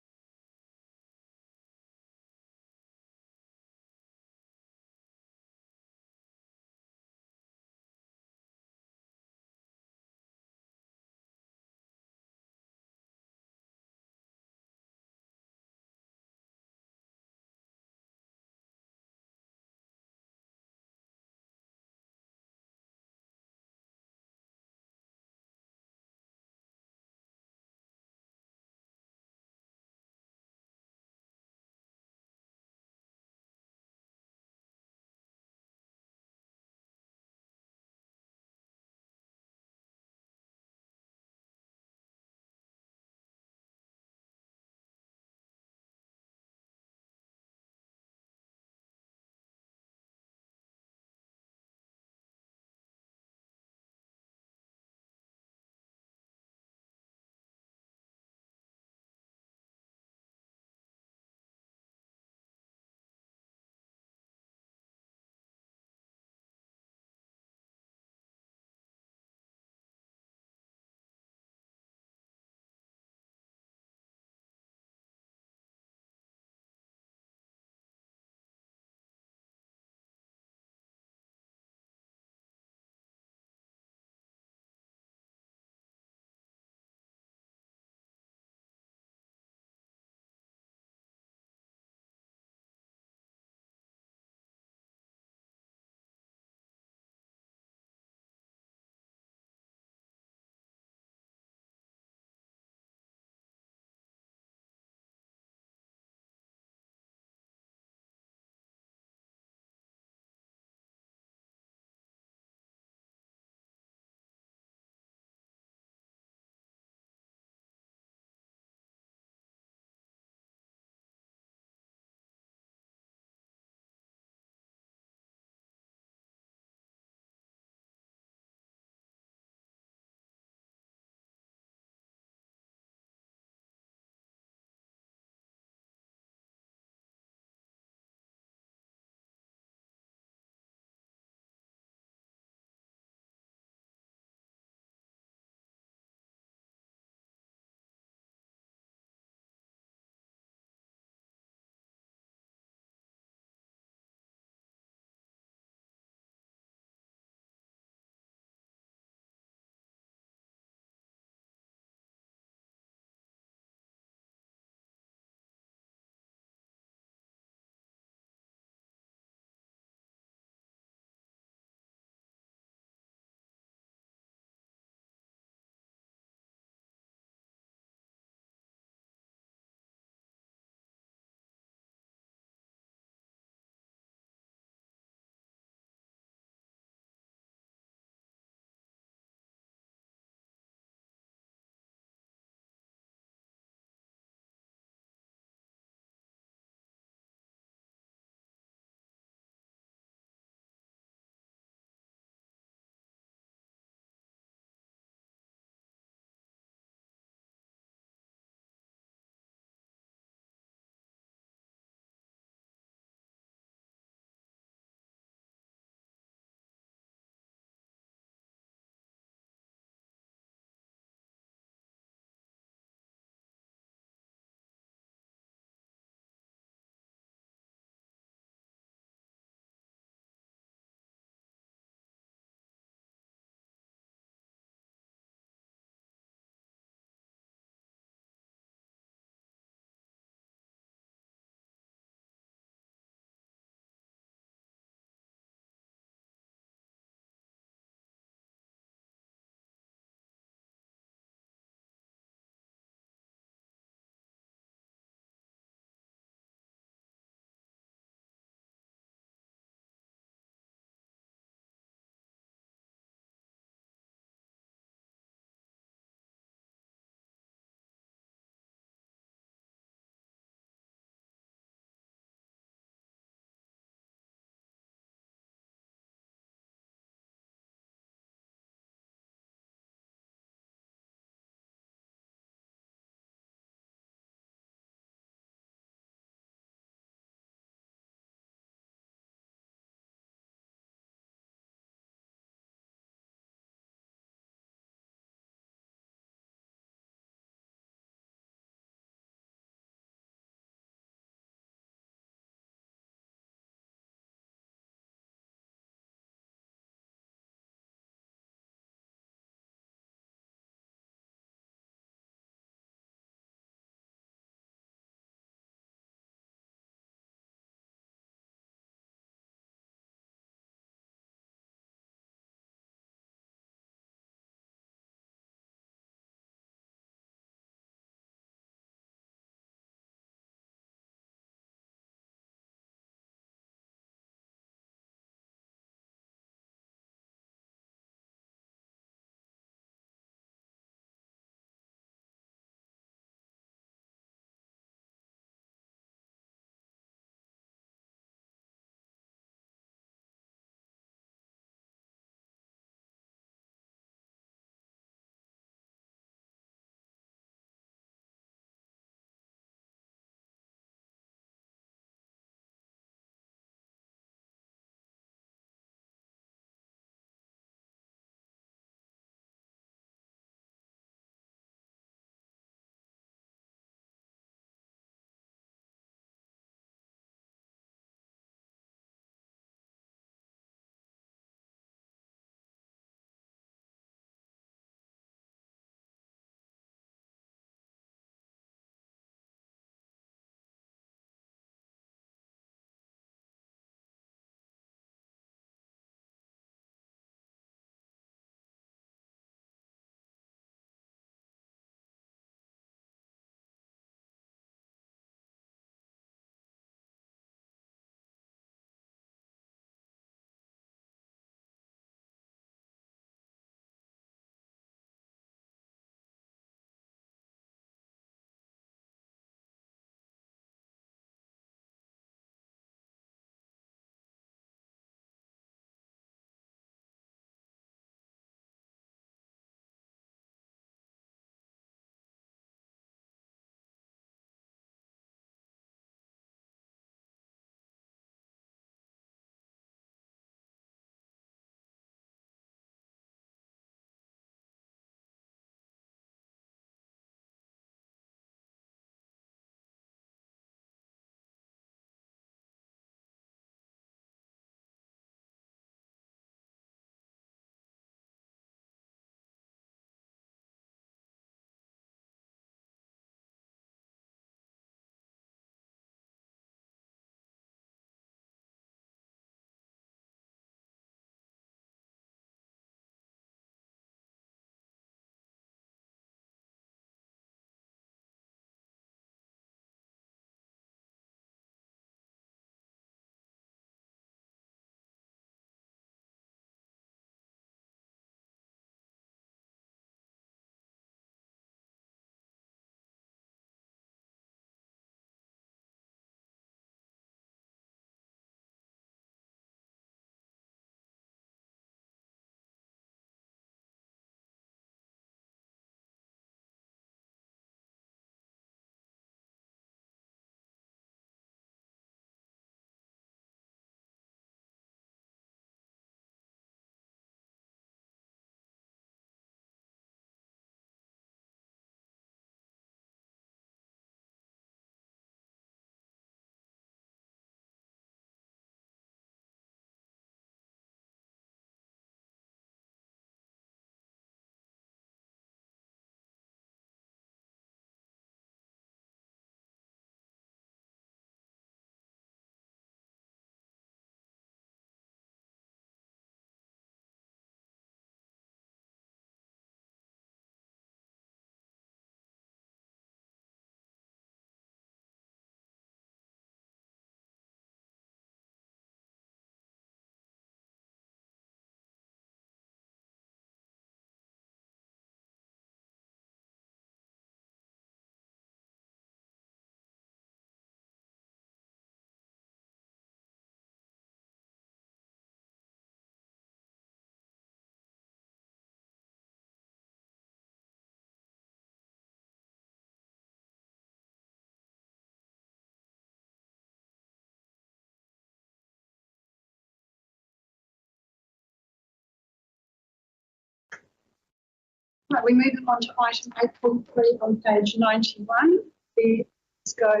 Right, we're moving on to item 8.3 on page 91. Let's go.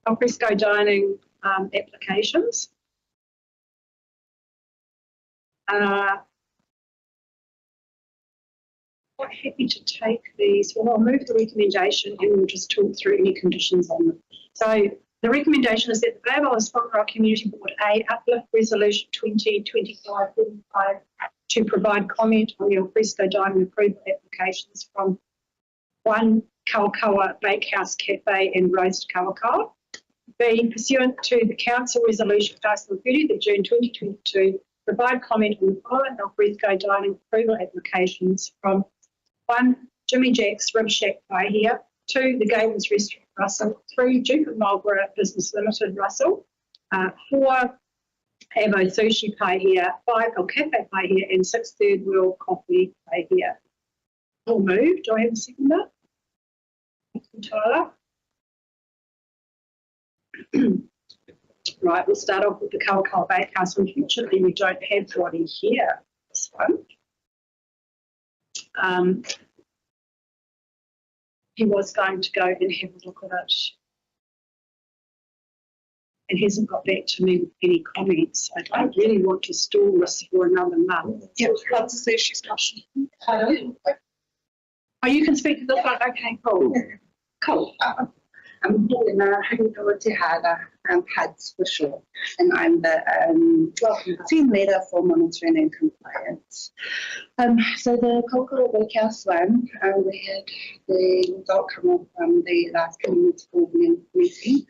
Alfresco dining applications. Quite happy to take these. Well, I'll move the recommendation and we'll just talk through any conditions on them. So the recommendation is that the Bay of Whangaroa Community Board A uplift resolution 2025-45 to provide comment on the alfresco dining approval applications from 1 Kawakawa Bakehouse Cafe and Roast Kawakawa. B, pursuant to the Council Resolution passed on 30th of June 2022, provide comment on the following alfresco dining approval applications from 1 Jimmy Jack's Rib Shack Paihia, 2 The Gavens Restaurant Russell, 3 Duke of Marlborough Business Limited Russell, 4 Avo Sushi Paihia, 5 El Cafe Paihia, and 6 Third World Coffee Paihia. All moved. Do I have a seconder? Tyler. Right, we'll start off with the Kawakawa Bakehouse. Unfortunately, we don't have one in here. This one. He was going to go and have a look at it and hasn't got back to me with any comments. I don't really want to stall this for another month. Yep, let's see if she's got. Oh, you can speak to this one. Okay, cool. Cool. I'm Helena Whangaroa Te Hara, HUDs for short, and I'm the team leader for monitoring and compliance. So the Kawakawa Bakehouse one, we had the result come up from the last community board meeting,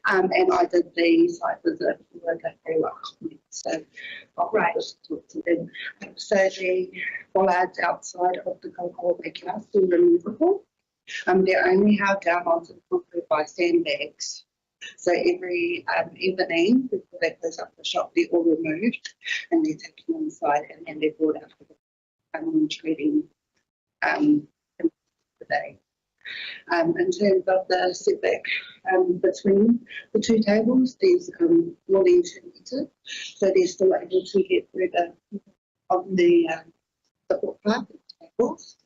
and I did the site visit for the follow-up comments. So I'll just talk to them. So the bollards outside of the Kawakawa Bakehouse are removable. They're only held down onto the concrete by sandbags. So every evening before they close up the shop, they're all removed and they're taken inside and then they're brought out for the trading the day. In terms of the setback between the two tables, there's more than 2 metres, so they're still able to get through the footpath tables.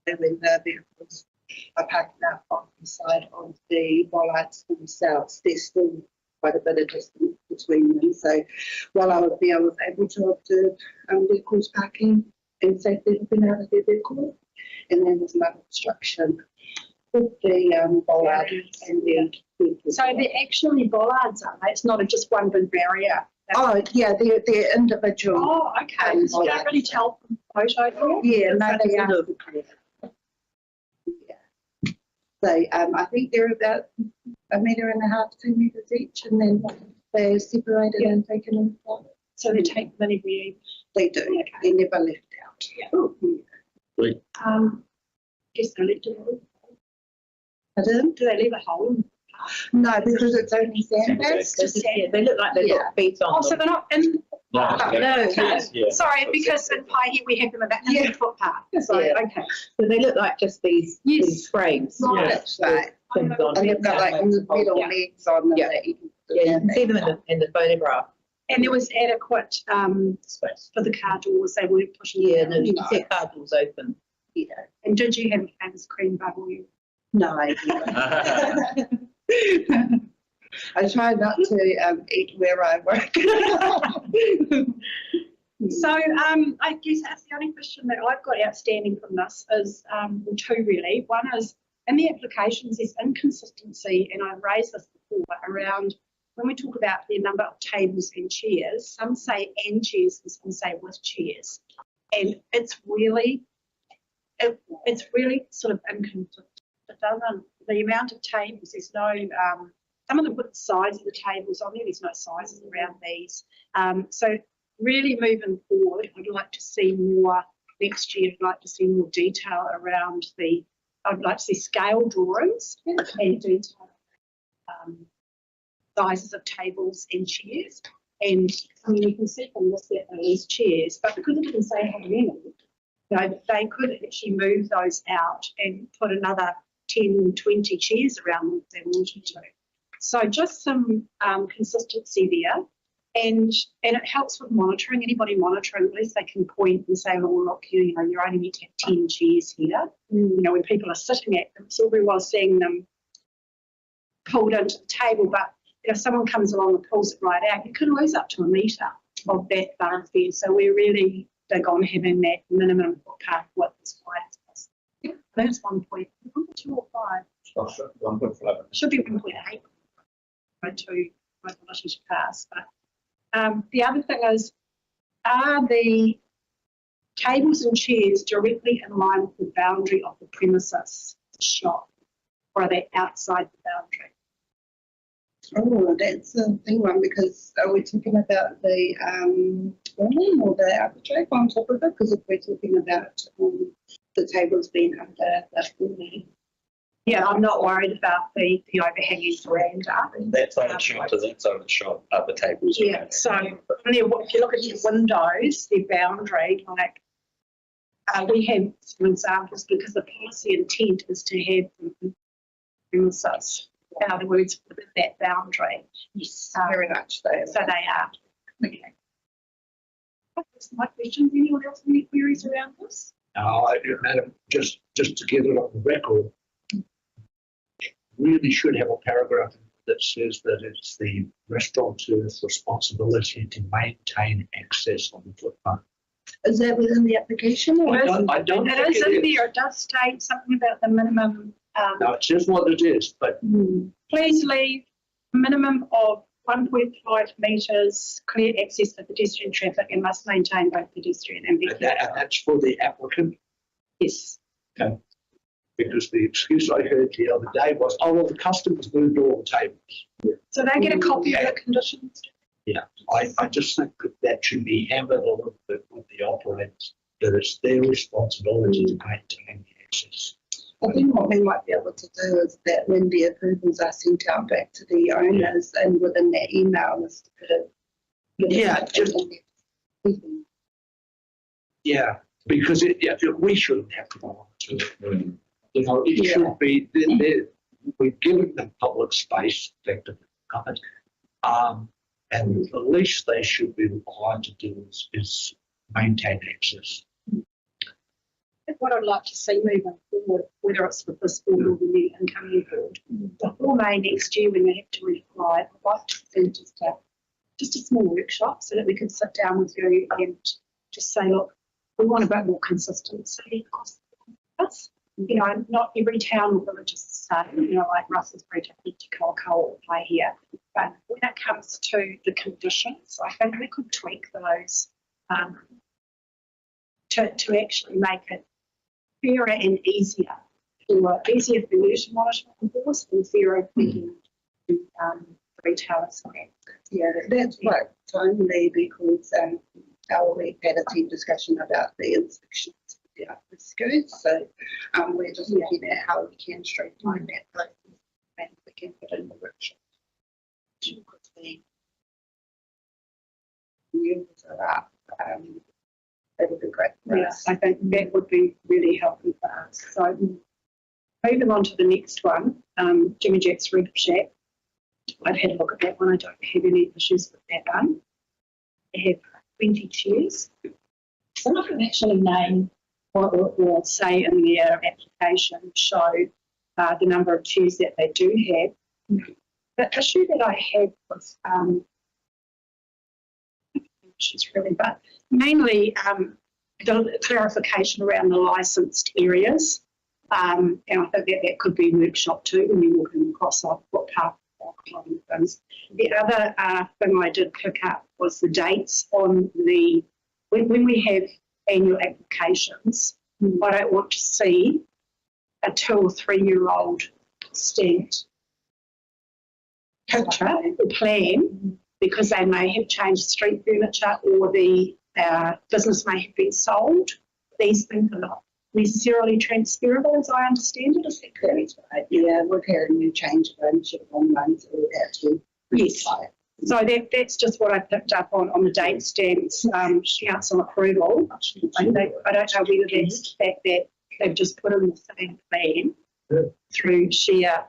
And when the vehicles are parked up on the side of the bollards themselves, there's still quite a bit of distance between them. So while I was there, I was able to observe vehicles parking and safely looking out of their vehicle. And then there's no obstruction with the bollard and the vehicles. So they're actually bollards, aren't they? It's not just one big barrier. Oh, yeah, they're individual. Oh, okay. So you can't really tell from the photo. Yeah, no, they are. So I think they're about 1.5 metres, 2 metres each, and then they're separated and taken inside. So they take them anywhere. They do. Okay. They're never left out. Yeah. Oh, yeah. Guess they left a hole. Pardon? Do they leave a hole? No, because it's only sandbags. Yeah, they look like they've got feet on Oh, so they're not in. No, No. Sorry, because in Paihia we have them about the footpath. So, okay. So they look like just these frames. That's right. And they've got like metal legs on them. Yeah, you can see them in the photograph. And there was adequate space for the car doors. They weren't pushing. Yeah, no, you can see car doors open. Yeah. And did you have a famous cream bubble? No, I didn't. I try not to eat where I work. So I guess that's the only question that I've got outstanding from this is two really. One is in the applications there's inconsistency, and I've raised this before around when we talk about the number of tables and chairs. Some say and chairs and some say with chairs, and it's really sort of inconsistent. It doesn't. The amount of tables, there's no. Some of them put the size of the tables on there. There's no sizes around these. So really moving forward, I'd like to see more next year. I'd like to see more detail around I'd like to see scale drawings and detail sizes of tables and chairs. And I mean, you can see from this that there is chairs, but because it didn't say how many, they could actually move those out and put another 10, 20 chairs around them if they wanted to. So just some consistency there. And it helps with monitoring. Anybody monitoring, at least they can point and say, oh, look, you know, you're only meant to have 10 chairs here. You know, when people are sitting at them, it's all very well seeing them pulled into the table, but if someone comes along and pulls it right out, you can lose up to a metre of that thoroughfare. So we're really big on having that minimum footpath width as wide as possible. Yeah, that's 1 point. 2 or 5. Should be 1.8. By 2 mobility to pass. But the other thing is, are the tables and chairs directly in line with the boundary of the premises, the shop, or are they outside the boundary? Oh, that's a big one, because are we talking about the awning or the arbitrage on top of it? Because if we're talking about the tables being under the awning. Yeah, I'm not worried about the overhanging veranda. That's on the shop, so that's on the shop, the tables. Yeah, so if you look at your windows, their boundary, like we have some examples, because the policy intent is to have premises. In other words, within that boundary. Yes, very much so. So they are. Okay. That's my questions. Anyone else have any queries around this? No, Madam, just to get it on the record, really should have a paragraph that says that it's the restaurateur's responsibility to maintain access on the footpath. Is that within the application? Or I don't it think is in it is. there. It does state something about the minimum. No, it says what it is, but Please leave a minimum of 1.5 metres clear access for pedestrian traffic and must maintain both pedestrian and vehicular. and that's for the applicant. Yes. Okay. Because the excuse I heard the other day was, oh, well, the customers moved all the tables. So they get a copy of the conditions. Yeah, I just think that should be hammered a little bit with the operators, that it's their responsibility to maintain the access. I think what we might be able to do is that when the approvals are sent out back to the owners, and within that email is to put it. Yeah, because we shouldn't have to monitor it. You know, it should be, we're giving them public space effectively covered. And the least they should be required to do is maintain access. What I'd like to see moving forward, whether it's with this board or the new incoming board, before May next year when they have to reapply, I'd like to see just a small workshop so that we can sit down with you and just say, look, we want a bit more consistency across us. You know, not every town or village is the same, you know, like Russell's Bridge, Coal play here. But when it comes to the conditions, I think we could tweak those to actually make it fairer and easier for you to monitor and enforce, and fairer for you to retailers. Yeah, that's right, timely, because we've had a team discussion about the inspections of the upwards goods, so we're just looking at how we can streamline that process and we can put in the workshop. That would be great. Yes, I think that would be really helpful for us. So moving on to the next one, Jimmy Jack's Rib Shack. I've had a look at that one. I don't have any issues with that one. They have 20 chairs. Some of them actually name or say in their application show the number of chairs that they do have. The issue that I had was but mainly the clarification around the licensed areas. And I think that could be workshop too when you're walking across the footpath and things. The other thing I did pick up was the dates on when we have annual applications. I don't want to see a 2 or 3 year old stamped picture or plan, because they may have changed street furniture or the business may have been sold. These things are not necessarily transferable, as I understand it. Is that correct? Yeah, we've had a new change of ownership on one, so we're about to. Yes. So that's just what I picked up on the date stamps, council approval. I don't know whether that's the fact that they've just put in the same plan through share.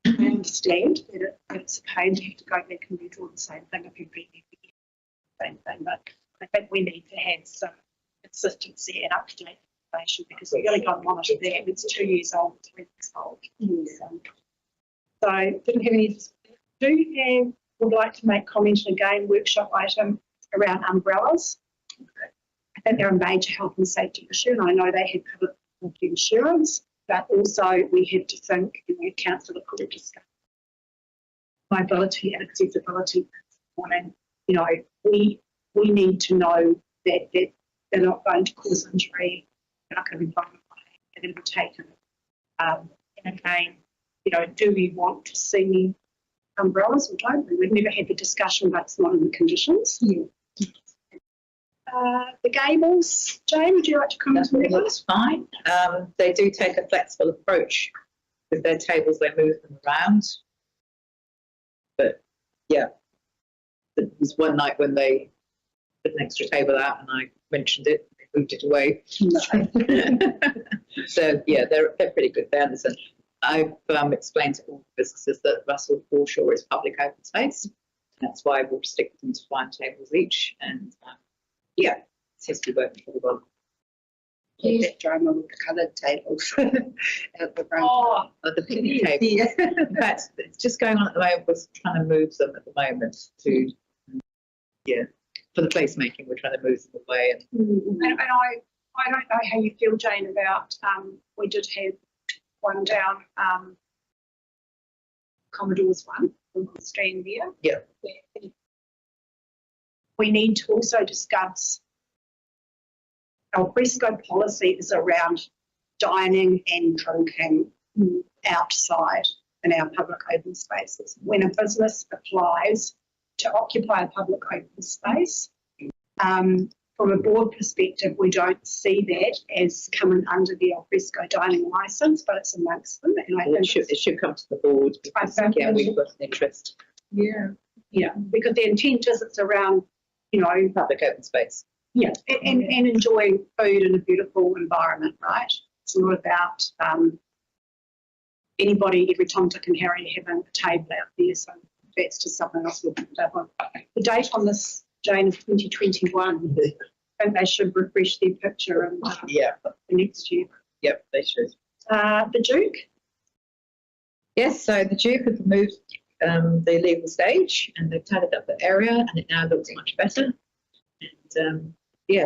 I understand that it's a pain to have to go back and redraw the same thing if you've been there, same thing. But I think we need to have some consistency and up-to-date information because we've really got to monitor that. It's 2 years old, 3 years old. So didn't have any. Would like to make comment on a game workshop item around umbrellas. I think they're a major health and safety issue, and I know they have covered insurance, but also we have to think, council have probably discussed mobility and accessibility. And, we need to know that they're not going to cause injury, they're not going to be violent, they're going to be taken. And again, do we want to see umbrellas or don't we? We've never had the discussion, but it's not in the conditions. Yeah. The gables, Jane, would you like to comment on that? Looks fine. They do take a flexible approach with their tables, they move them around. But yeah, there was one night when they put an extra table out and I mentioned it, they moved it away. So yeah, they're pretty good. They understand. I've explained to all businesses that Russell Foreshore is public open space. That's why we'll stick them to 5 tables each. And yeah, it seems to be working pretty well. Yeah, drama with the coloured tables at the front. Oh, the picnic tables. Yeah. But it's just going on at the moment. We're trying to move them at the moment to, for the placemaking, we're trying to move them away. And I don't know how you feel, Jane, about, we did have one down, Commodore's one on the stream here. Yeah. We need to also discuss our fresco policy is around dining and drinking outside in our public open spaces. When a business applies to occupy a public open space, from a board perspective, we don't see that as coming under the alfresco dining licence, but it's amongst them. And I think it should come to the board because we've got an interest. Yeah, because the intent is it's around, public open space. Yeah, and enjoying food in a beautiful environment, right? It's not about anybody every Tom, Dick and Harry having a table out there, so that's just something else we'll pick up on. The date on this, Jane, is 2021. I think they should refresh their picture and for next year. Yep, they should. The Duke? Yes, so the Duke have moved the legal stage and they've tidied up the area and it now looks much better. And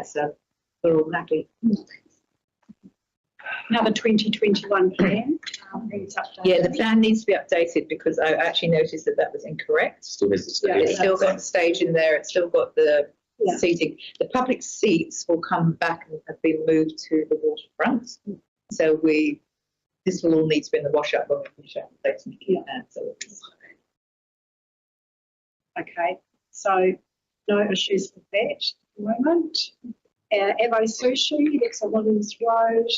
so we're all happy. Another 2021 plan. Yeah, the plan needs to be updated because I actually noticed that was incorrect. It's still got the stage in there. It's still got the seating. The public seats will come back and have been moved to the waterfront. So this will all need to be in the wash up when we finish up the placement. Okay, so no issues with that at the moment. Evo Sushi, that's on Williams Road.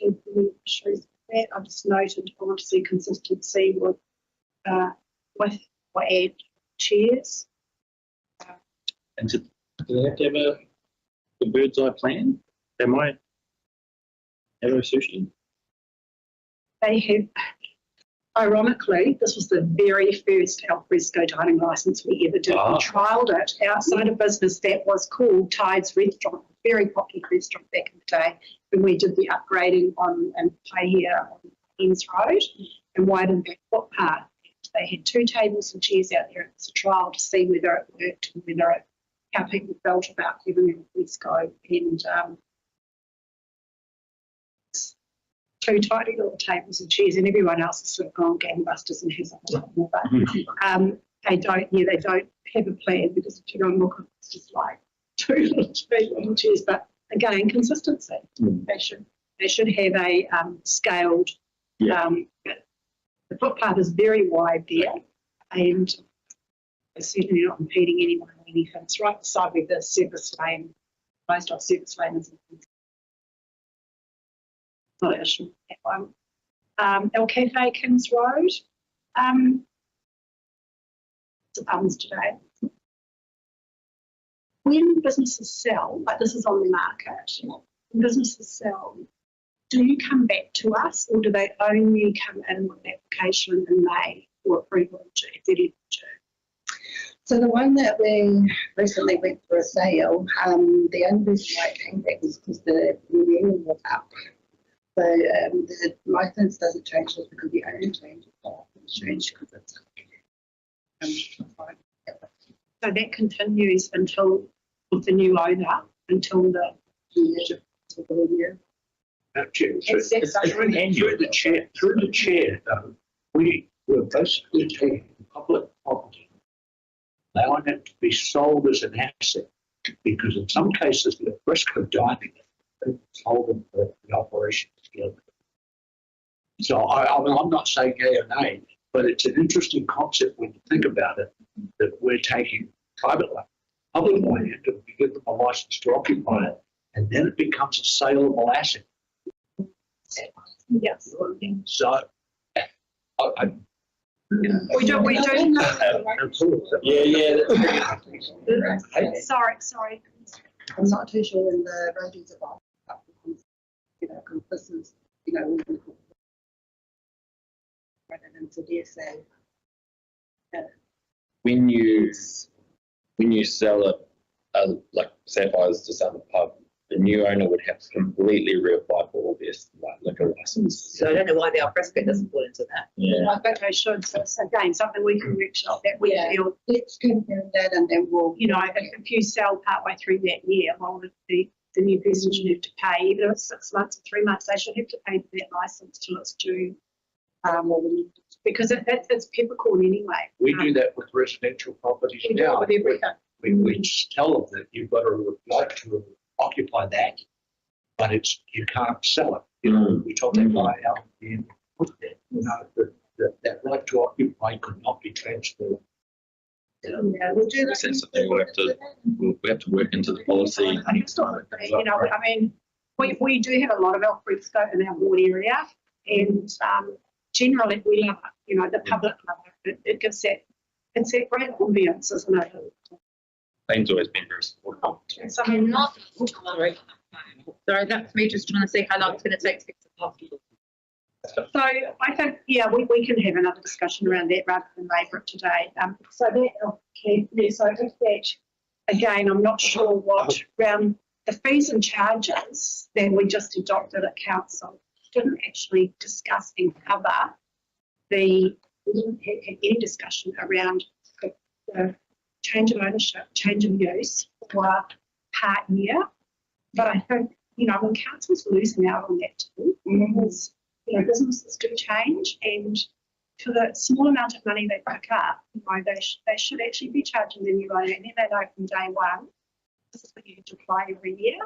Any issues with that? I've just noted I want to see consistency with or add chairs. And do they have to have a bird's eye plan? They might have a sushi. They have, ironically, this was the very first alfresco dining licence we ever did. We trialled it outside of business that was called Tides Restaurant, a very popular restaurant back in the day, when we did the upgrading on and play here on Ends Road and widened that footpath. They had 2 tables and chairs out there. It was a trial to see whether it worked and how people felt about having an alfresco. And 2 tiny little tables and chairs, and everyone else has sort of gone gangbusters and has a lot more. But they don't have a plan because if you go and look, it's just like 2 little chairs. But again, consistency. They should have a scaled. The footpath is very wide there, and it's certainly not impeding anyone or anything. It's right beside where the service lane, most of service lane is. Not an issue, that one. El Cafe, Kings Road. It's a today. When businesses sell, like this is on the market, when businesses sell do you come back to us, or do they only come in with an application in May for approval in June, 30th of June? So the one that we recently went for a sale, the only reason why it came back was because the renewal was up. So the license doesn't change just because the owner changes. It's changed because it's so that continues until with the new owner until the year. Chair, through the chair, we were basically taking public property, allowing it to be sold as an asset, because in some cases the risk of dying holding the operation together. So I'm not saying yea or nay, but it's an interesting concept when you think about it, that we're taking private land, public land, and we give them a license to occupy it, and then it becomes a saleable asset. Yes. So, We don't. Yeah. Sorry. I'm not too sure when the roadies about, because this is, rather than to DSA. When you sell like Sapphire's to sell a pub, the new owner would have to completely reapply for all their liquor license. So I don't know why the alfresco doesn't fall into that. Yeah. I think they should. So it's again something we can workshop that we feel. Let's confirm that, and then we'll. If you sell partway through that year, well, the new person should have to pay, even if it's 6 months or 3 months, they should have to pay for that license till it's due. Because it's peppercorn anyway. We do that with residential properties We do now. it with everything. We just tell them that you've got to like to occupy that, but you can't sell it. We told that guy out in that right to occupy could not be transferred. We'll do that. That's something we have to work into the policy. We do have a lot of alfresco in our ward area, and generally we love it. The public love it. It gives that, it's that great ambience, isn't it? Things always been very supportive. So I'm not. Sorry, that's me just trying to see how long it's going to take to fix the hospital. So I think, we can have another discussion around that rather than labour it today. So I think that, again, I'm not sure what around the fees and charges that we just adopted at council didn't actually discuss and cover we didn't have any discussion around the change of ownership, change of use for part year. But I think, when council's losing out on that too, because, businesses do change, and for the small amount of money they pick up, they should actually be charging the new owner, and then they know from day one, this is what you have to apply every year.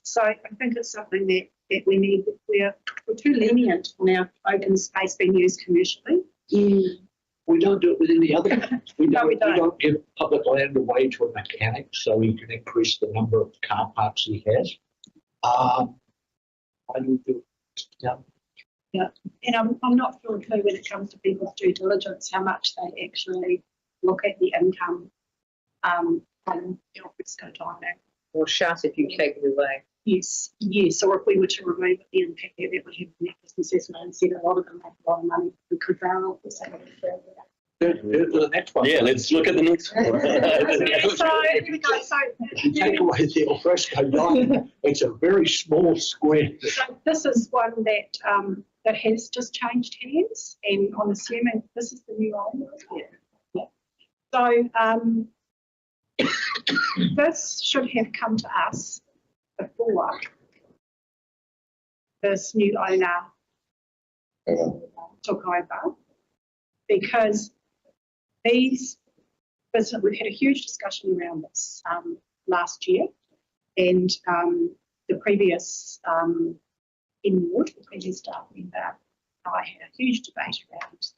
So I think it's something that we need. We're too lenient on our open space being used commercially. We don't do it with any other. We don't give public land away to a mechanic so he can increase the number of car parks he has. I do it. Yeah, and I'm not sure too when it comes to people's due diligence how much they actually look at the income and the alfresco dining. Or shut if you take it away. Yes, or if we were to remove it, the impact that would have on their businesses, and said a lot of them make a lot of money because they're all the same. The next one. Yeah, let's look at the next one. So you take away the alfresco dining, it's a very small square. So this is one that has just changed hands, and I'm assuming this is the new owner. Yeah. So this should have come to us before this new owner took over, because we've had a huge discussion around this last year, and the previous in-ward, the previous staff member, I had a huge debate around this,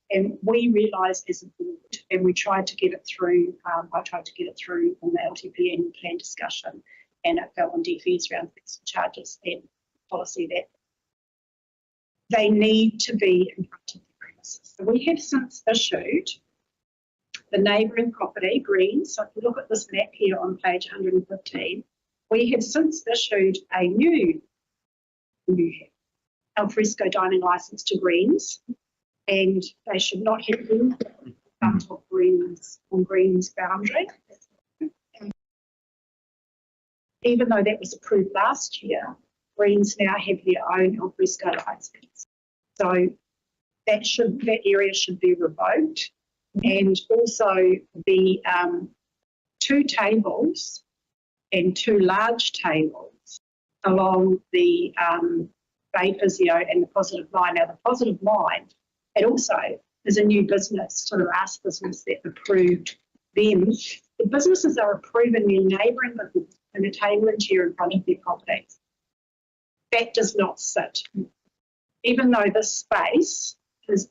and we realised as a board, and we tried to get it through, I tried to get it through on the LTPN plan discussion, and it fell on deaf ears around fixed charges and policy that they need to be in front of the premises. So we have since issued the neighbouring property, green. So if you look at this map here on page 115, We have since issued a new alfresco dining licence to Greens, and they should not have been in front of Greens on Greens boundary. Even though that was approved last year, Greens now have their own alfresco licence. So that area should be revoked, and also the 2 tables and 2 large tables along the Bay Physio and the Positive Mind. Now, the Positive Mind, it also is a new business to the last business that approved them. The businesses are approving their neighbouring business and a table and chair in front of their properties. That does not sit. Even though this space is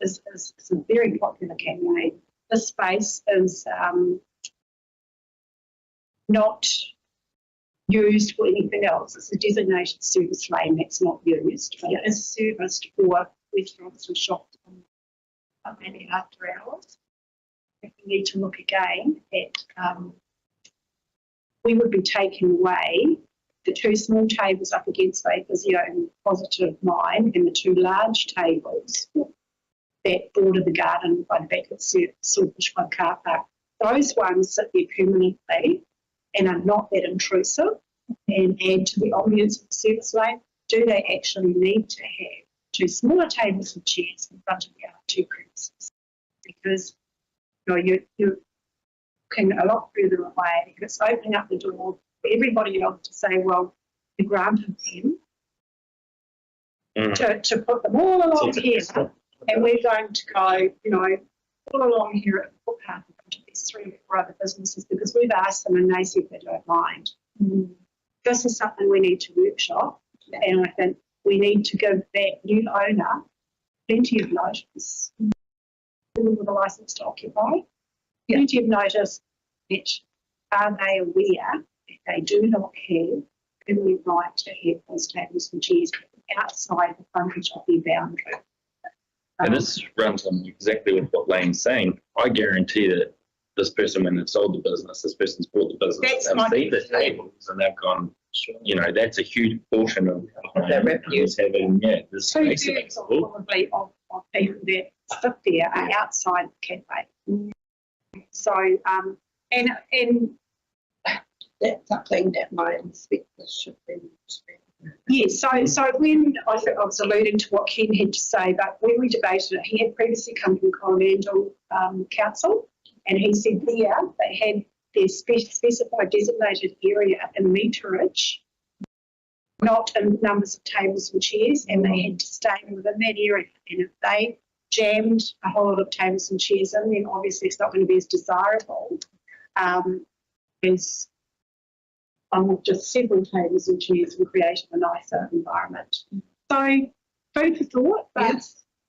a very popular cafe, this space is not used for anything else. It's a designated service lane that's not used, but it is serviced for restaurants and shops maybe after hours. If we need to look again at, we would be taking away the 2 small tables up against Bay Physio and Positive Mind, and the 2 large tables that border the garden by the back of the Swordfish Club car park. Those ones sit there permanently and are not that intrusive and add to the ambience of the service lane. Do they actually need to have 2 smaller tables and chairs in front of the other 2 premises? Because you're looking a lot further away. It's opening up the door for everybody else to say, well, we granted them to put them all along here, and we're going to go, all along here at the footpath to these 3 or 4 other businesses because we've asked them and they said they don't mind. This is something we need to workshop, and I think we need to give that new owner plenty of notice with a licence to occupy. Plenty of notice that are they aware that they do not have the right to have those tables and chairs outside the frontage of their boundary. And this runs on exactly with what Lane's saying. I guarantee that this person, when they've sold the business, this person's bought the business, they've seen the tables and they've gone, that's a huge portion of their revenue. Having, this space available. Probably of people that sit there are outside the cafe. So, and that's something that my inspectors should be. Yes, so when I was alluding to what Ken had to say, but when we debated it, he had previously come from Coromandel Council, and he said there they had their specified designated area in meterage, not in numbers of tables and chairs, and they had to stay within that area. And if they jammed a whole lot of tables and chairs in, then obviously it's not going to be as desirable as just several tables and chairs and creating a nicer environment. So food for thought, but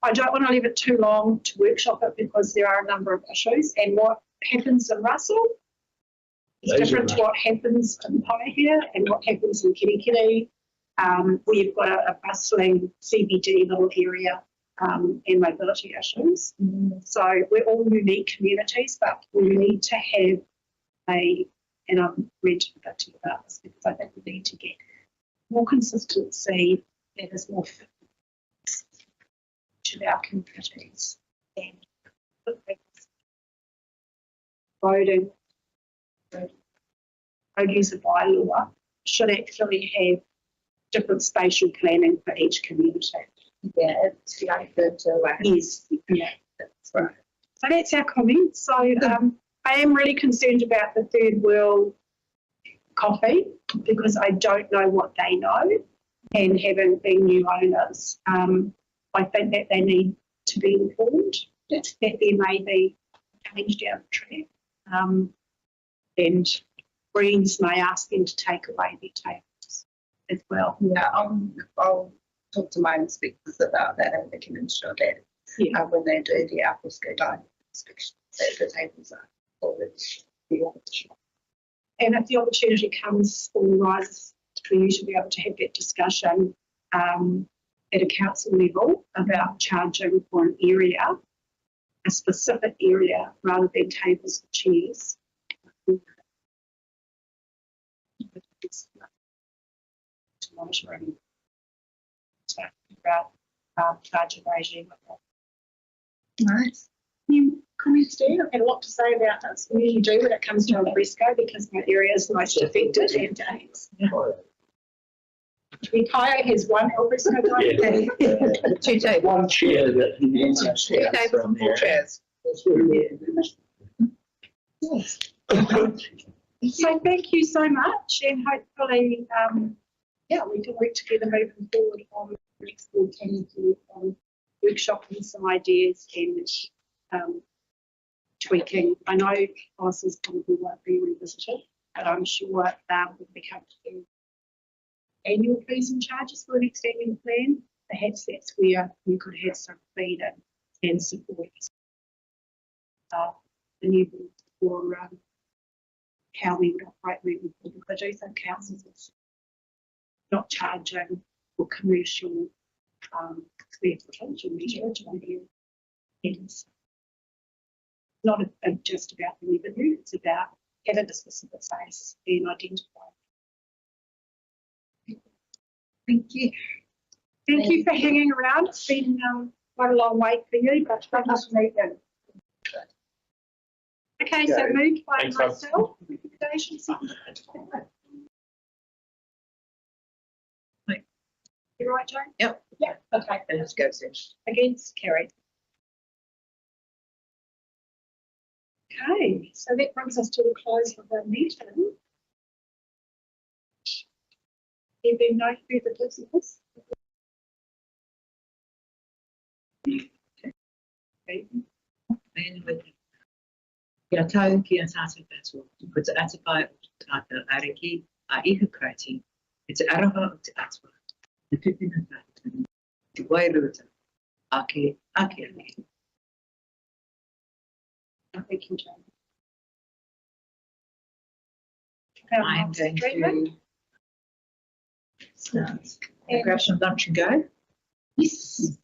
I don't want to leave it too long to workshop it because there are a number of issues, and what happens in Russell is different to what happens in Paihia and what happens in Kirikiri. We've got a bustling CBD little area and mobility issues. So we're all unique communities, but we need to have and I'm read a bit about this because I think we need to get more consistency that is more fit to our communities, and voting use of bylaw should actually have different spatial planning for each community. Yeah, it's like good to Yes, that's right. So that's our comments. So I am really concerned about the Third World coffee because I don't know what they know, and having been new owners, I think that they need to be informed that there may be change down the track, and Greens may ask them to take away their tables as well. Yeah, I'll talk to my inspectors about that, and we can ensure that when they do the alfresco dining inspection, that the tables are already the option. And if the opportunity comes or arises for you to be able to have that discussion at a council level about charging for an area, a specific area, rather than tables and chairs, monitoring about charging regime. Nice. Any comments, Dean? I've had a lot to say about this. We usually do when it comes to al fresco because my area is most affected. And Kaio has one al fresco time. Two tables. One chair that he needs. Two tables and 4 chairs. So thank you so much, and hopefully, we can work together moving forward on the next board meeting on workshopping some ideas and tweaking. I know policies probably won't be revisited, but I'm sure when we come to annual fees and charges for the next annual plan, perhaps that's where you could have some feed and support the new board for how we would operate moving forward. I do think councils is not charging for commercial square footage or meterage on their ends. It's not just about the revenue, it's about having a specific space and identifying. Thank you. Thank you for hanging around. It's been quite a long wait for you, but thanks for meeting. Okay, so moved by Thanks, myself. Recommendations. You right, Joan? Yep. Yeah. Okay. Let's go, Sis. Against, carried. Okay, so that brings us to the close of the meeting. There being no further business. Okay. Kia tau, kia tātou katoa. Ko te atapai o te tātou ariki a ihu krati, e te aroha o te atua, te pipina tātou, te wairuta, ake. Thank you, Jane. I'm going to start. Grab some lunch and go. Yes.